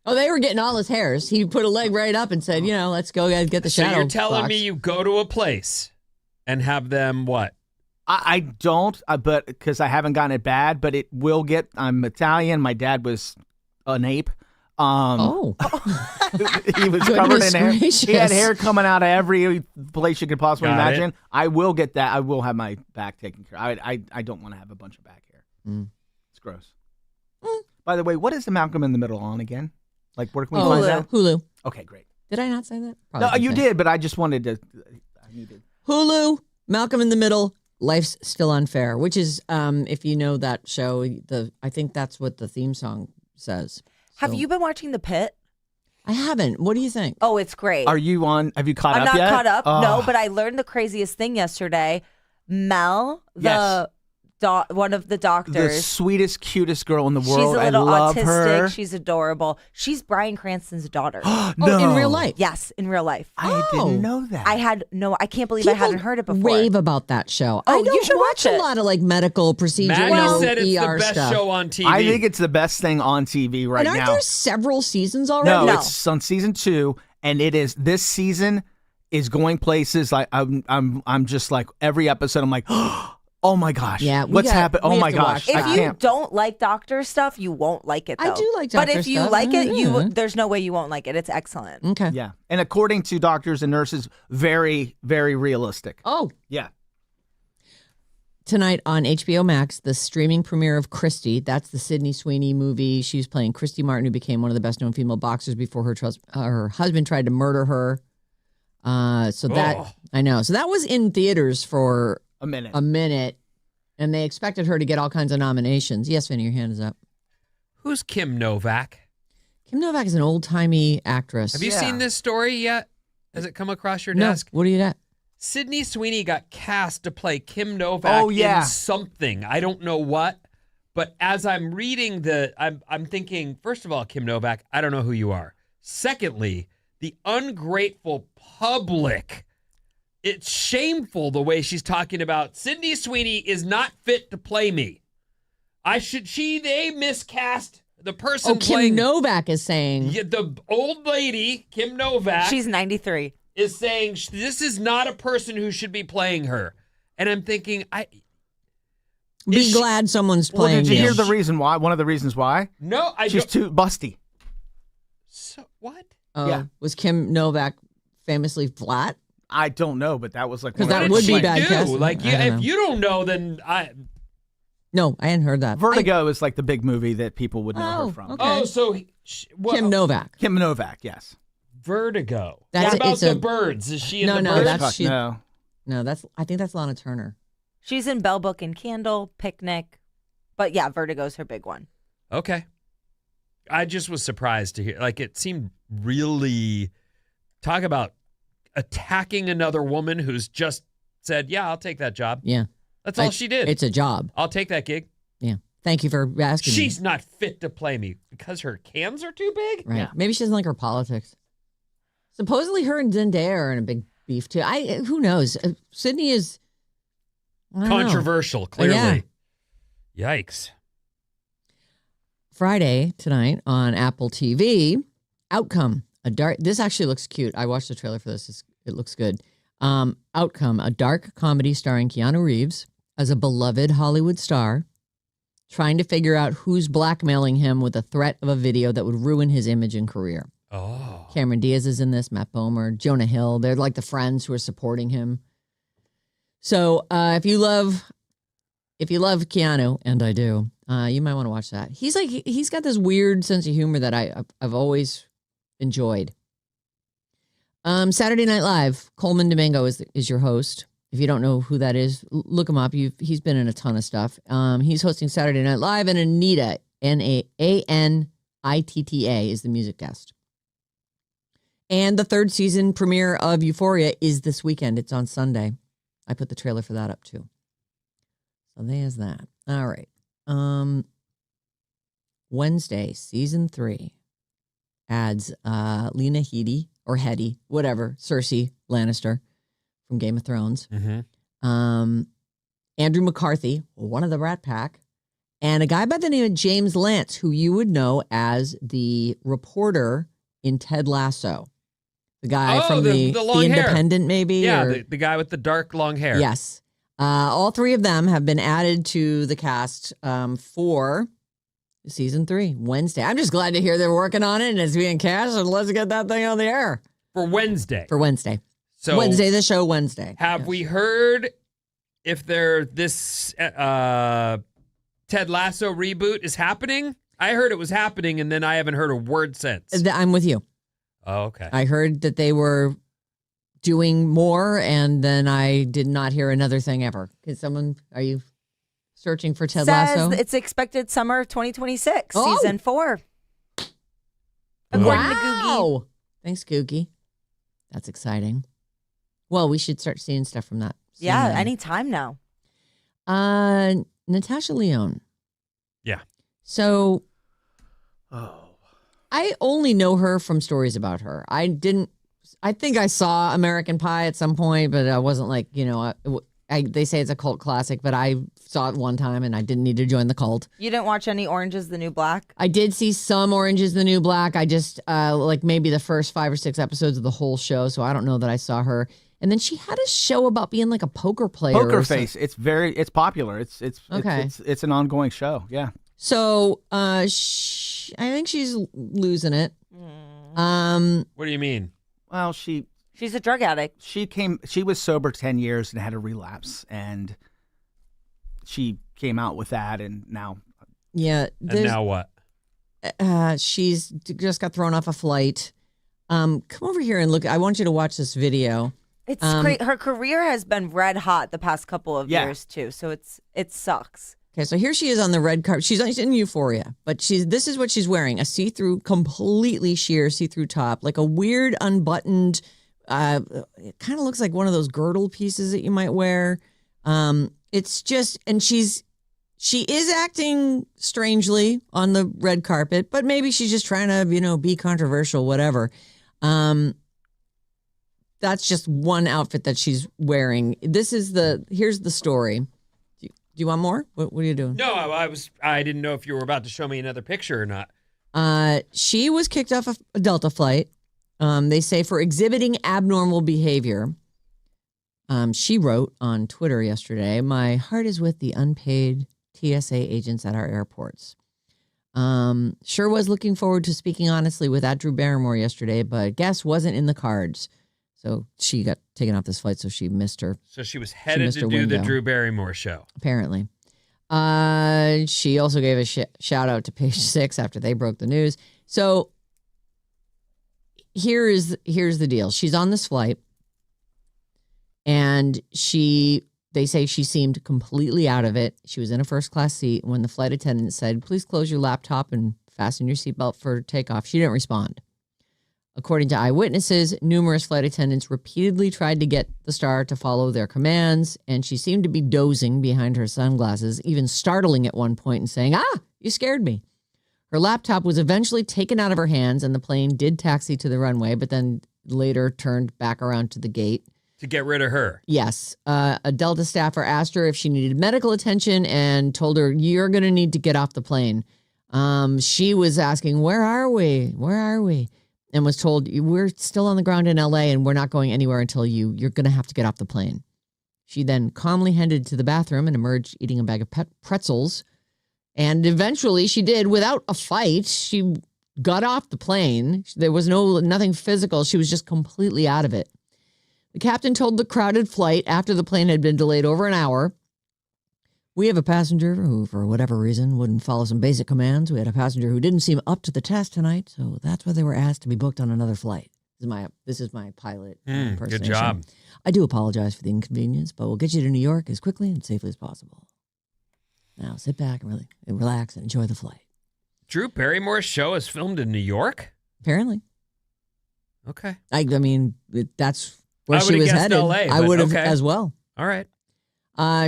Oh, they were getting all his hairs. He put a leg right up and said, let's go get the shadow. So you're telling box. me you go to a place and have them what? I don't, but because I haven't gotten it bad, but it will get. I'm Italian. My dad was an ape. He was covered in hair. He had hair coming out of every place you could possibly imagine. I will get that. I will have my back taken care of. I don't want to have a bunch of back hair. It's gross. By the way, what is the Malcolm in the Middle on again? Like, where can we find that? Hulu. Okay, great. Did I not say that? No, you did, but I just wanted to. I needed Hulu, Malcolm in the Middle, Life's Still Unfair, which is, if you know that show, I think that's what the theme song says. Have you been watching The Pit? I haven't. What do you think? Oh, it's great. Are you on? Have you caught up yet? I'm not caught up, no, but I learned the craziest thing yesterday. Mel, Yes. one of the The doctors. sweetest, cutest girl in the She's world. a little I love autistic. her. She's adorable. She's Bryan Cranston's daughter. No. Oh, in real life. Yes, in real life. I didn't know that. I can't believe I hadn't heard it before. Rave about that show. Oh, I don't you should watch watch a it. lot of like medical procedure. Maddie said it's ER the best stuff. show on TV. I think it's the best thing on TV right And aren't now. there several seasons already? No, No. it's on season 2, and it is this season is going places. Like I'm just like every episode. I'm like, oh my gosh, Yeah, what's happened? we Oh have my to gosh, watch I If that. you can't. don't like doctor stuff, you won't like it. I Though. do like But doctor if you stuff. like it, Yeah. there's no way you won't like it. It's excellent. Okay. Yeah, and according to doctors and nurses, very, very realistic. Oh, Yeah. tonight on HBO Max, the streaming premiere of Christy. That's the Sydney Sweeney movie. She was playing Christy Martin, who became one of the best-known female boxers before her husband tried to murder her. So that was in theaters for A minute. a minute, and they expected her to get all kinds of nominations. Yes, Vinny, your hand is up. Who's Kim Novak? Kim Novak is an old-timey actress. Have you seen this story yet? Has it come across your No. desk? What are you at? Sydney Sweeney got cast to play Kim Novak in something. I don't know what. But as I'm reading I'm thinking, first of all, Kim Novak, I don't know who you are. Secondly, the ungrateful public. It's shameful the way she's talking about Sydney Sweeney is not fit to play me. They miscast the person Kim playing. Novak is saying. Yeah, the old lady, Kim Novak. She's 93. Is saying this is not a person who should be playing her. And I'm thinking, Be glad someone's Well, playing did you you. hear the reason why? One of the reasons why? no, I She's don't. too busty. So, what? Oh, Yeah. Was Kim Novak famously flat? I don't know, but that was like 'Cause one of that the- would What be did she bad do? casting. Like, I don't know. if you don't know, then No, I hadn't heard that. Vertigo is like the big movie that people would know her from. okay. Oh, so Kim Novak. Kim Novak, yes. Vertigo. That's- what about it's the a- birds? Is she in No, the no, birds? that's- Fuck, she- no. No, I think that's Lana Turner. She's in Bell Book and Candle, Picnic. But yeah, Vertigo's her big one. Okay. I just was surprised to hear. Like, it seemed really. Talk about attacking another woman who's just said, "Yeah, I'll take that job." Yeah. That's all she did. It's a job. I'll take that gig. Yeah. Thank you for asking me. She's not fit to play me because her cans are too big. Right. Yeah. Maybe she doesn't like her politics. Supposedly her and Zendaya are in a big beef too. Who knows? Sydney is I don't know. Controversial, clearly. Yikes. Friday tonight on Apple TV, Outcome. This actually looks cute. I watched the trailer for this. It looks good. Outcome, a dark comedy starring Keanu Reeves as a beloved Hollywood star trying to figure out who's blackmailing him with the threat of a video that would ruin his image and career. Oh. Cameron Diaz is in this, Matt Bomer, Jonah Hill. They're like the friends who are supporting him. So if you love Keanu, and I do, you might want to watch that. He's got this weird sense of humor that I've always enjoyed. Saturday Night Live, Coleman Domingo is your host. If you don't know who that is, look him up. He's been in a ton of stuff. He's hosting Saturday Night Live, and Anita, Anitta, is the music guest. And the third season premiere of Euphoria is this weekend. It's on Sunday. I put the trailer for that up too. So there's that. All right. Wednesday, season 3 adds Lena Headey, or Hetty, whatever, Cersei Lannister from Game of Thrones. Mm-hmm. Andrew McCarthy, one of the Rat Pack, and a guy by the name of James Lance, who you would know as the reporter in Ted Lasso. The guy from the long hair. Independent, maybe? Yeah, or- the guy with the dark long hair. Yes. All three of them have been added to the cast for season 3, Wednesday. I'm just glad to hear they're working on it and it's being cast, and let's get that thing on the air. For Wednesday. For Wednesday. So Wednesday, the show Wednesday. have Yes. we heard if this Ted Lasso reboot is happening? I heard it was happening, and then I haven't heard a word since. I'm with you. Oh, okay. I heard that they were doing more, and then I did not hear another thing ever. Are you searching for Ted Lasso? Says it's expected summer of 2026, Oh. season 4. According to Googie. Wow. Thanks, Googie. That's exciting. Well, we should start seeing stuff from that Yeah, seeing. anytime now. Natasha Lyonne. Yeah. So Oh. I only know her from stories about her. I think I saw American Pie at some point, but I wasn't like, they say it's a cult classic, but I saw it one time and I didn't need to join the cult. You didn't watch any Orange is the New Black? I did see some Orange is the New Black. I just, like maybe the first 5 or 6 episodes of the whole show, so I don't know that I saw her. And then she had a show about being like a poker player. Poker Face. It's popular. It's Okay. It's an ongoing show. Yeah. So I think she's losing it. What do you mean? Well, She's a drug addict. she was sober 10 years and had a relapse, and she came out with that, and now Yeah. And now what? She's just got thrown off a flight. Come over here and look. I want you to watch this video. It's great. Her career has been red hot the past couple of years too, so it sucks. Okay, so here she is on the red carpet. She's in Euphoria, but this is what she's wearing: a see-through, completely sheer see-through top, like a weird unbuttoned. It kind of looks like one of those girdle pieces that you might wear. It's just, and she is acting strangely on the red carpet, but maybe she's just trying to, be controversial, whatever. That's just one outfit that she's wearing. Here's the story. Do you want more? What are you doing? No, I didn't know if you were about to show me another picture or not. She was kicked off a Delta flight. They say for exhibiting abnormal behavior. She wrote on Twitter yesterday, "My heart is with the unpaid TSA agents at our airports. Sure was looking forward to speaking honestly with Drew Barrymore yesterday, but guess wasn't in the cards." So she got taken off this flight, so she missed her. So she was headed missed to her do the window. Drew Barrymore show. Apparently. She also gave a shout out to Page 6 after they broke the news. So here's the deal. She's on this flight, and they say she seemed completely out of it. She was in a first class seat. When the flight attendant said, "Please close your laptop and fasten your seatbelt for takeoff," she didn't respond. According to eyewitnesses, numerous flight attendants repeatedly tried to get the star to follow their commands, and she seemed to be dozing behind her sunglasses, even startling at one point and saying, "You scared me." Her laptop was eventually taken out of her hands, and the plane did taxi to the runway, but then later turned back around to the gate. To get rid of her. Yes. A Delta staffer asked her if she needed medical attention and told her, "You're going to need to get off the plane." She was asking, "Where are we? Where are we?" And was told, "We're still on the ground in LA and we're not going anywhere until you're going to have to get off the plane." She then calmly headed to the bathroom and emerged eating a bag of pretzels. And eventually she did, without a fight, she got off the plane. There was nothing physical. She was just completely out of it. The captain told the crowded flight after the plane had been delayed over an hour, "We have a passenger who, for whatever reason, wouldn't follow some basic commands. We had a passenger who didn't seem up to the test tonight, so that's why they were asked to be booked on another flight." This is my pilot impersonation. Good job. "I do apologize for the inconvenience, but we'll get you to New York as quickly and safely as possible. Now sit back and really relax and enjoy the flight." Drew Barrymore's show is filmed in New York? Apparently. Okay. I mean, that's where I she would've was guessed headed. LA, I but would have okay. as well. All right.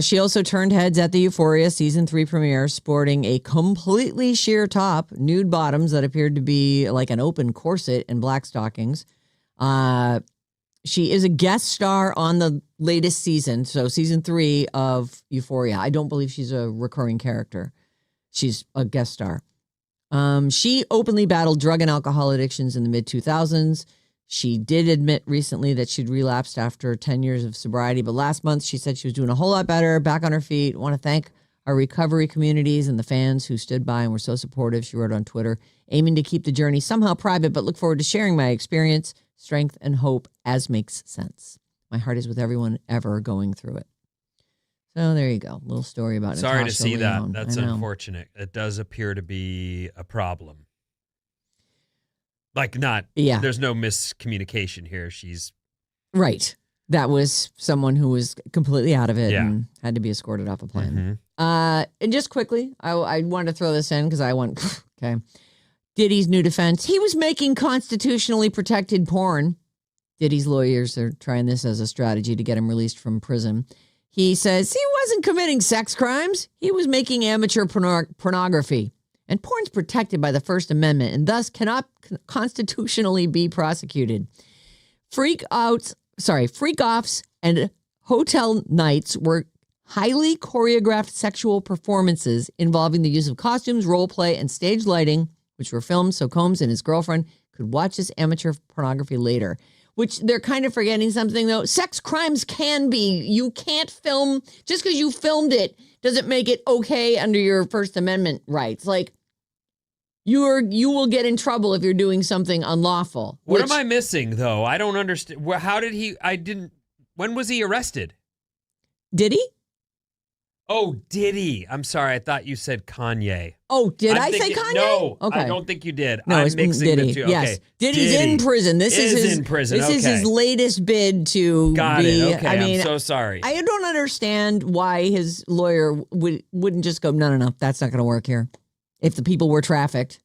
She also turned heads at the Euphoria Season 3 premiere, sporting a completely sheer top, nude bottoms that appeared to be like an open corset, and black stockings. She is a guest star on the latest season, so Season 3 of Euphoria. I don't believe she's a recurring character. She's a guest star. She openly battled drug and alcohol addictions in the mid-2000s. She did admit recently that she'd relapsed after 10 years of sobriety, but last month she said she was doing a whole lot better, back on her feet. Want to thank our recovery communities and the fans who stood by and were so supportive, she wrote on Twitter, "Aiming to keep the journey somehow private, but look forward to sharing my experience, strength, and hope as makes sense. My heart is with everyone ever going through it." So there you go. A little story about Sorry to Natasha see Lyonne. that. That's I know. unfortunate. It does appear to be a problem. Like Yeah. There's no miscommunication here. She's Right. That was someone who was completely out of it Yeah. and had to be escorted off a plane. And just quickly, I wanted to throw this in because I went, okay. Diddy's new defense. He was making constitutionally protected porn. Diddy's lawyers are trying this as a strategy to get him released from prison. He says he wasn't committing sex crimes. He was making amateur pornography. And porn's protected by the First Amendment and thus cannot constitutionally be prosecuted. Freak-offs and hotel nights were highly choreographed sexual performances involving the use of costumes, role play, and stage lighting, which were filmed so Combs and his girlfriend could watch this amateur pornography later. Which they're kind of forgetting something, though. Sex crimes can be. You can't film, just because you filmed it doesn't make it okay under your First Amendment rights. Like, you will get in trouble if you're doing something unlawful. What am I missing, though? I don't understand. How did he, when was he arrested? Did he? Oh, Diddy. I'm sorry. I thought you said Kanye. Oh, did I say Kanye? No, okay. I don't think you did. No, I'm it's mixing Diddy. the two. Yes. Okay. Diddy's in prison. This is his in prison. This is his latest bid to Got be. it. Okay. I mean, I'm so sorry. I don't understand why his lawyer wouldn't just go, no, that's not going to work here. If the people were trafficked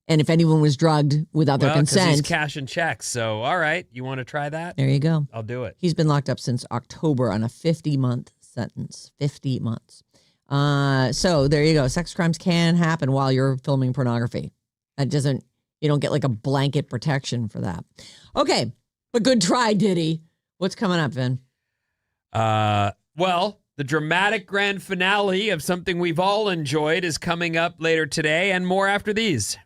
and if anyone was drugged without their consent. He's cashing checks. So, all right. You want to try that? There you go. I'll do it. He's been locked up since October on a 50-month sentence. 50 months. So there you go. Sex crimes can happen while you're filming pornography. You don't get like a blanket protection for that. Okay. But good try, Diddy. What's coming up, Vin? Well, the dramatic grand finale of something we've all enjoyed is coming up later today, and more after these.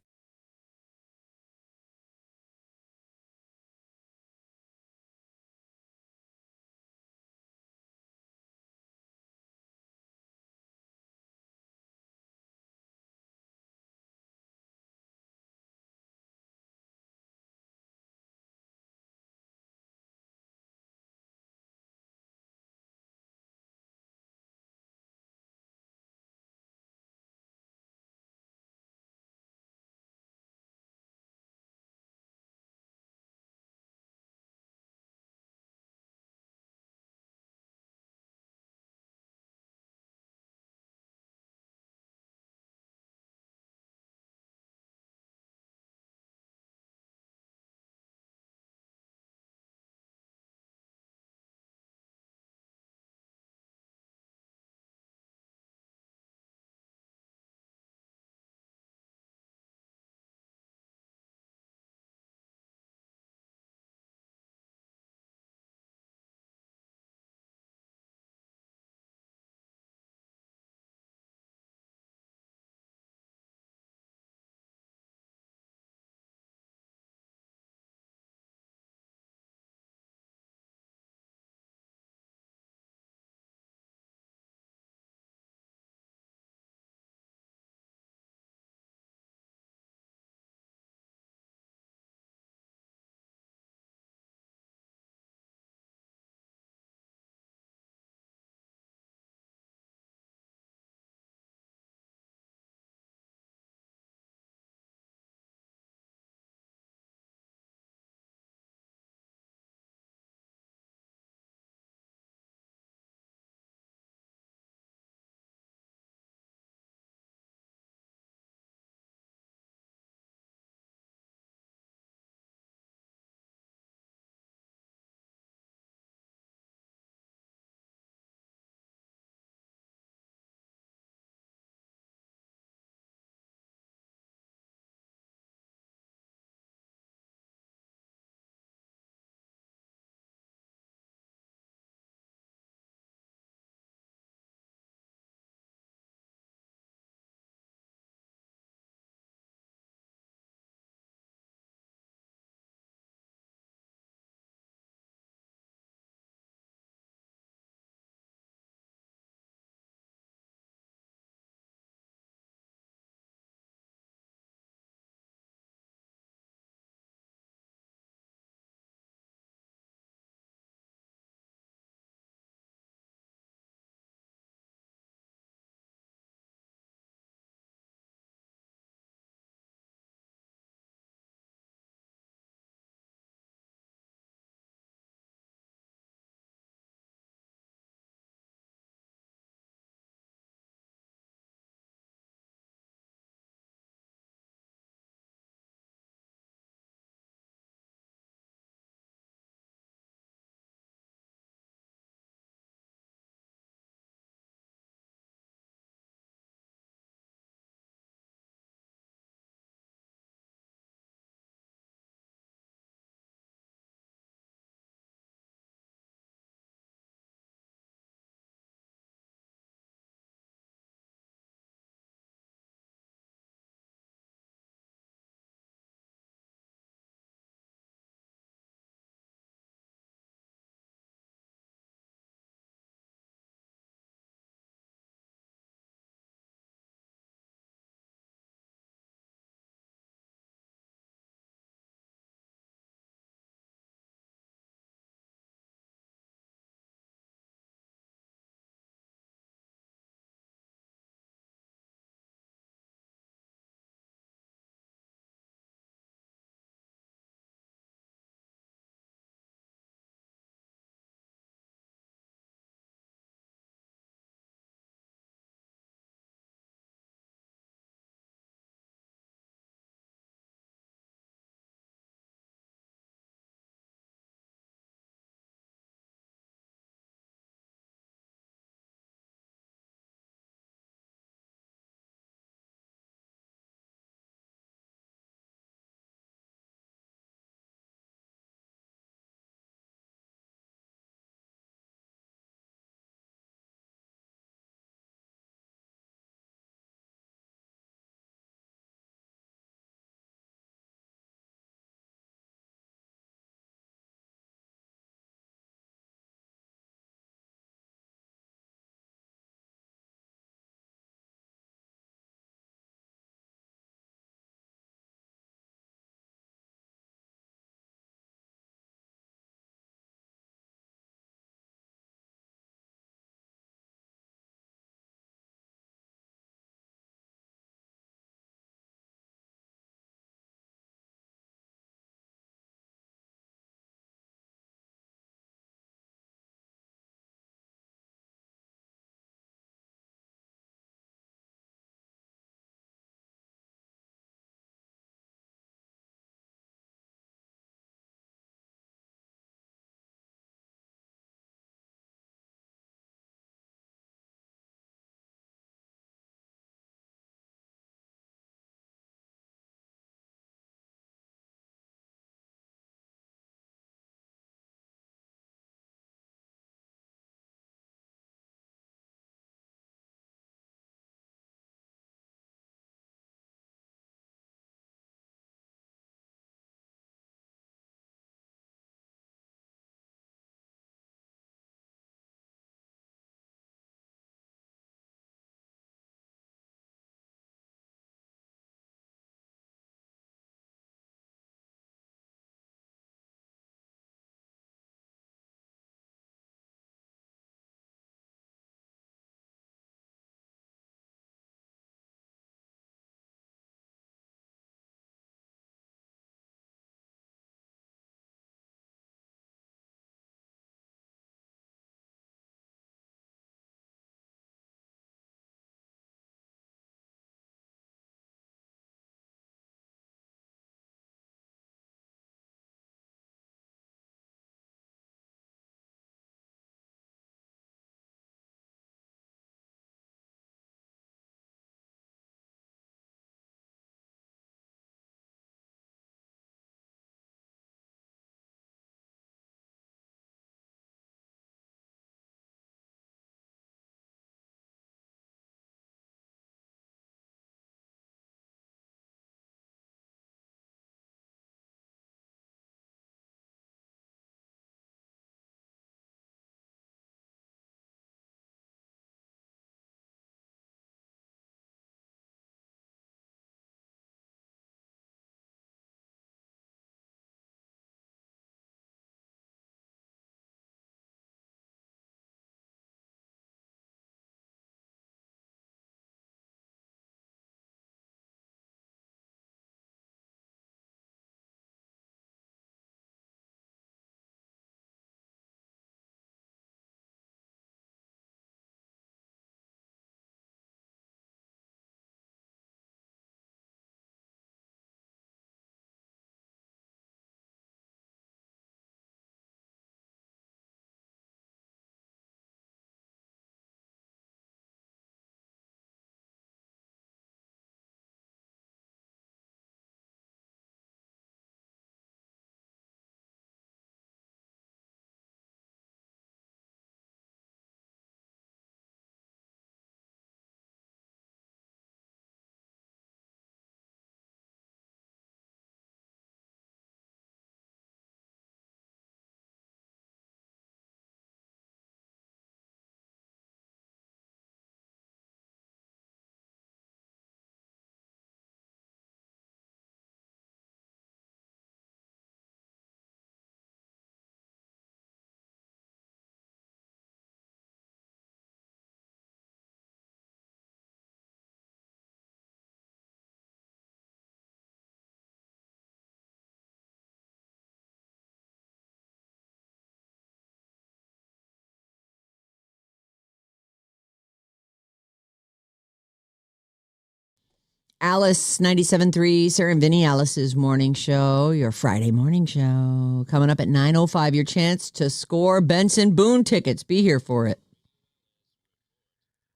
Alice 97.3, Sarah and Vinnie, Alice's morning show, your Friday morning show. Coming up at 9:05, your chance to score Benson Boone tickets. Be here for it.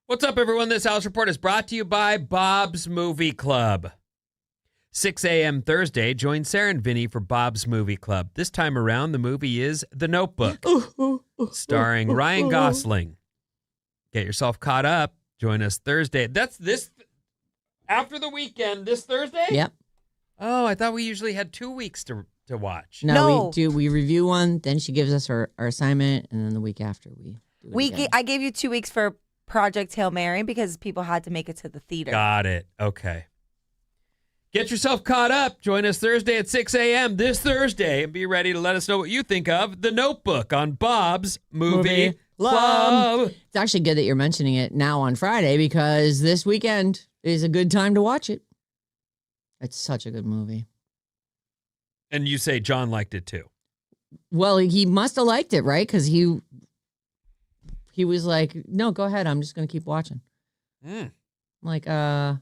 What's up, everyone? This House Report is brought to you by Bob's Movie Club. 6 a.m. Thursday, join Sarah and Vinnie for Bob's Movie Club. This time around, the movie is The Notebook, starring Ryan Gosling. Get yourself caught up. Join us Thursday. That's this after the weekend, this Thursday? Yep. Oh, I thought we usually had 2 weeks to watch. No, we do. We review one, then she gives us our assignment, and then the week after we do it again. I gave you 2 weeks for Project Hail Mary because people had to make it to the theater. Got it. Okay. Get yourself caught up. Join us Thursday at 6 a.m. this Thursday and be ready to let us know what you think of The Notebook on Bob's Movie Club. It's actually good that you're mentioning it now on Friday because this weekend is a good time to watch it. It's such a good movie. And you say John liked it too. Well, he must have liked it, right? Because he was like, no, go ahead. I'm just going to keep watching. I'm like, I'll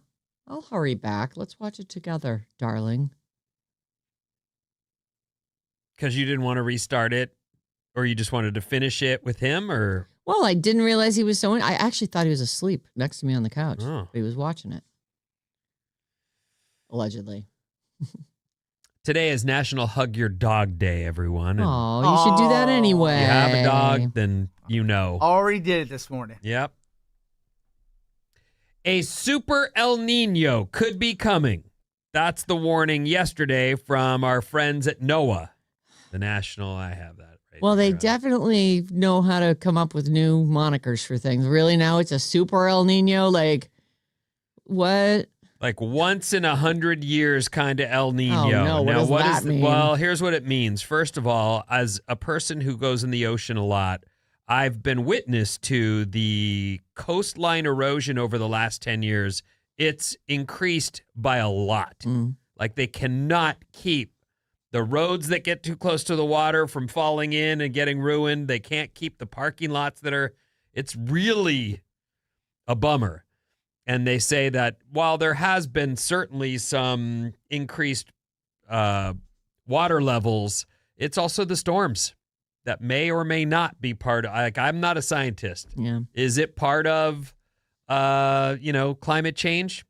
hurry back. Let's watch it together, darling. Because you didn't want to restart it, or you just wanted to finish it with him, or? Well, I didn't realize he was so. I actually thought he was asleep next to me on the couch. Oh. But he was watching it. Allegedly. Today is National Hug Your Dog Day, everyone. And Oh, you should do that anyway. if you have a dog, then you know. Already did it this morning. Yep. A super El Nino could be coming. That's the warning yesterday from our friends at NOAA, the National. I have that right. Well, they there. definitely know how to come up with new monikers for things. Really, now it's a super El Nino. Like, what? Like once in 100 years kind of El Nino. Oh, no. What does that mean? Well, here's what it means. First of all, as a person who goes in the ocean a lot, I've been witness to the coastline erosion over the last 10 years. It's increased by a lot. Like they cannot keep the roads that get too close to the water from falling in and getting ruined. They can't keep the parking lots it's really a bummer. And they say that while there has been certainly some increased water levels, it's also the storms that may or may not be part of, like, I'm not a scientist. Yeah. Is it part of, climate change?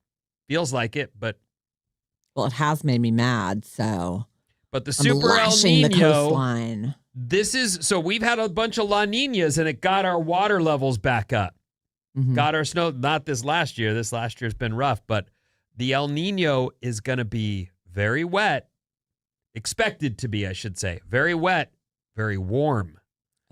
Feels like it, but. Well, it has made me mad, so. But the I'm super El lashing the Nino, coastline. so we've had a bunch of La Ninas and it got our water levels back up. Got our snow, not this last year. This last year's been rough, but the El Nino is going to be very wet. Expected to be, I should say. Very wet, very warm.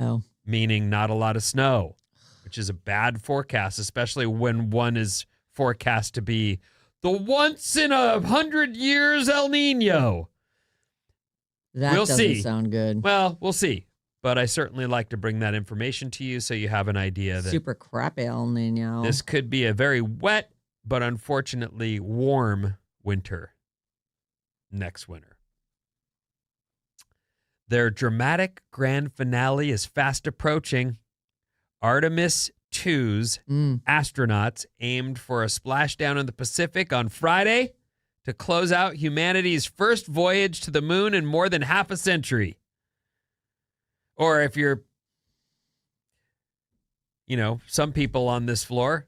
Oh. Meaning not a lot of snow, which is a bad forecast, especially when one is forecast to be the once in 100 years El Nino. That We'll doesn't see. sound good. Well, we'll see. But I certainly like to bring that information to you so you have an idea that Super crappy El Nino. this could be a very wet but unfortunately warm winter next winter. Their dramatic grand finale is fast approaching. Artemis 2's astronauts aimed for a splashdown in the Pacific on Friday to close out humanity's first voyage to the moon in more than half a century. Or if you're, some people on this floor,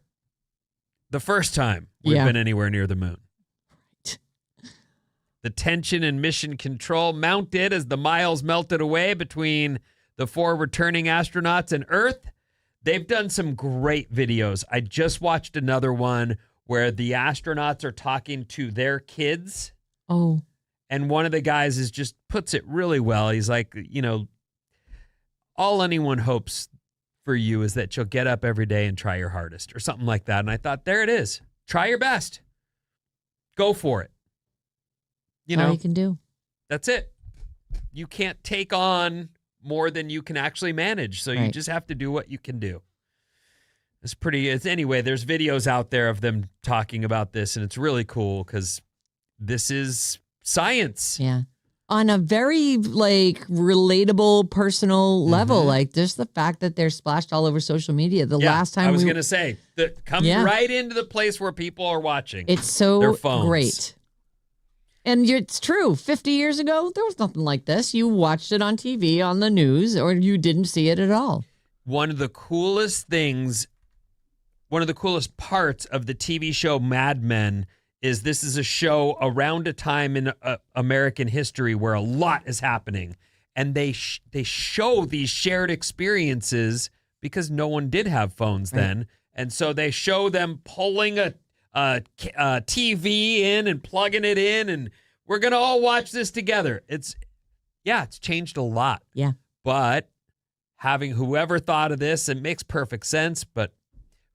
the first time we've been anywhere near the moon. Right. The tension and mission control mounted as the miles melted away between the 4 returning astronauts and Earth. They've done some great videos. I just watched another one where the astronauts are talking to their kids. Oh. And one of the guys just puts it really well. He's like, all anyone hopes for you is that you'll get up every day and try your hardest or something like that. And I thought, there it is. Try your best. Go for it. All you can do. That's it. You can't take on more than you can actually manage. So you just have to do what you can do. Anyway, there's videos out there of them talking about this, and it's really cool because this is science. Yeah. on a very like relatable, personal level. Like just the fact that they're splashed all over social media. The last time I was going to say that comes right into the place where people are watching. It's so their phones. great. And it's true. 50 years ago, there was nothing like this. You watched it on TV, on the news, or you didn't see it at all. One of the coolest parts of the TV show Mad Men is this is a show around a time in American history where a lot is happening. And they show these shared experiences because no one did have phones then. And so they show them pulling a TV in and plugging it in, and we're going to all watch this together. It's changed a lot. Yeah. But having whoever thought of this, it makes perfect sense, but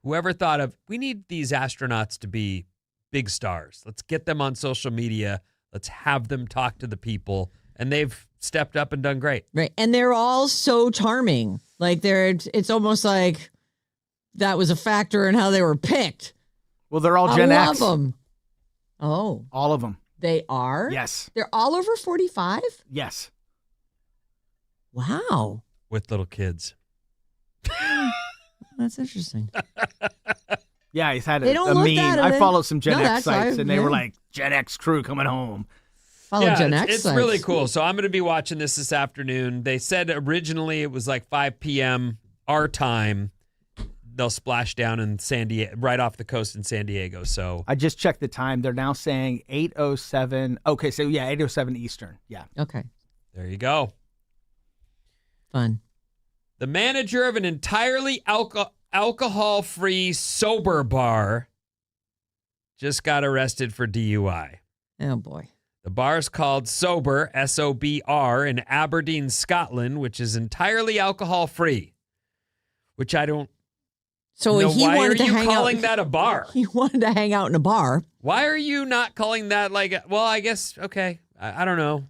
whoever thought of, we need these astronauts to be big stars. Let's get them on social media. Let's have them talk to the people. And they've stepped up and done great. Right. And they're all so charming. Like it's almost like that was a factor in how they were picked. Well, they're all Gen X. I love them. Oh. All of them. They are? Yes. They're all over 45? Yes. Wow. With little kids. That's interesting. Yeah, he's had They a don't look meme. that I follow some Gen X that's sites, why- and they were like, Gen X crew coming home. Follow Gen X it's sites. really cool. So I'm going to be watching this afternoon. They said originally it was like 5 p.m. our time. They'll splash down in San Diego, right off the coast in San Diego. So I just checked the time. They're now saying 8:07. Okay, so 8:07 Eastern. Yeah. Okay. there you go. Fun. The manager of an entirely alcohol-free sober bar just got arrested for DUI. Oh, boy. The bar is called Sober, S-O-B-R, in Aberdeen, Scotland, which is entirely alcohol-free, which I don't So know. he Why are wanted to you hang calling out. that a bar? He wanted to hang out in a bar. Why are you not calling that well, I guess, okay, I don't know.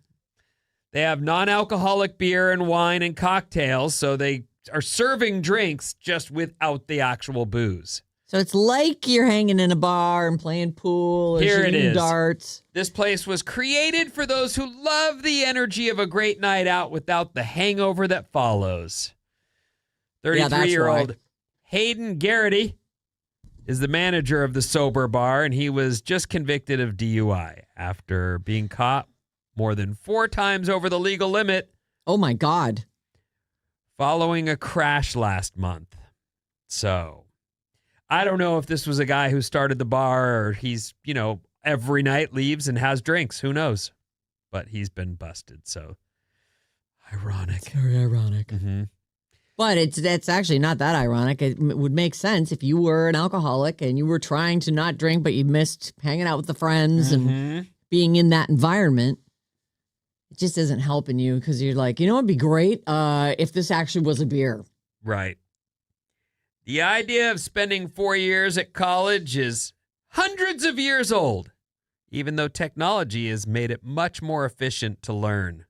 They have non-alcoholic beer and wine and cocktails, so they are serving drinks just without the actual booze. So it's like you're hanging in a bar and playing pool or Here it shooting is. darts. This place was created for those who love the energy of a great night out without the hangover that follows. Yeah, that's 33-year-old why. Hayden Garrity is the manager of the Sober Bar, and he was just convicted of DUI after being caught more than 4 times over the legal limit Oh, my God. following a crash last month. So I don't know if this was a guy who started the bar or he's, every night leaves and has drinks. Who knows? But he's been busted. So ironic. Very ironic. Mm-hmm. But that's actually not that ironic. It would make sense if you were an alcoholic and you were trying to not drink, but you missed hanging out with the friends and being in that environment. It just isn't helping you because you're like, it'd be great if this actually was a beer. Right. The idea of spending 4 years at college is hundreds of years old, even though technology has made it much more efficient to learn.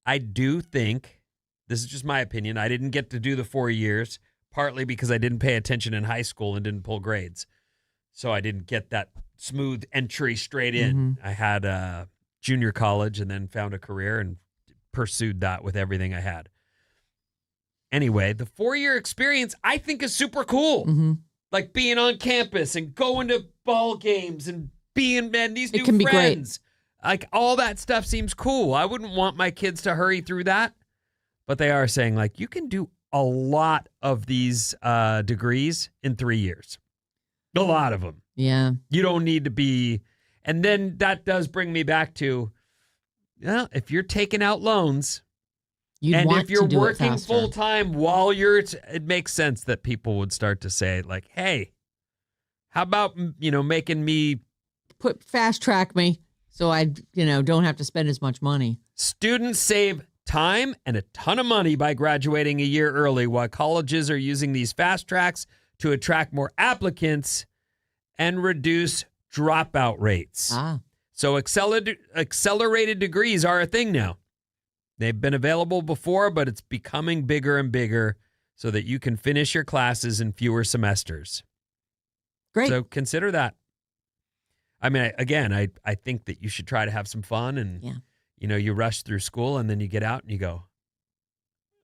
I do think, this is just my opinion, I didn't get to do the 4 years, partly because I didn't pay attention in high school and didn't pull grades. So I didn't get that smooth entry straight in. I had junior college and then found a career and pursued that with everything I had. Anyway, the 4-year experience I think is super cool. Like being on campus and going to ball games and being these new can be friends. Like all that stuff seems cool. I wouldn't want my kids to hurry through that. But they are saying like you can do a lot of these degrees in 3 years. A lot of them. Yeah. You don't need to be. And then that does bring me back to, if you're taking out loans, and if you're working full time while it makes sense that people would start to say like, hey, how about, making me fast track me so I, don't have to spend as much money. Students save time and a ton of money by graduating a year early, while colleges are using these fast tracks to attract more applicants and reduce dropout rates. So accelerated degrees are a thing now. They've been available before, but it's becoming bigger and bigger so that you can finish your classes in fewer semesters. Great. So consider that. I mean, again, I think that you should try to have some fun and you rush through school and then you get out and you go,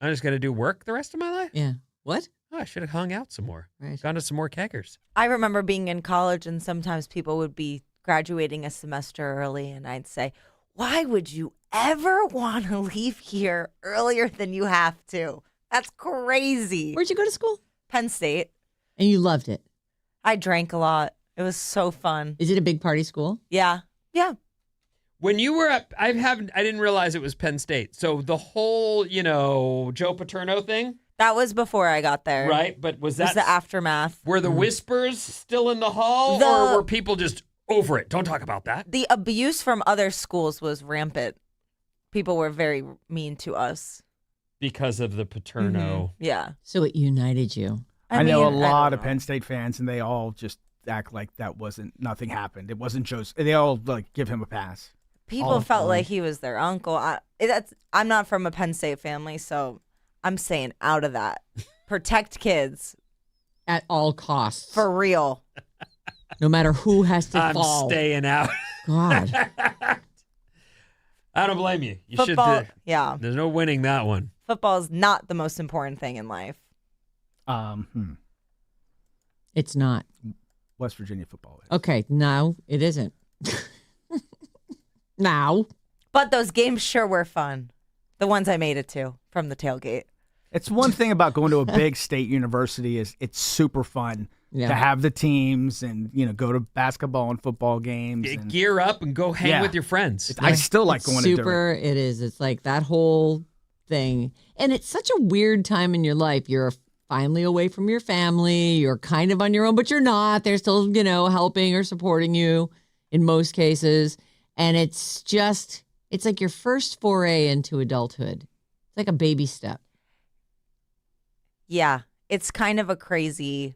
I'm just going to do work the rest of my life? Yeah. What? Oh, I should have hung out some more. Right. Gone to some more keggers. I remember being in college and sometimes people would be graduating a semester early and I'd say, why would you ever want to leave here earlier than you have to? That's crazy. Where'd you go to school? Penn State. And you loved it. I drank a lot. It was so fun. Is it a big party school? Yeah. Yeah. When you were at, I didn't realize it was Penn State. So the whole, Joe Paterno thing, That was before I got there. right? But was It was that the aftermath. were the whispers still in the hall, or were people just over it? Don't talk about that. The abuse from other schools was rampant. People were very mean to us. Because of the Paterno. Yeah. So it united you. I know a mean, lot don't of know. Penn State fans, and they all just act like nothing happened. It wasn't Joe's. They all give him a pass. People felt like he was their uncle. I'm not from a Penn State family, so I'm saying out of that. Protect kids. At all costs. For real. No matter who has to I'm fall. staying out. God. I don't blame you. You Football, should. yeah. There's no winning that one. Football is not the most important thing in life. It's not. West Virginia football is. Okay, no, it isn't. Now. But those games sure were fun. The ones I made it to from the tailgate. It's one thing about going to a big state university is it's super fun Yeah. to have the teams and go to basketball and football games. And Gear up and go hang Yeah. with your friends. I still like It's going to do it. super. It is. It's like that whole thing. And it's such a weird time in your life. You're finally away from your family. You're kind of on your own, but you're not. They're still, helping or supporting you in most cases. And it's like your first foray into adulthood. It's like a baby step. Yeah. It's kind of a crazy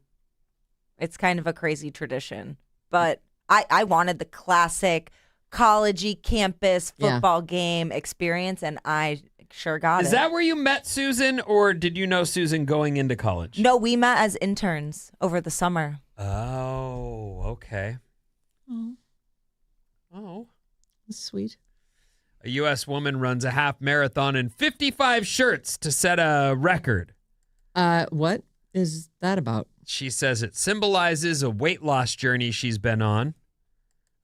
tradition. But I wanted the classic college-y campus football game experience, and I sure got it. Is that where you met Susan, or did you know Susan going into college? No, we met as interns over the summer. Oh, okay. Oh, Oh. that's sweet. A U.S. woman runs a half marathon in 55 shirts to set a record. What is that about? She says it symbolizes a weight loss journey she's been on.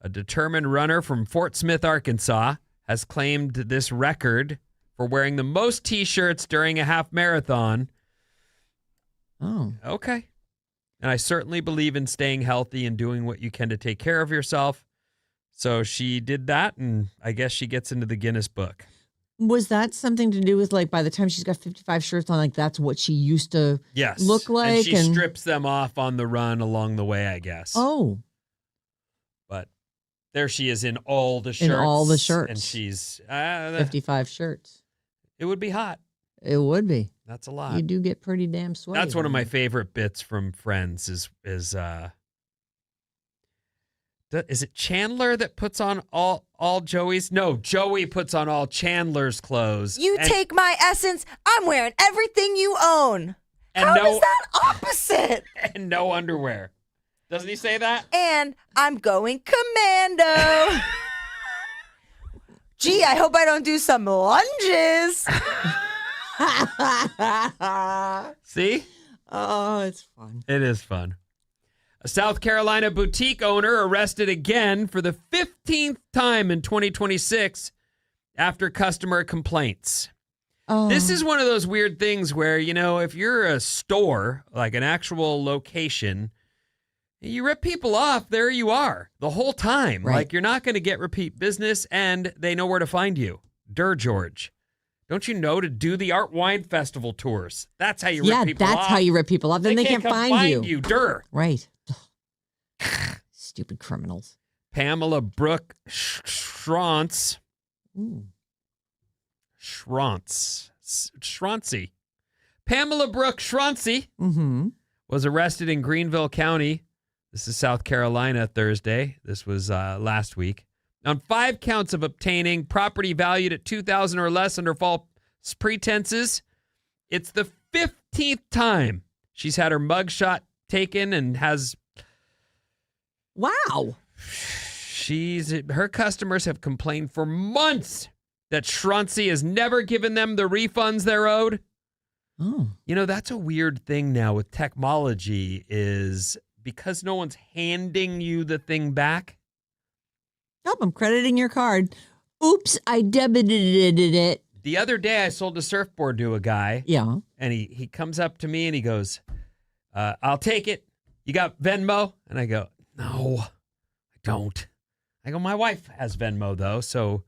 A determined runner from Fort Smith, Arkansas, has claimed this record for wearing the most T-shirts during a half marathon. Oh, Okay. And I certainly believe in staying healthy and doing what you can to take care of yourself. So she did that, and I guess she gets into the Guinness Book. was that something to do with by the time she's got 55 shirts on, that's what she used to Yes. look like? And she strips them off on the run along the way, I guess. Oh, But there she is in all the shirts. In all the shirts. And she's... 55 shirts. it would be hot. It would be. That's a lot. You do get pretty damn sweaty. That's one of my favorite bits from Friends is it Chandler that puts on all Joey's? No, Joey puts on all Chandler's clothes. You and, take my essence. I'm wearing everything you own. And How no- is that opposite? and no underwear. Doesn't he say that? And I'm going commando. Gee, I hope I don't do some lunges. See? Oh, it's fun. It is fun. A South Carolina boutique owner arrested again for the 15th time in 2026 after customer complaints. Oh. This is one of those weird things where, if you're a store, like an actual location, you rip people off, there you are the whole time. Right. Like, you're not going to get repeat business, and they know where to find you. George. Don't you know to do the Art Wine Festival tours? That's how you rip people off. Yeah, that's how you rip people off. Then they can't come find you. Dur. Right. Stupid criminals. Pamela Brooke Schrontz. Schroncy. Pamela Brooke Schroncy was arrested in Greenville County. This is South Carolina Thursday. This was last week. On 5 counts of obtaining property valued at $2,000 or less under false pretenses. It's the 15th time she's had her mugshot taken and has... Wow. Her customers have complained for months that Schronzi has never given them the refunds they're owed. Oh. You know, that's a weird thing now with technology is because no one's handing you the thing back. Nope, I'm crediting your card. Oops, I debited it. The other day I sold a surfboard to a guy. Yeah. And he comes up to me and he goes, I'll take it. You got Venmo? And I go, no, I don't. I go, my wife has Venmo though. So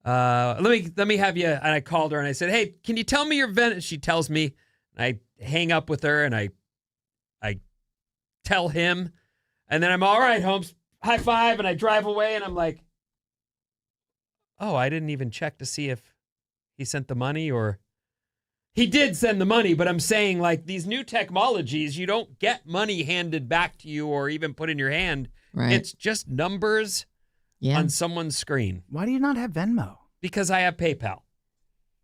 let me have you. And I called her and I said, hey, can you tell me your Venmo? She tells me. I hang up with her and I tell him. And then I'm all right, Holmes. High five. And I drive away and I'm like, oh, I didn't even check to see if he sent the money or he did send the money. But I'm saying like these new technologies, you don't get money handed back to you or even put in your hand. Right. It's just numbers on someone's screen. Why do you not have Venmo? Because I have PayPal.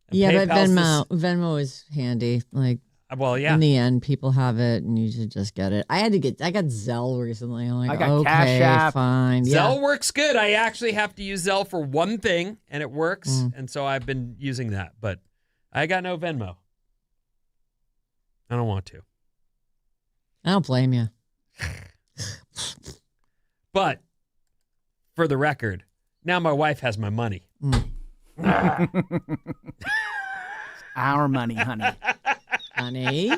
And Yeah, but PayPal's Venmo is handy. Like, well, yeah. in the end, people have it, and you should just get it. I got Zelle recently. I'm like, I got okay, Cash App. fine. Zelle works good. I actually have to use Zelle for one thing, and it works. And so I've been using that. But I got no Venmo. I don't want to. I don't blame you. But for the record, now my wife has my money. Our money, honey. Honey.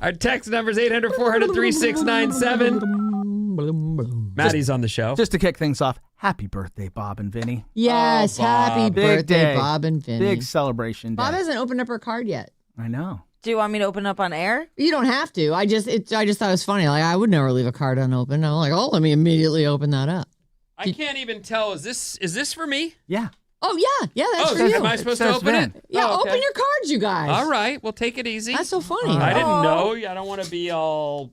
Our text number is 800-400-3697. Maddie's on the show. Just to kick things off, happy birthday, Bob and Vinny. Yes, Oh, Bob. happy Big birthday, day. Bob and Vinny. Big celebration day. Bob hasn't opened up her card yet. I know. Do you want me to open up on air? You don't have to. I just thought it was funny. Like, I would never leave a card unopened. I'm like, oh, let me immediately open that up. I can't even tell. Is this for me? Yeah. Oh yeah, that's Oh, for you. am I supposed to says open Vin. it? Yeah, Oh, okay. open your cards, you guys. All right, well, take it easy. That's so funny. All I right. didn't know. I don't want to be all,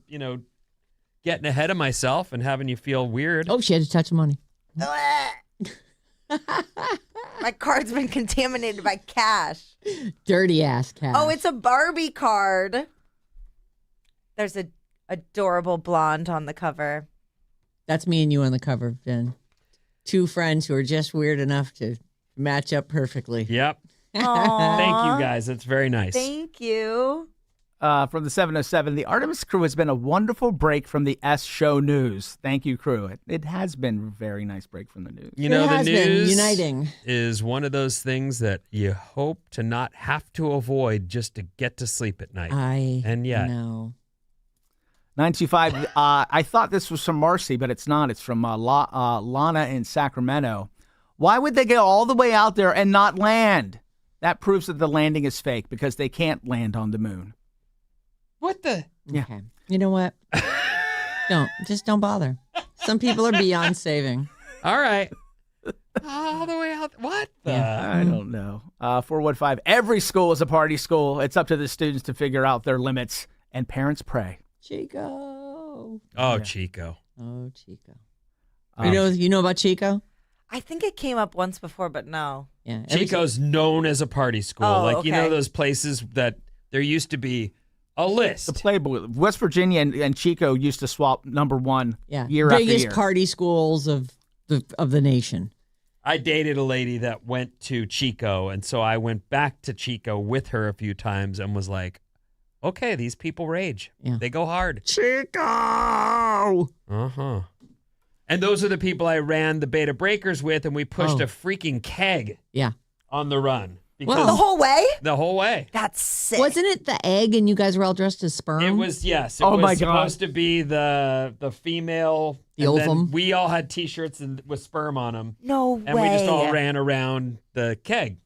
getting ahead of myself and having you feel weird. Oh, she had to touch money. My card's been contaminated by cash. Dirty ass cat. Oh, it's a Barbie card. There's a adorable blonde on the cover. That's me and you on the cover, Vin. Two friends who are just weird enough to match up perfectly. Yep. Aww. Thank you, guys. That's very nice. Thank you. From the 707, the Artemis crew has been a wonderful break from the S show news. Thank you, crew. It has been a very nice break from the news. You know, It the has been news uniting. is one of those things that you hope to not have to avoid just to get to sleep at night. And yet. know. 925, I thought this was from Marcy, but it's not. It's from Lana in Sacramento. Why would they go all the way out there and not land? That proves that the landing is fake because they can't land on the moon. What the? Yeah. Okay. You know what? Don't bother. Some people are beyond saving. All right. All the way out. What the? I don't know. 415, every school is a party school. It's up to the students to figure out their limits, and parents pray. Chico. Oh, Chico. Oh, Chico. Um, you know about Chico? I think it came up once before, but no. Yeah. Chico's known as a party school. Oh, You know okay. those places that there used to be a list. The Playboy, West Virginia and Chico used to swap number one year after biggest year. party schools of the nation. I dated a lady that went to Chico, and so I went back to Chico with her a few times and was like, okay, these people rage. Yeah. They go hard. Chico. Uh-huh. And those are the people I ran the Beta Breakers with, and we pushed Oh. a freaking keg Yeah. on the run. Well- The Because whole way? the whole way. That's sick. Wasn't it the egg and you guys were all dressed as sperm? It was, yes. It Oh was my God. supposed to be the female. The and then ovum. we all had T-shirts with sperm on them. No way. And we just all ran around the keg.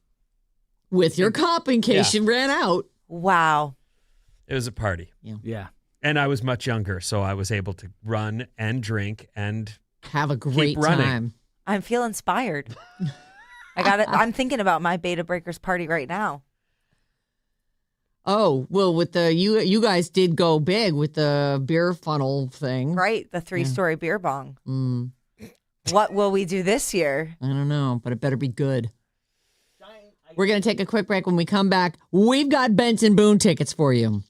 with your cup in case you ran out. Wow. It was a party. Yeah. And I was much younger, so I was able to run and drink and Have a great running. time. I feel inspired. I got it. I'm thinking about my Beta Breakers party right now. Oh, well, with the you guys did go big with the beer funnel thing. Right? The 3-story beer bong. Mm, What will we do this year? I don't know, but it better be good. We're going to take a quick break. When we come back, we've got Benson Boone tickets for you.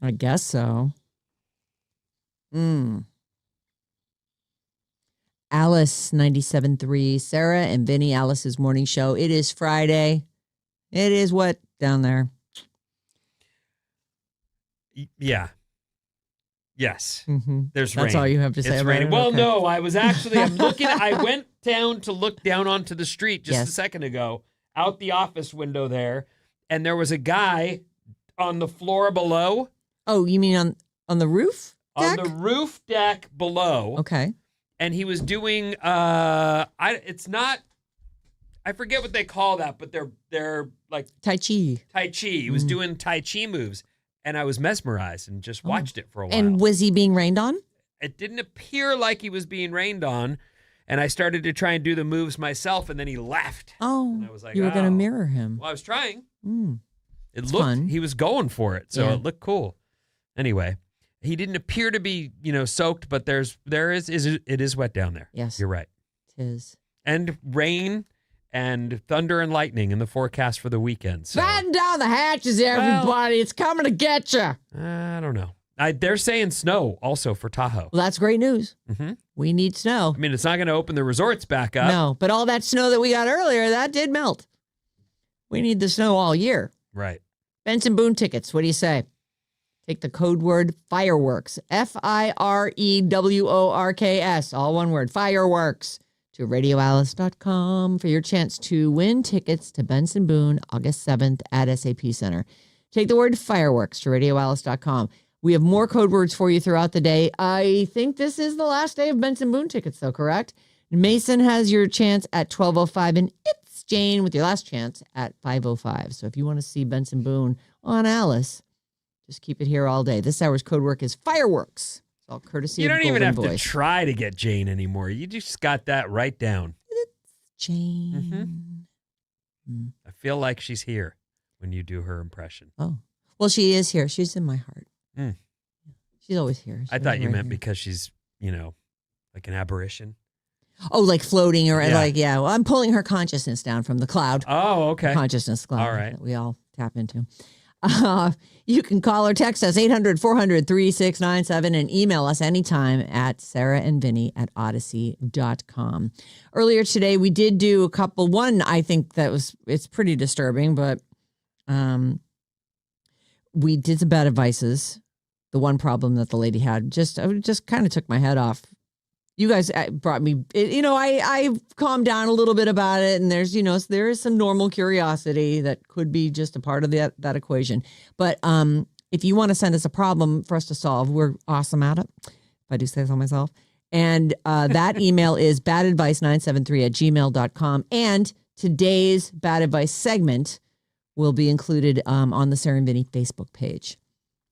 I guess so. Alice 97.3, Sarah and Vinnie, Alice's morning show. It is Friday. It is what down there? Yeah. Yes. Mm-hmm. There's That's rain. all you have to say It's about raining. it? Well, Okay. no, I'm looking. I went down to look down onto the street just Yes. a second ago, out the office window there, and there was a guy on the floor below. Oh, you mean on the roof deck? On the roof deck below. Okay. And he was doing I forget what they call that, but they're like Tai Chi. Tai Chi. He was doing Tai Chi moves, and I was mesmerized and just watched it for a while. And was he being rained on? It didn't appear like he was being rained on, and I started to try and do the moves myself, and then he left. Oh, And I was like, you were going to oh. mirror him. Well, I was trying. It It's looked fun. he was going for it, so Yeah. it looked cool. Anyway, he didn't appear to be, soaked, but it is wet down there. Yes. You're right. Tis. And rain and thunder and lightning in the forecast for the weekend. So Batten down the hatches, everybody. It's coming to get you. I don't know. They're saying snow also for Tahoe. Well, that's great news. Mm-hmm. We need snow. I mean, it's not going to open the resorts back up. No, but all that snow that we got earlier, that did melt. We need the snow all year. Right. Benson Boone tickets. What do you say? Take the code word fireworks. FIREWORKS. All one word. Fireworks. To radioalice.com for your chance to win tickets to Benson Boone August 7th at SAP Center. Take the word fireworks to radioalice.com. We have more code words for you throughout the day. I think this is the last day of Benson Boone tickets, though, correct? Mason has your chance at 12:05, and it's Jane with your last chance at 5:05. So if you want to see Benson Boone on Alice, just keep it here all day. This hour's code word is fireworks. It's all courtesy You of don't even Golden have Voice. to try to get Jane anymore. You just got that right down. Jane. I feel like she's here when you do her impression. Oh. Well, she is here. She's in my heart. Mm. She's always here. I She's thought you right meant here. because she's, like an apparition. Oh, like floating or Yeah. Well, I'm pulling her consciousness down from the cloud. Oh, okay. Consciousness cloud. All right. That we all tap into. You can call or text us 800-400-3697 and email us anytime at sarahandvinny@odyssey.com. Earlier today, we did do a couple. One, I think it's pretty disturbing, but we did some bad advices. The one problem that the lady had just kind of took my head off. You guys brought me, I calmed down a little bit about it, and there is some normal curiosity that could be just a part of that equation. But if you want to send us a problem for us to solve, we're awesome at it, if I do say so myself. And that email is badadvice973@gmail.com. And today's Bad Advice segment will be included on the Sarah and Vinnie Facebook page,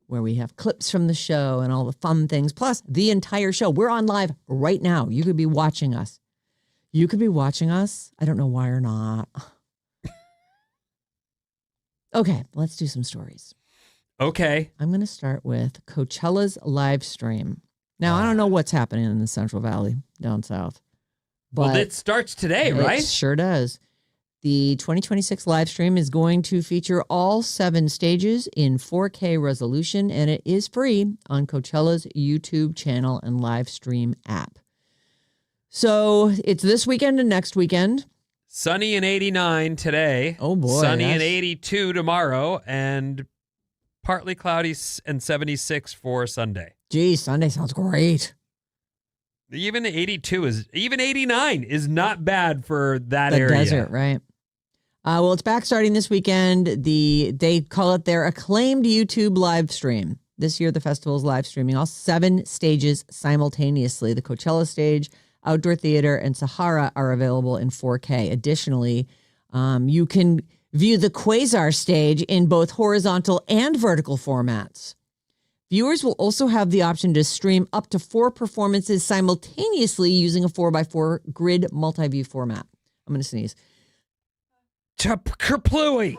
where we have clips from the show and all the fun things, plus the entire show. We're on live right now. You could be watching us. I don't know why or not. Okay, let's do some stories. Okay. I'm going to start with Coachella's live stream. Now, I don't know what's happening in the Central Valley down south, but Well, it starts today, right? it sure does. The 2026 live stream is going to feature all 7 stages in 4K resolution, and it is free on Coachella's YouTube channel and live stream app. So it's this weekend and next weekend. Sunny and 89 today. Oh, boy, Sunny and that's- 82 tomorrow, and partly cloudy and 76 for Sunday. Geez, Sunday sounds great. Even 89 is not bad for that The area. desert, right? Well, it's back starting this weekend. They call it their acclaimed YouTube live stream. This year, the festival is live streaming all 7 stages simultaneously. The Coachella stage, Outdoor Theater, and Sahara are available in 4K. Additionally, you can view the Quasar stage in both horizontal and vertical formats. Viewers will also have the option to stream up to 4 performances simultaneously using a 4x4 grid multi-view format. I'm going to sneeze. Kerplooey.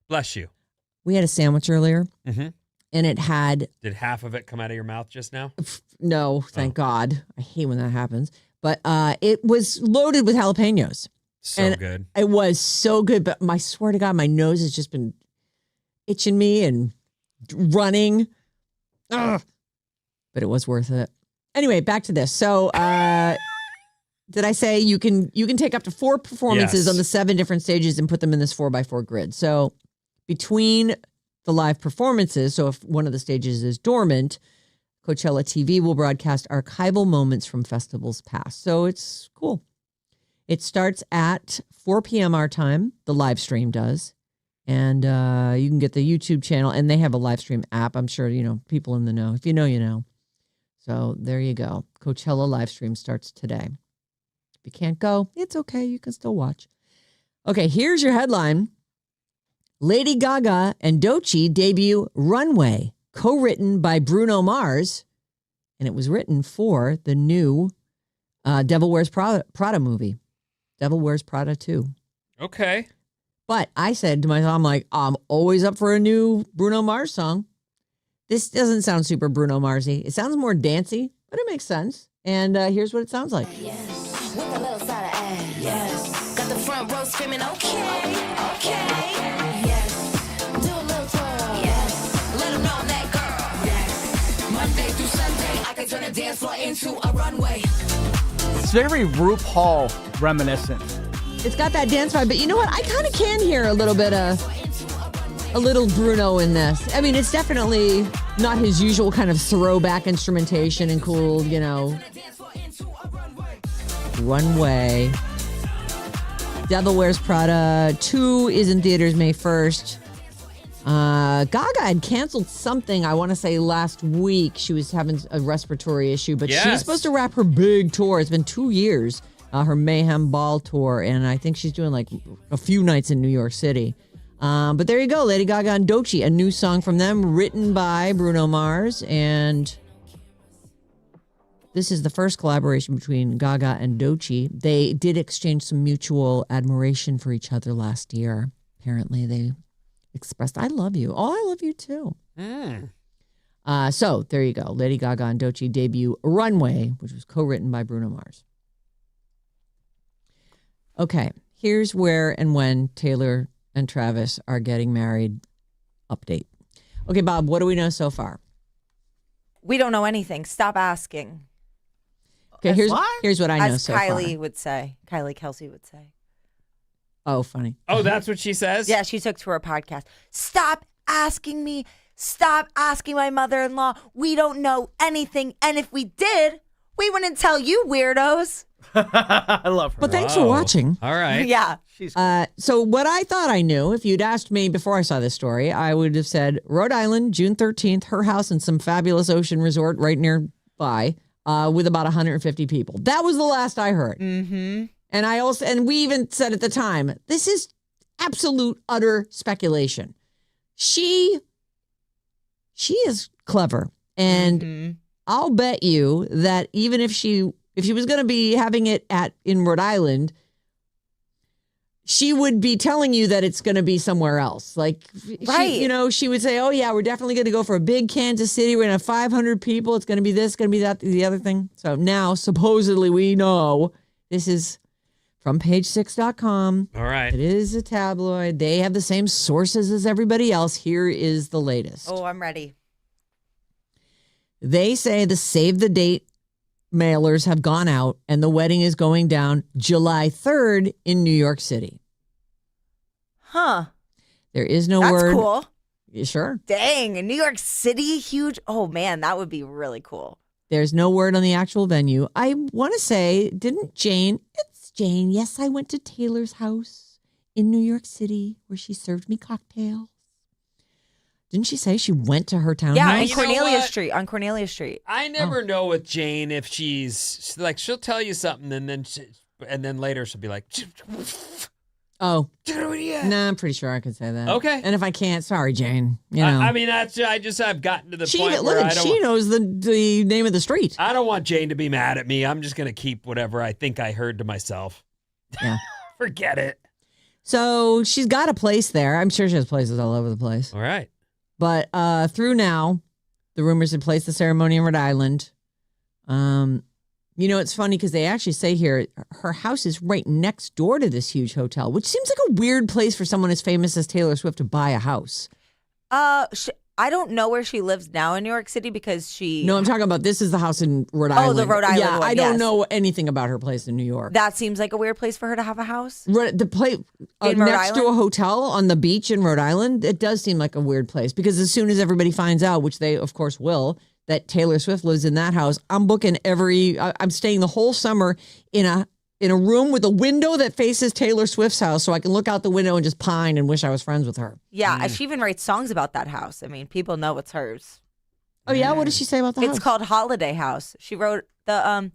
Bless you. We had a sandwich earlier, Mm-hmm. and it had Did half of it come out of your mouth just now? no, thank God. I hate when that happens. But it was loaded with jalapenos. So And good. It was so good, but I swear to God, my nose has just been itching me, and running. Ugh. But it was worth it. Anyway, back to this. So, did I say you can take up to 4 performances on the 7 different stages and put them in this 4x4 grid? So, between the live performances, so if one of the stages is dormant, Coachella TV will broadcast archival moments from festivals past. So it's cool. It starts at 4 p.m. our time. The live stream does. And you can get the YouTube channel, and they have a live stream app. I'm sure, people in the know. If you know, you know. So there you go. Coachella live stream starts today. If you can't go, it's okay. You can still watch. Okay, here's your headline. Lady Gaga and Doechii debut Runway, co-written by Bruno Mars. And it was written for the new Devil Wears Prada movie. Devil Wears Prada 2. Okay. But I said to myself, I'm always up for a new Bruno Mars song. This doesn't sound super Bruno Mars-y. It sounds more dancey, but it makes sense. And here's what it sounds like. Yes, with a little side of ass. Yes, got the front row screaming, okay. Yes, do a little twirl. Yes, let them know I'm that girl. Yes, Monday through Sunday, I can turn a dance floor into a runway. It's very RuPaul reminiscent. It's got that dance vibe, but you know what? I kind of can hear a little bit of a little Bruno in this. I mean, it's definitely not his usual kind of throwback instrumentation and cool, Runway. Devil Wears Prada 2 is in theaters May 1st. Gaga had canceled something, I want to say last week. She was having a respiratory issue, but she's supposed to wrap her big tour. It's been 2 years, her Mayhem Ball tour, and I think she's doing like a few nights in New York City. But there you go, Lady Gaga and Doechii, a new song from them written by Bruno Mars. And this is the first collaboration between Gaga and Doechii. They did exchange some mutual admiration for each other last year. Apparently they expressed, I love you. Oh, I love you too. So there you go. Lady Gaga and Doechii debut Runway, which was co-written by Bruno Mars. Okay, here's where and when Taylor and Travis are getting married. Update. Okay, Bob, what do we know so far? We don't know anything. Stop asking. Okay, here's what I know As so far. Kylie would say. Kylie Kelsey would say. Oh, funny. Oh, that's what she says? Yeah, she took to her podcast. Stop asking me. Stop asking my mother-in-law. We don't know anything. And if we did, we wouldn't tell you weirdos. I love her. But thanks for watching. All right. Yeah. So what I thought I knew, if you'd asked me before I saw this story, I would have said Rhode Island, June 13th, her house in some fabulous ocean resort right nearby with about 150 people. That was the last I heard. Mm-hmm. And we even said at the time, this is absolute, utter speculation. She is clever. And I'll bet you that even if she was going to be having it in Rhode Island, she would be telling you that it's going to be somewhere else. Like, right. She would say, oh, yeah, we're definitely going to go for a big Kansas City. We're going to have 500 people. It's going to be this, going to be that, the other thing. So now, supposedly, we know this is from page6.com. All right. It is a tabloid. They have the same sources as everybody else. Here is the latest. Oh, I'm ready. They say the save the date mailers have gone out and the wedding is going down July 3rd in New York City. Huh. There is no That's word. cool. Yeah, sure. Dang, in New York City, huge. Oh, man, that would be really cool. There's no word on the actual venue. I want to say, didn't Jane? It's Jane. Yes, I went to Taylor's house in New York City where she served me cocktails. Didn't she say she went to her townhouse? Yeah, on You know Cornelia what? Street. On Cornelia Street. I never know with Jane if she's like, she'll tell you something and then later she'll be like, Oh, nah, I'm pretty sure I could say that. Okay. And if I can't, sorry, Jane. You know, I mean, I've gotten to the she point where she knows the name of the street. I don't want Jane to be mad at me. I'm just going to keep whatever I think I heard to myself. Yeah. Forget it. So she's got a place there. I'm sure she has places all over the place. All right. But through now, the rumors had placed the ceremony in Rhode Island. It's funny because they actually say here her house is right next door to this huge hotel, which seems like a weird place for someone as famous as Taylor Swift to buy a house. I don't know where she lives now in New York City because she. No, I'm talking about this is the house in Rhode Island. the Rhode Island Yeah, one, I don't yes. know anything about her place in New York. That seems like a weird place for her to have a house. The place In Rhode next to a Island? hotel on the beach in Rhode Island, it does seem like a weird place because as soon as everybody finds out, which they of course will, that Taylor Swift lives in that house, I'm booking I'm staying the whole summer in a room with a window that faces Taylor Swift's house so I can look out the window and just pine and wish I was friends with her. Yeah, she even writes songs about that house. I mean, people know it's hers. Oh yeah, what does she say about the house? It's called Holiday House. She wrote the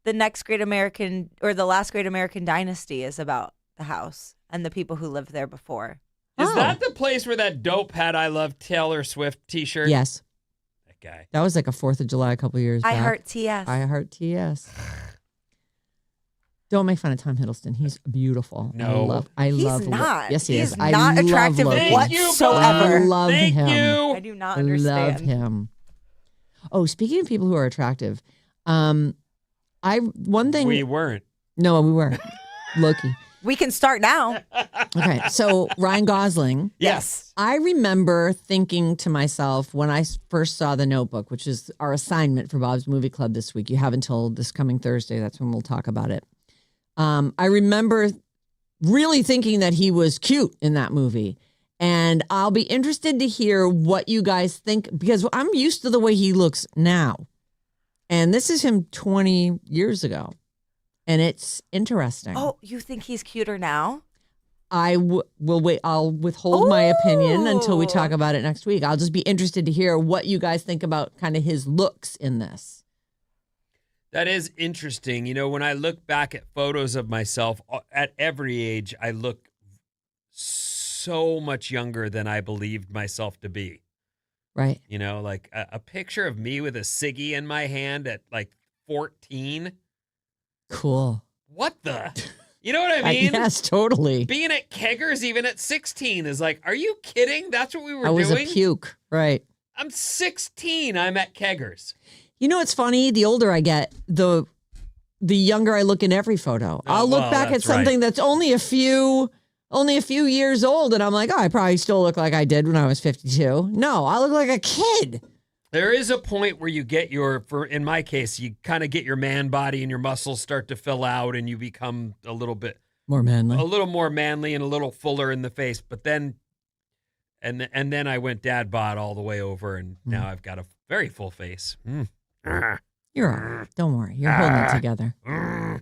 next great American or the last great American dynasty is about the house and the people who lived there before. Is that the place where that dope had "I Love Taylor Swift" T-shirt? Yes. That guy. That was like a 4th of July a couple years back. I heart TS. I heart TS. Don't make fun of Tom Hiddleston. He's beautiful. No. I He's love. not. Yes, he He's is. not I attractive love Thank you, whatsoever. I love Thank him. you. I do not I understand. love him. Oh, speaking of people who are attractive, one thing. We weren't. No, we weren't. Loki. We can start now. Okay, so Ryan Gosling. Yes. I remember thinking to myself when I first saw The Notebook, which is our assignment for Bob's Movie Club this week. You have until this coming Thursday. That's when we'll talk about it. I remember really thinking that he was cute in that movie. And I'll be interested to hear what you guys think because I'm used to the way he looks now. And this is him 20 years ago. And it's interesting. Oh, you think he's cuter now? I will wait. I'll withhold my opinion until we Ooh. talk about it next week. I'll just be interested to hear what you guys think about kind of his looks in this. That is interesting. You know, when I look back at photos of myself at every age, I look so much younger than I believed myself to be. Right. You know, like a picture of me with a ciggy in my hand at like 14. Cool. What the? You know what I mean? Yes, totally. Being at Keggers even at 16 is like, are you kidding? That's what we were I was doing? a puke. Right. I'm 16. I'm at Keggers. You know, it's funny. The older I get, the younger I look in every photo. I'll look well, back at that's something right. that's only a few years old, and I'm like, oh, I probably still look like I did when I was 52. No, I look like a kid. There is a point where you get in my case, you kind of get your man body and your muscles start to fill out and you become a little More manly. more manly and a little fuller in the face. But then, and then I went dad bod all the way over and now I've got a very full face. You're all right. Don't worry. You're holding it together. You're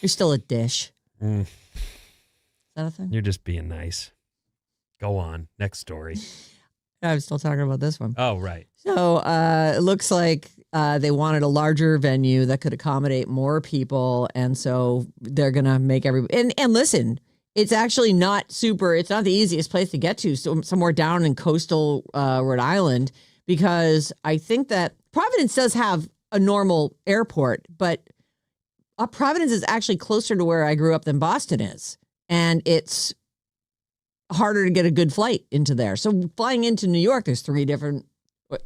still a dish. Mm. Is that a thing? You're just being nice. Go on. Next story. I'm still talking about this one. Oh, right. So it looks like they wanted a larger venue that could accommodate more people. And so they're going to make everybody. And listen, it's actually not it's not the easiest place to get to. So somewhere down in coastal Rhode Island, because I think that Providence does have a normal airport, but Providence is actually closer to where I grew up than Boston is. And it's harder to get a good flight into there. So flying into New York, there's 3 different,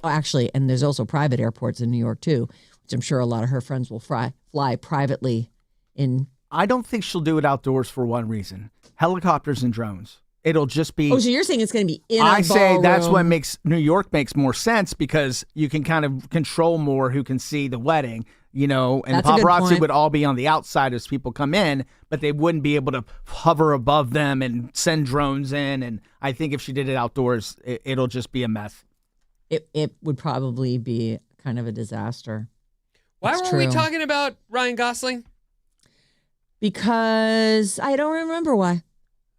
actually, and there's also private airports in New York too, which I'm sure a lot of her friends will fly privately in. I don't think she'll do it outdoors for one reason: helicopters and drones. It'll just be. Oh, so you're saying it's going to be in a I say that's what ballroom. makes New York makes more sense because you can kind of control more who can see the wedding, you know, and That's the a good paparazzi point. would all be on the outside as people come in, but they wouldn't be able to hover above them and send drones in. And I think if she did it outdoors, it'll just be a mess. It would probably be kind of a disaster. Why That's were we true. talking about Ryan Gosling? Because I don't remember why.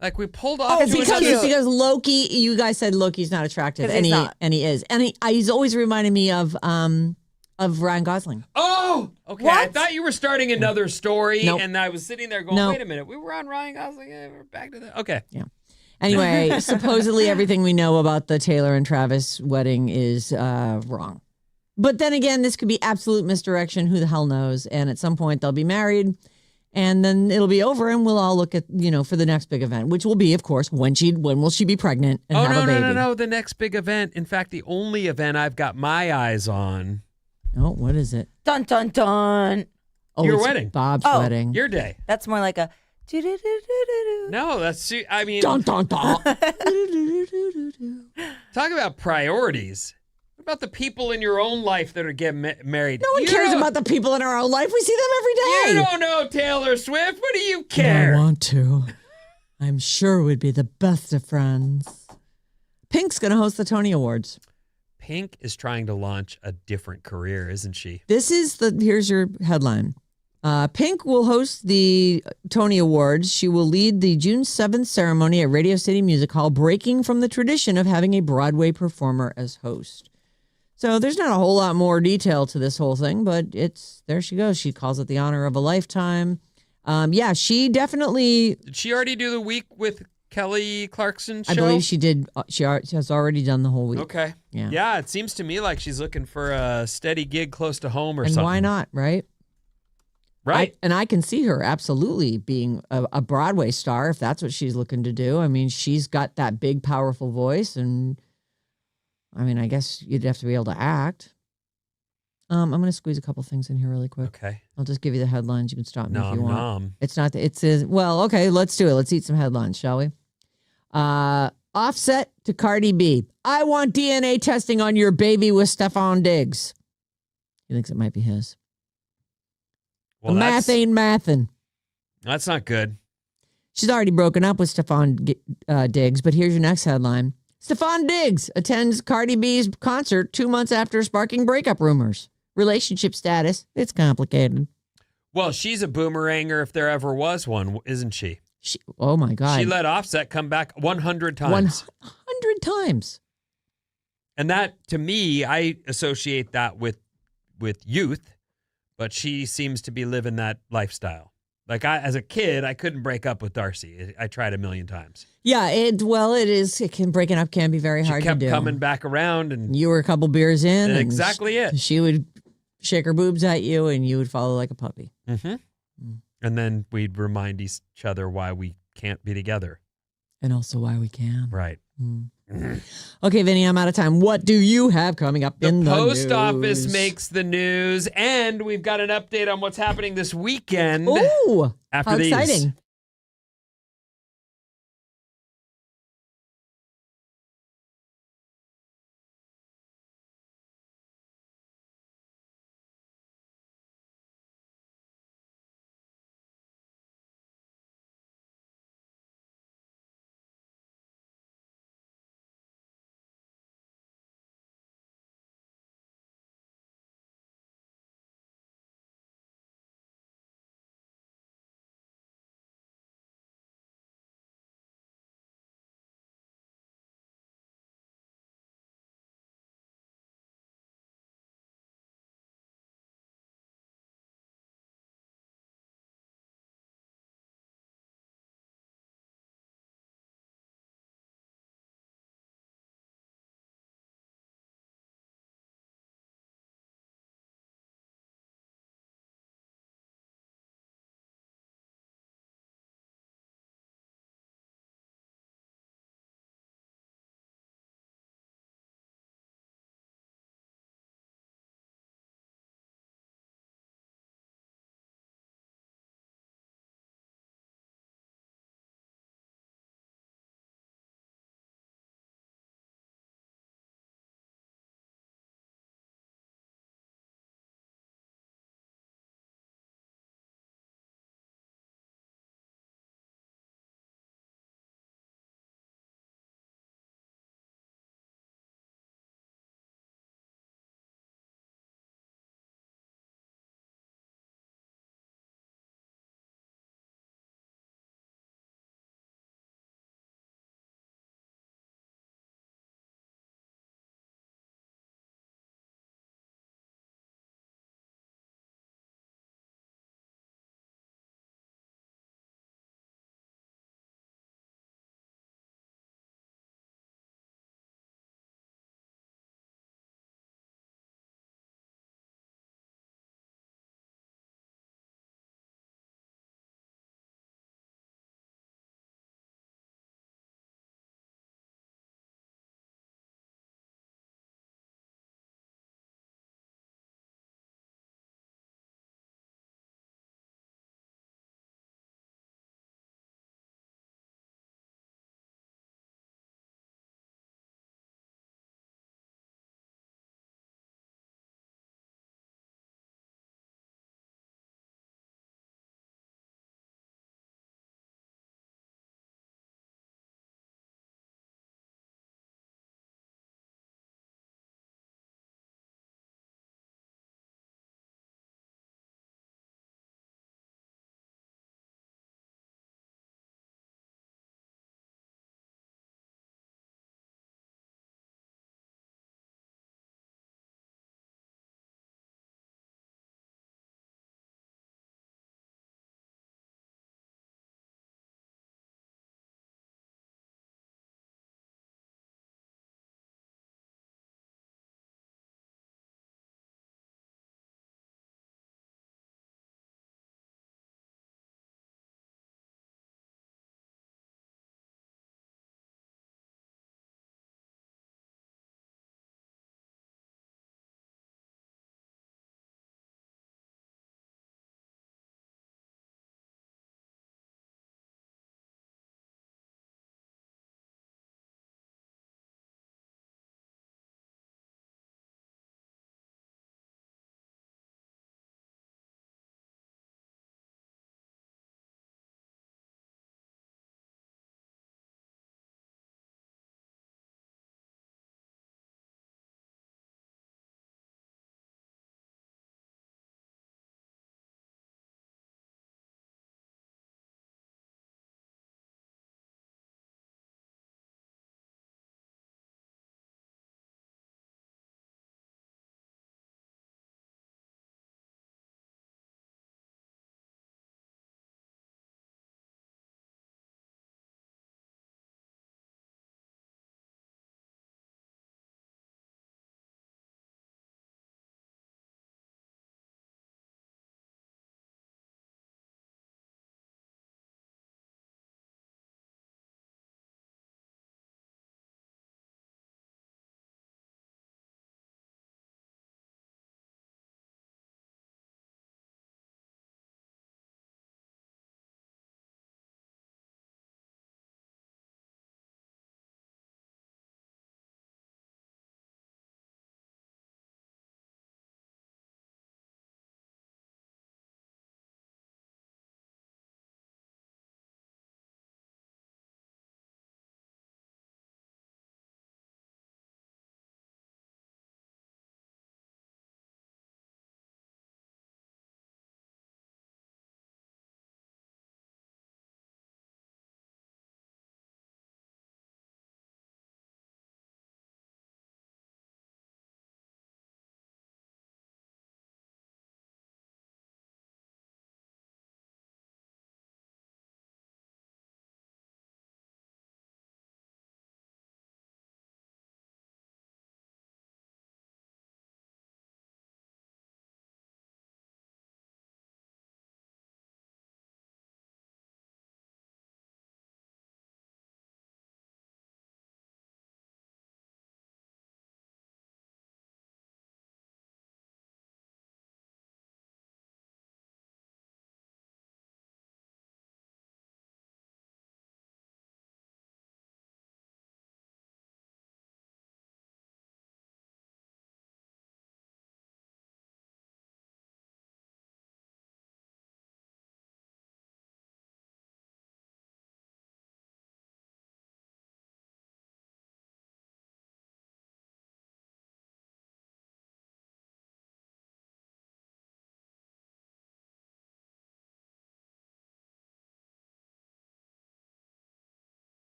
Like we pulled off. It's to another- because Loki, you guys said Loki's not attractive. 'Cause And he's he not. and he is. And he's always reminded me of Ryan Gosling. Oh, okay. I What? thought you were starting another story, Nope. and I was sitting there going, Nope. "Wait a minute, we were on Ryan Gosling. We're back to that." Okay. Anyway, supposedly everything we know about the Taylor and Travis wedding is wrong. But then again, this could be absolute misdirection. Who the hell knows? And at some point they'll be married and then it'll be over and we'll all look at, for the next big event, which will be, of course, when will she be pregnant and Oh have a baby? no! The next big event. In fact, the only event I've got my eyes on. Oh, what is it? Dun, dun, dun. Oh, Your it's wedding. Bob's Oh. wedding. Your day. That's more like a Do-do-do-do-do-do. No, I mean, Dun, dun, dun. talk about priorities. What about the people in your own life that are getting married? No one cares about the people in our own life. We see them every day. You don't know Taylor Swift. What do you I care? want to. I'm sure we'd be the best of friends. Pink's going to host the Tony Awards. Pink is trying to launch a different career, isn't she? Here's your headline. Pink will host the Tony Awards. She will lead the June 7th ceremony at Radio City Music Hall, breaking from the tradition of having a Broadway performer as host. So there's not a whole lot more detail to this whole thing, but there she goes. She calls it the honor of a lifetime. She definitely. Did she already do the week with Kelly Clarkson's show? I believe she did. She has already done the whole week. Okay. Yeah. Yeah, it seems to me like she's looking for a steady gig close to home or And something. why not, right? Right. I can see her absolutely being a Broadway star if that's what she's looking to do. I mean, she's got that big, powerful voice, and I mean, I guess you'd have to be able to act. I'm going to squeeze a couple things in here really quick. Okay. I'll just give you the headlines. You can stop me if you Nom want. nom. It's not. It says, well, okay. Let's do it. Let's eat some headlines, shall we? Offset to Cardi B. I want DNA testing on your baby with Stephon Diggs. He thinks it might be his. Well, the math ain't mathin'. That's not good. She's already broken up with Stephon Diggs, but here's your next headline. Stephon Diggs attends Cardi B's concert 2 months after sparking breakup rumors. Relationship status, it's complicated. Well, she's a boomeranger if there ever was one, isn't she? Oh, my God. She let Offset come back 100 times. 100 times. And that, to me, I associate that with youth, but she seems to be living that lifestyle. Like, as a kid, I couldn't break up with Darcy. I tried a million times. Yeah, breaking up can be very hard to do. She kept coming back around. And you were a couple beers in. And exactly it. She would shake her boobs at you and you would follow like a puppy. Mm-hmm. And then we'd remind each other why we can't be together. And also why we can. Right. Okay, Vinny, I'm out of time. What do you have coming up in the post news? office makes the news, and we've got an update on what's happening this weekend. Ooh, after how these. exciting.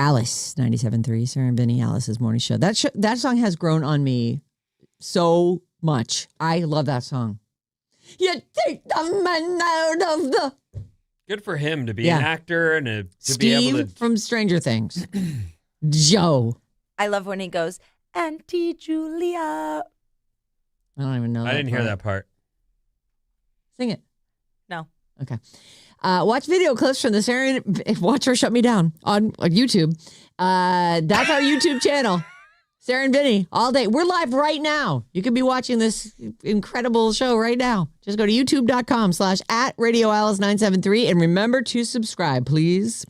Alice, 97.3, Sarah Vinnie, Alice's morning show. That song has grown on me so much. I love that song. You take the man out of the... Good for him to be an actor and to Steve be able to... from Stranger Things. Joe. I love when he goes, Auntie Julia. I don't even know I didn't hear that part. Sing it. No. Okay. Watch video clips from the Sarah. Watch her shut me down on YouTube. That's our YouTube channel. Sarah and Vinnie all day. We're live right now. You could be watching this incredible show right now. Just go to youtube.com/@RadioAlice973 and remember to subscribe, please.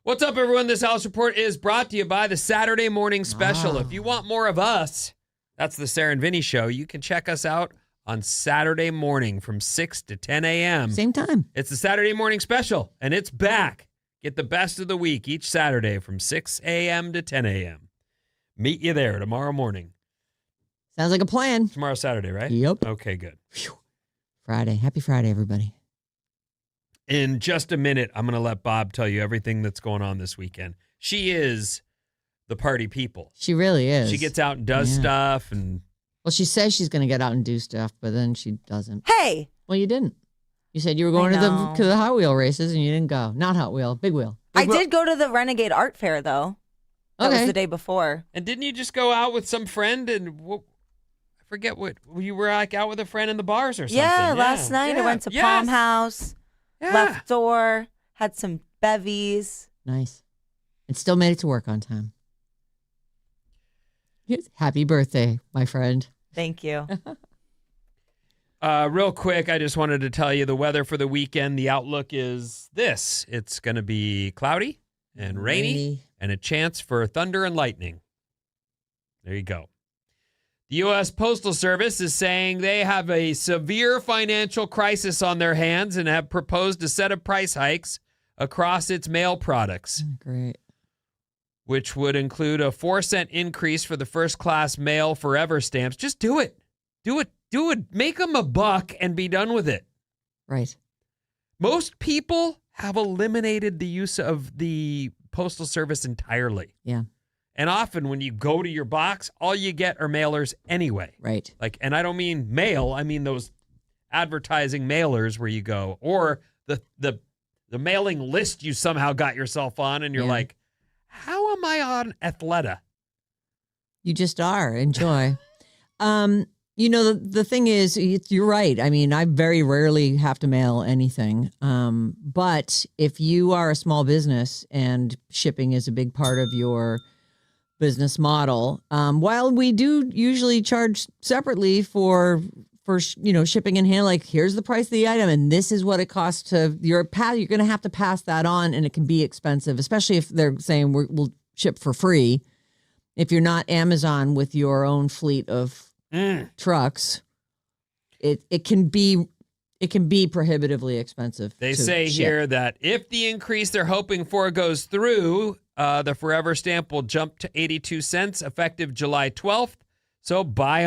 What's up, everyone? This Alice Report is brought to you by the Saturday Morning Special. If you want more of us, that's the Sarah and Vinnie Show. You can check us out on Saturday morning from 6 to 10 a.m. Same time. It's the Saturday Morning Special, and it's back. Get the best of the week each Saturday from 6 a.m. to 10 a.m. Meet you there tomorrow morning. Sounds like a plan. Tomorrow's Saturday, right? Yep. Okay, good. Whew. Friday. Happy Friday, everybody. In just a minute, I'm going to let Bob tell you everything that's going on this weekend. She is the party people. She really is. She gets out and does stuff. And Well, she says she's going to get out and do stuff, but then she doesn't. Hey. Well, you didn't. You said you were going to the Hot Wheel races and you didn't go. Not Hot Wheel, Big Wheel. I did go to the Renegade Art Fair, though. That was the day before. And didn't you just go out with some friend and I forget what you were like out with a friend in the bars or something? Yeah, last night I went to Palm House, left door, had some bevies. Nice. And still made it to work on time. Yes. Happy birthday, my friend. Thank you. Real quick, I just wanted to tell you the weather for the weekend. The outlook is this. It's going to be cloudy and rainy and a chance for thunder and lightning. There you go. The U.S. Postal Service is saying they have a severe financial crisis on their hands and have proposed a set of price hikes across its mail products. Great. Which would include a 4-cent increase for the first-class mail forever stamps. Just do it. Do it. Make them $1 and be done with it. Right. Most people have eliminated the use of the Postal Service entirely. Yeah. And often when you go to your box, all you get are mailers anyway. Right. And I don't mean mail. I mean those advertising mailers where you go, or the mailing list you somehow got yourself on, and you're like, how am I on Athleta? You just are. Enjoy. The thing is, you're right. I mean, I very rarely have to mail anything. But if you are a small business and shipping is a big part of your business model, while we do usually charge separately for shipping and handling, like here's the price of the item and this is what it costs to you're going to have to pass that on, and it can be expensive, especially if they're saying we'll ship for free. If you're not Amazon with your own fleet of trucks, it can be prohibitively expensive. They say here that if the increase they're hoping for goes through, the forever stamp will jump to 82 cents effective July 12th. So buy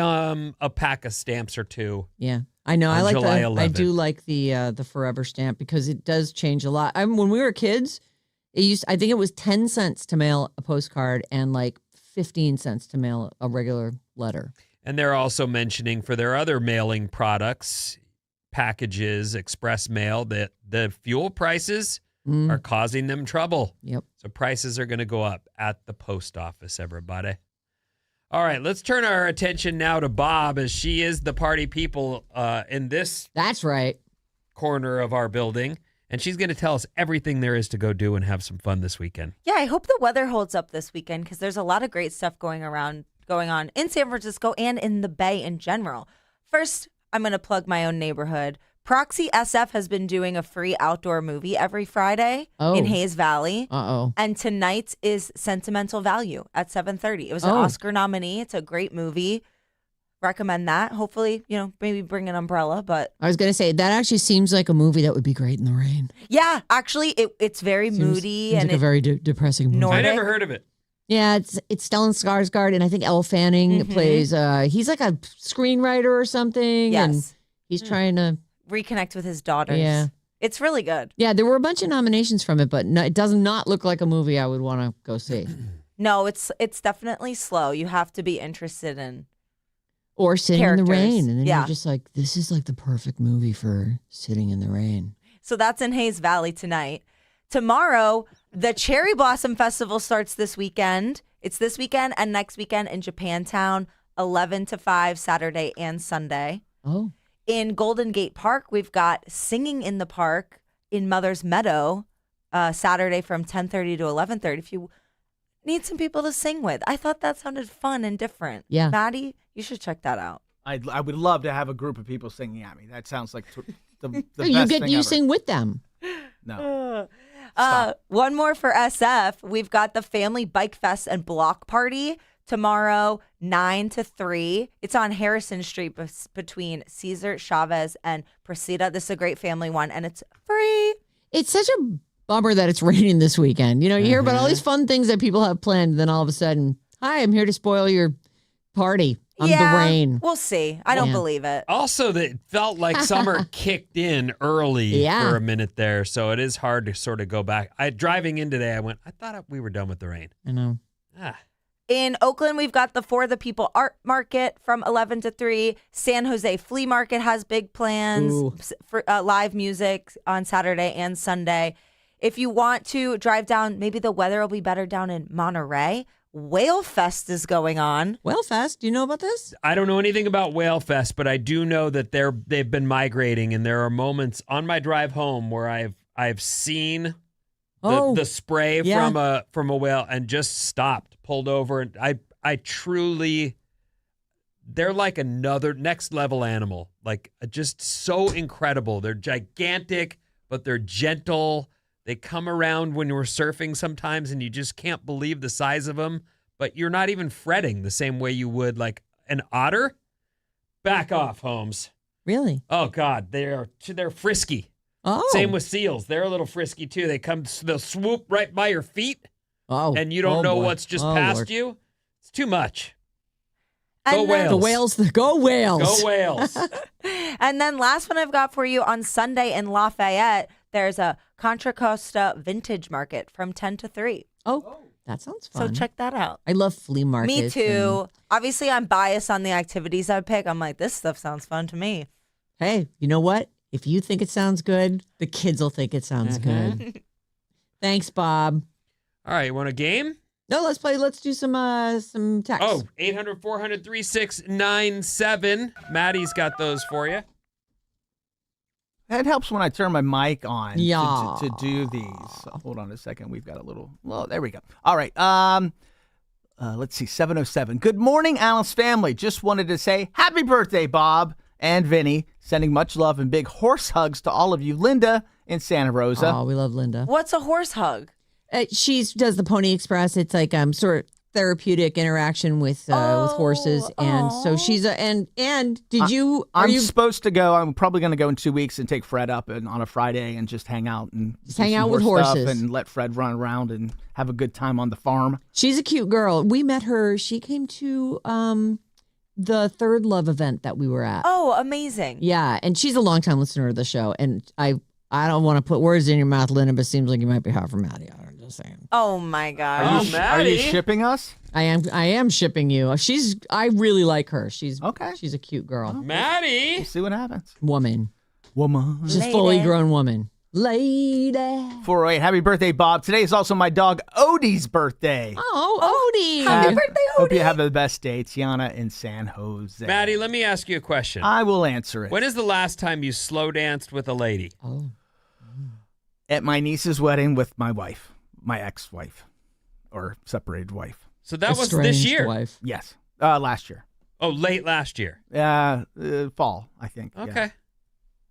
a pack of stamps or two. Yeah, I know. I do like the forever stamp because it does change a lot. When we were kids, I think it was 10 cents to mail a postcard and like 15 cents to mail a regular letter. And they're also mentioning for their other mailing products, packages, express mail, that the fuel prices are causing them trouble. Yep. So prices are going to go up at the post office, everybody. All right, let's turn our attention now to Bob, as she is the party people in this That's right. corner of our building. And she's going to tell us everything there is to go do and have some fun this weekend. Yeah, I hope the weather holds up this weekend because there's a lot of great stuff going on in San Francisco and in the Bay in general. First, I'm going to plug my own neighborhood. Proxy SF has been doing a free outdoor movie every Friday in Hayes Valley. Uh-oh. And tonight is Sentimental Value at 7:30. It was an Oscar nominee. It's a great movie. Recommend that. Hopefully, maybe bring an umbrella. But I was going to say, that actually seems like a movie that would be great in the rain. Yeah, actually, it's very moody. Seems and like a very depressing movie. I never heard of it. Yeah, it's Stellan Skarsgård, and I think Elle Fanning plays. He's like a screenwriter or something. Yes. And he's trying to reconnect with his daughters. Yeah. It's really good. Yeah, there were a bunch of nominations from it, but no, it does not look like a movie I would want to go see. No, it's definitely slow. You have to be interested in. Or sitting in the Characters. rain. And then Yeah. you're just like, this is like the perfect movie for sitting in the rain. So that's in Hayes Valley tonight. Tomorrow, the Cherry Blossom Festival starts this weekend. It's this weekend and next weekend in Japantown, 11 to 5, Saturday and Sunday. Oh. In Golden Gate Park, we've got Singing in the Park in Mother's Meadow, Saturday from 10:30 to 11:30. If you need some people to sing with. I thought that sounded fun and different. Yeah. Maddie, you should check that out. I would love to have a group of people singing at me. That sounds like the No, best you thing ever. sing with them. No. One more for SF. We've got the Family Bike Fest and Block Party tomorrow, 9 to 3. It's on Harrison Street between Cesar Chavez and Presida. This is a great family one, and it's free. It's such a bummer that it's raining this weekend. You know, you hear about all these fun things that people have planned, and then all of a sudden, hi, I'm here to spoil your party on the rain. We'll see. I don't believe it. Also, that it felt like summer kicked in early for a minute there, so it is hard to sort of go back. Driving in today, I thought we were done with the rain. I know. In Oakland, we've got the For the People Art Market from 11 to 3. San Jose Flea Market has big plans for live music on Saturday and Sunday. If you want to drive down, maybe the weather will be better down in Monterey. Whale Fest is going on. Whale Fest, do you know about this? I don't know anything about Whale Fest, but I do know that they've been migrating, and there are moments on my drive home where I've seen the spray from a whale and just stopped, pulled over, and I truly, they're like another next level animal, like just so incredible. They're gigantic, but they're gentle. They come around when we're surfing sometimes, and you just can't believe the size of them, but you're not even fretting the same way you would like an otter. Back off, Holmes. Really? Oh, God. They're frisky. Oh. Same with seals. They're a little frisky, too. They'll swoop right by your feet, and you don't know what's just past Lord. you. It's too much. And Go then- Whales. Go Whales. Go Whales. And then last one I've got for you on Sunday in Lafayette, there's a Contra Costa Vintage Market from 10 to 3. Oh, that sounds So fun. check that out. I love flea markets. Me too. Obviously, I'm biased on the activities I pick. I'm like, this stuff sounds fun to me. Hey, you know what? If you think it sounds good, the kids will think it sounds good. Thanks, Bob. All right, you want a game? No, let's play. Let's do some text. Oh, 800-400-3697. Maddie's got those for you. It helps when I turn my mic on Yeah. to do these. Hold on a second. We've got a little. Well, there we go. All right. Let's see. 707. Good morning, Alice family. Just wanted to say happy birthday, Bob and Vinny. Sending much love and big horse hugs to all of you. Linda in Santa Rosa. Oh, we love Linda. What's a horse hug? She does the Pony Express. It's like sort of therapeutic interaction with horses, and so she's and did you? I'm supposed to go. I'm probably going to go in 2 weeks and take Fred up on a Friday and just hang out and hang out with horse stuff horses and let Fred run around and have a good time on the farm. She's a cute girl. We met her. She came to the Third Love event that we were at. Oh, amazing. Yeah, and she's a longtime listener of the show, and I don't want to put words in your mouth, Linda, but it seems like you might be hot for Maddie. I'm just saying. Oh my gosh. Oh, Are you Maddie. shipping us? I am shipping you. I really like her. She's Okay. She's a cute girl. Maddie. We'll see what happens. Woman. She's a Lady. fully grown woman. Lady. 408. Happy birthday, Bob. Today is also my dog Odie's birthday. Oh, Odie. Happy birthday, Hope you Odie. have the best day. Tiana in San Jose. Maddie, let me ask you a question. I will answer it. When is the last time you slow danced with a lady? Oh. At my niece's wedding with my wife, my ex-wife, or separated wife. So that was this Estranged year. Wife. Yes, last year. Oh, late last year. Fall, I think. yeah. Okay.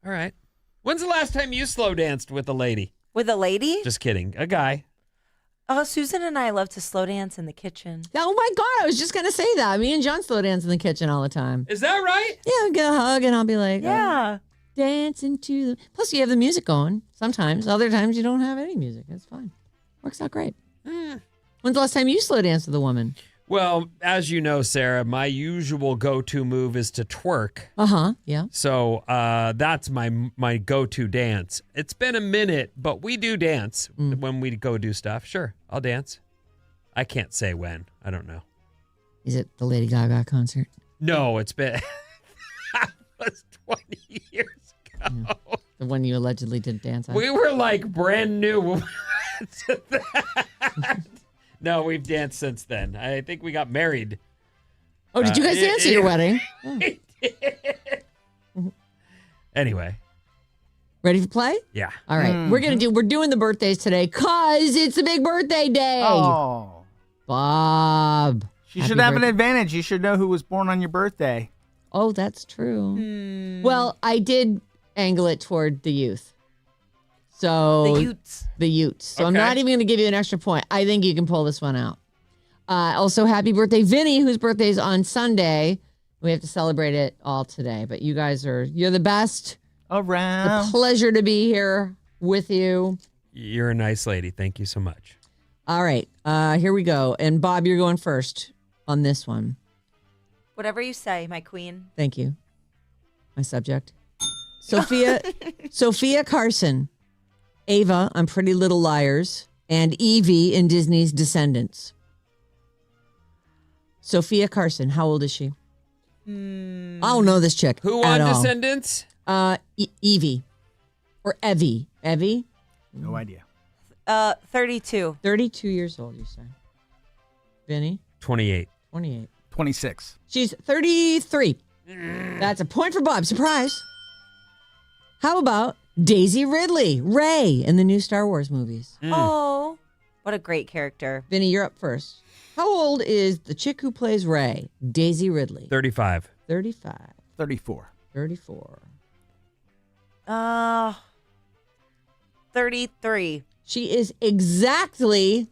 All right. When's the last time you slow danced with a lady? With a lady? Just kidding. A guy. Susan and I love to slow dance in the kitchen. Oh my God, I was just going to say that. Me and John slow dance in the kitchen all the time. Is that right? Yeah, we get a hug and I'll be like, Yeah. dancing to the. Plus, you have the music going sometimes. Other times, you don't have any music. It's fine. Works out great. When's the last time you slow danced with a woman? Well, as you know, Sarah, my usual go-to move is to twerk. Yeah. So that's my go-to dance. It's been a minute, but we do dance when we go do stuff. Sure, I'll dance. I can't say when. I don't know. Is it the Lady Gaga concert? No, it's been that was 20 years ago. The one you allegedly did dance at? We were like brand new when we went to that. No, we've danced since then. I think we got married. Oh, did you guys dance at your wedding? Oh. We did. Anyway. Ready for play? Yeah. All right. We're doing the birthdays today because it's a big birthday day. Oh. Bob. You Happy should have an birthday. advantage. You should know who was born on your birthday. Oh, that's true. Well, I did angle it toward the youth. So The Utes. So I'm Okay. not even going to give you an extra point. I think you can pull this one out. Also, happy birthday, Vinnie, whose birthday is on Sunday. We have to celebrate it all today. But you guys you're the best. Around. A pleasure to be here with you. You're a nice lady. Thank you so much. All right, here we go. And Bob, you're going first on this one. Whatever you say, my queen. Thank you. My subject. Sophia Carson, Ava on Pretty Little Liars, and Evie in Disney's Descendants. Sophia Carson, how old is she? I don't know this chick. Who at on all. Descendants? Evie. Or Evie. Evie? No idea. 32. 32 years old, you say. Vinny? 28. 28. 26. She's 33. That's a point for Bob. Surprise. How about Daisy Ridley, Rey in the new Star Wars movies? Oh, what a great character. Vinny, you're up first. How old is the chick who plays Rey? Daisy Ridley. 35. 35. 34. 34. 33. She is exactly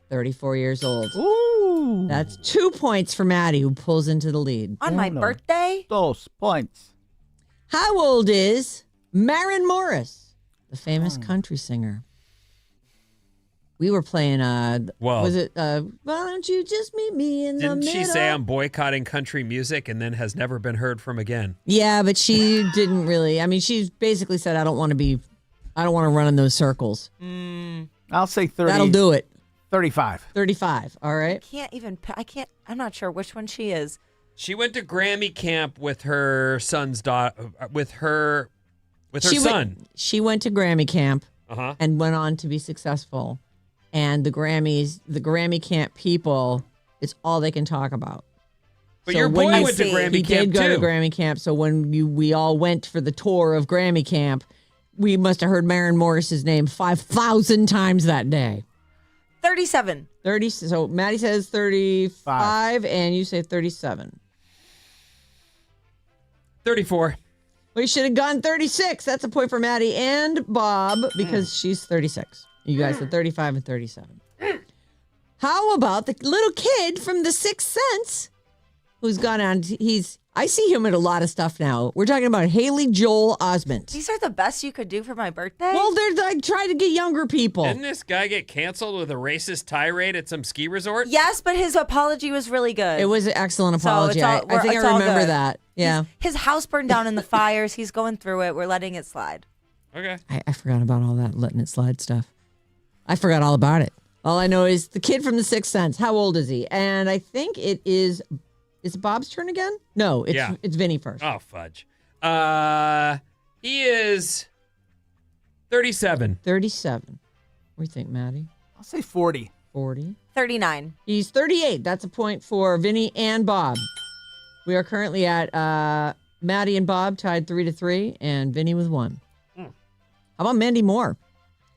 34 years old. Ooh. That's 2 points for Maddie, who pulls into the lead. On my no. birthday? Those points. How old is Maren Morris, the famous country singer? We were playing, Well, was it, why don't you just meet me in the Didn't middle? she say I'm boycotting country music and then has never been heard from again? Yeah, but she didn't really. I mean, she basically said, I don't want to run in those circles. I'll say 30. That'll do it. 35. 35. All right. I'm not sure which one she is. She went to Grammy camp with her son's daughter, with her She son. She went to Grammy camp Uh-huh. and went on to be successful. And the Grammy camp people, it's all they can talk about. But So your when boy you went to see- Grammy He camp did go too. to Grammy camp. So when we all went for the tour of Grammy camp, we must have heard Maren Morris's name 5,000 times that day. 37. 30. So Maddie says 35, and you say 37. 34. We should have gone 36. That's a point for Maddie and Bob because she's 36. You guys are 35 and 37. How about the little kid from The Sixth Sense who's gone on? I see him in a lot of stuff now. We're talking about Haley Joel Osment. These are the best you could do for my birthday? Well, they're like trying to get younger people. Didn't this guy get canceled with a racist tirade at some ski resort? Yes, but his apology was really good. It was an excellent So apology. it's all- I think it's I all remember good. that. Yeah. His house burned down in the fires. He's going through it. We're letting it slide. Okay. I forgot about all that letting it slide stuff. I forgot all about it. All I know is the kid from The Sixth Sense. How old is he? And I think it is it Bob's turn again? No, it's Vinny first. Oh, fudge. He is 37. 37. What do you think, Maddie? I'll say 40. 40. 39. He's 38. That's a point for Vinny and Bob. We are currently at Maddie and Bob tied 3-3, and Vinny with 1. How about Mandy Moore?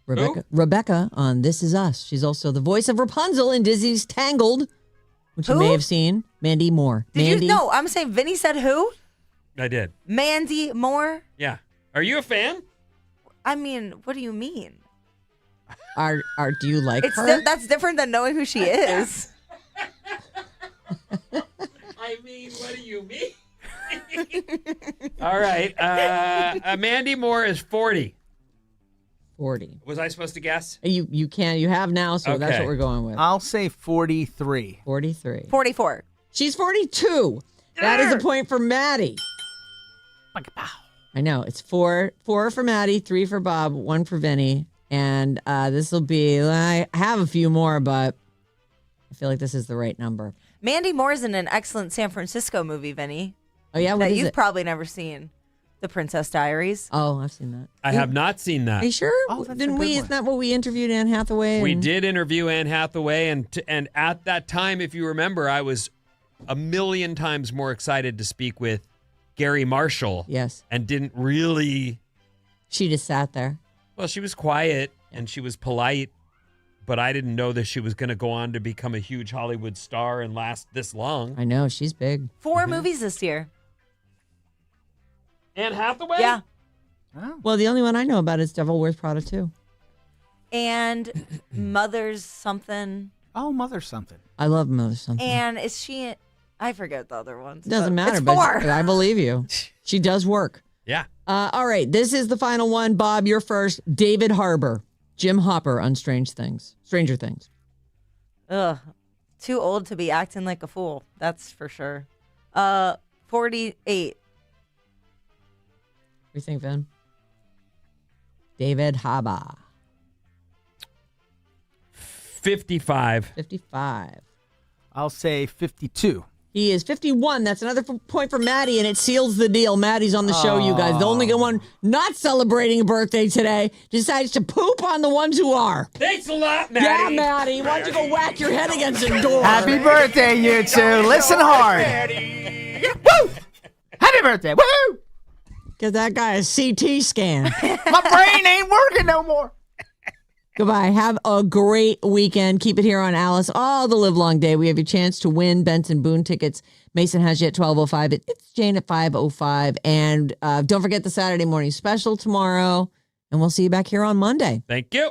Rebecca on This Is Us. She's also the voice of Rapunzel in Disney's Tangled, which you Who? may have seen. Mandy Moore. Did you? No, I'm saying Vinny said who? I did. Mandy Moore? Yeah. Are you a fan? I mean, what do you mean? Do you like her? That's different than knowing who she is. I mean, what do you mean? All right. Mandy Moore is 40. 40. Was I supposed to guess? You have now, so that's Okay. what we're going with. I'll say 43. 43. 44. She's 42. That is a point for Maddie. I know. It's four for Maddie, 3 for Bob, 1 for Vinny. And this will be, I have a few more, but I feel like this is the right number. Mandy Moore's in an excellent San Francisco movie, Vinny, Oh, yeah? What that is you've it? probably never seen. The Princess Diaries. Oh, I've seen that. I have not seen that. Are you sure? Oh, that's a Didn't good we? one. Isn't that what we interviewed Anne Hathaway? We and- did interview Anne Hathaway, and at that time, if you remember, I was a million times more excited to speak with Gary Marshall. Yes. And didn't really. She just sat there. Well, she was quiet and she was polite, but I didn't know that she was going to go on to become a huge Hollywood star and last this long. I know. She's big. 4 movies this year. Anne Hathaway? Yeah. Oh. Well, the only one I know about is Devil Wears Prada 2. And Mother's something. Oh, Mother something. I love Mother Something. And is she? I forget the other ones. Doesn't but matter, It's but 4. I believe you. She does work. Yeah. All right. This is the final one. Bob, you're first. David Harbour. Jim Hopper on Stranger Things. Ugh. Too old to be acting like a fool. That's for sure. 48. What do you think, Vin? David Harbour. 55. 55. I'll say 52. He is 51. That's another point for Maddie, and it seals the deal. Maddie's on the show, you guys. The only one not celebrating a birthday today decides to poop on the ones who are. Thanks a lot, Yeah, Maddie. Maddie. Why don't you go whack your head against a door? Happy birthday, you two. Listen hard. Woo! Happy birthday. Woo! Because that guy is CT scan. My brain ain't working no more. Goodbye. Have a great weekend. Keep it here on Alice all the live long day. We have your chance to win Benson Boone tickets. Mason has you at 12:05. It's Jane at 5:05. And don't forget the Saturday morning special tomorrow. And we'll see you back here on Monday. Thank you.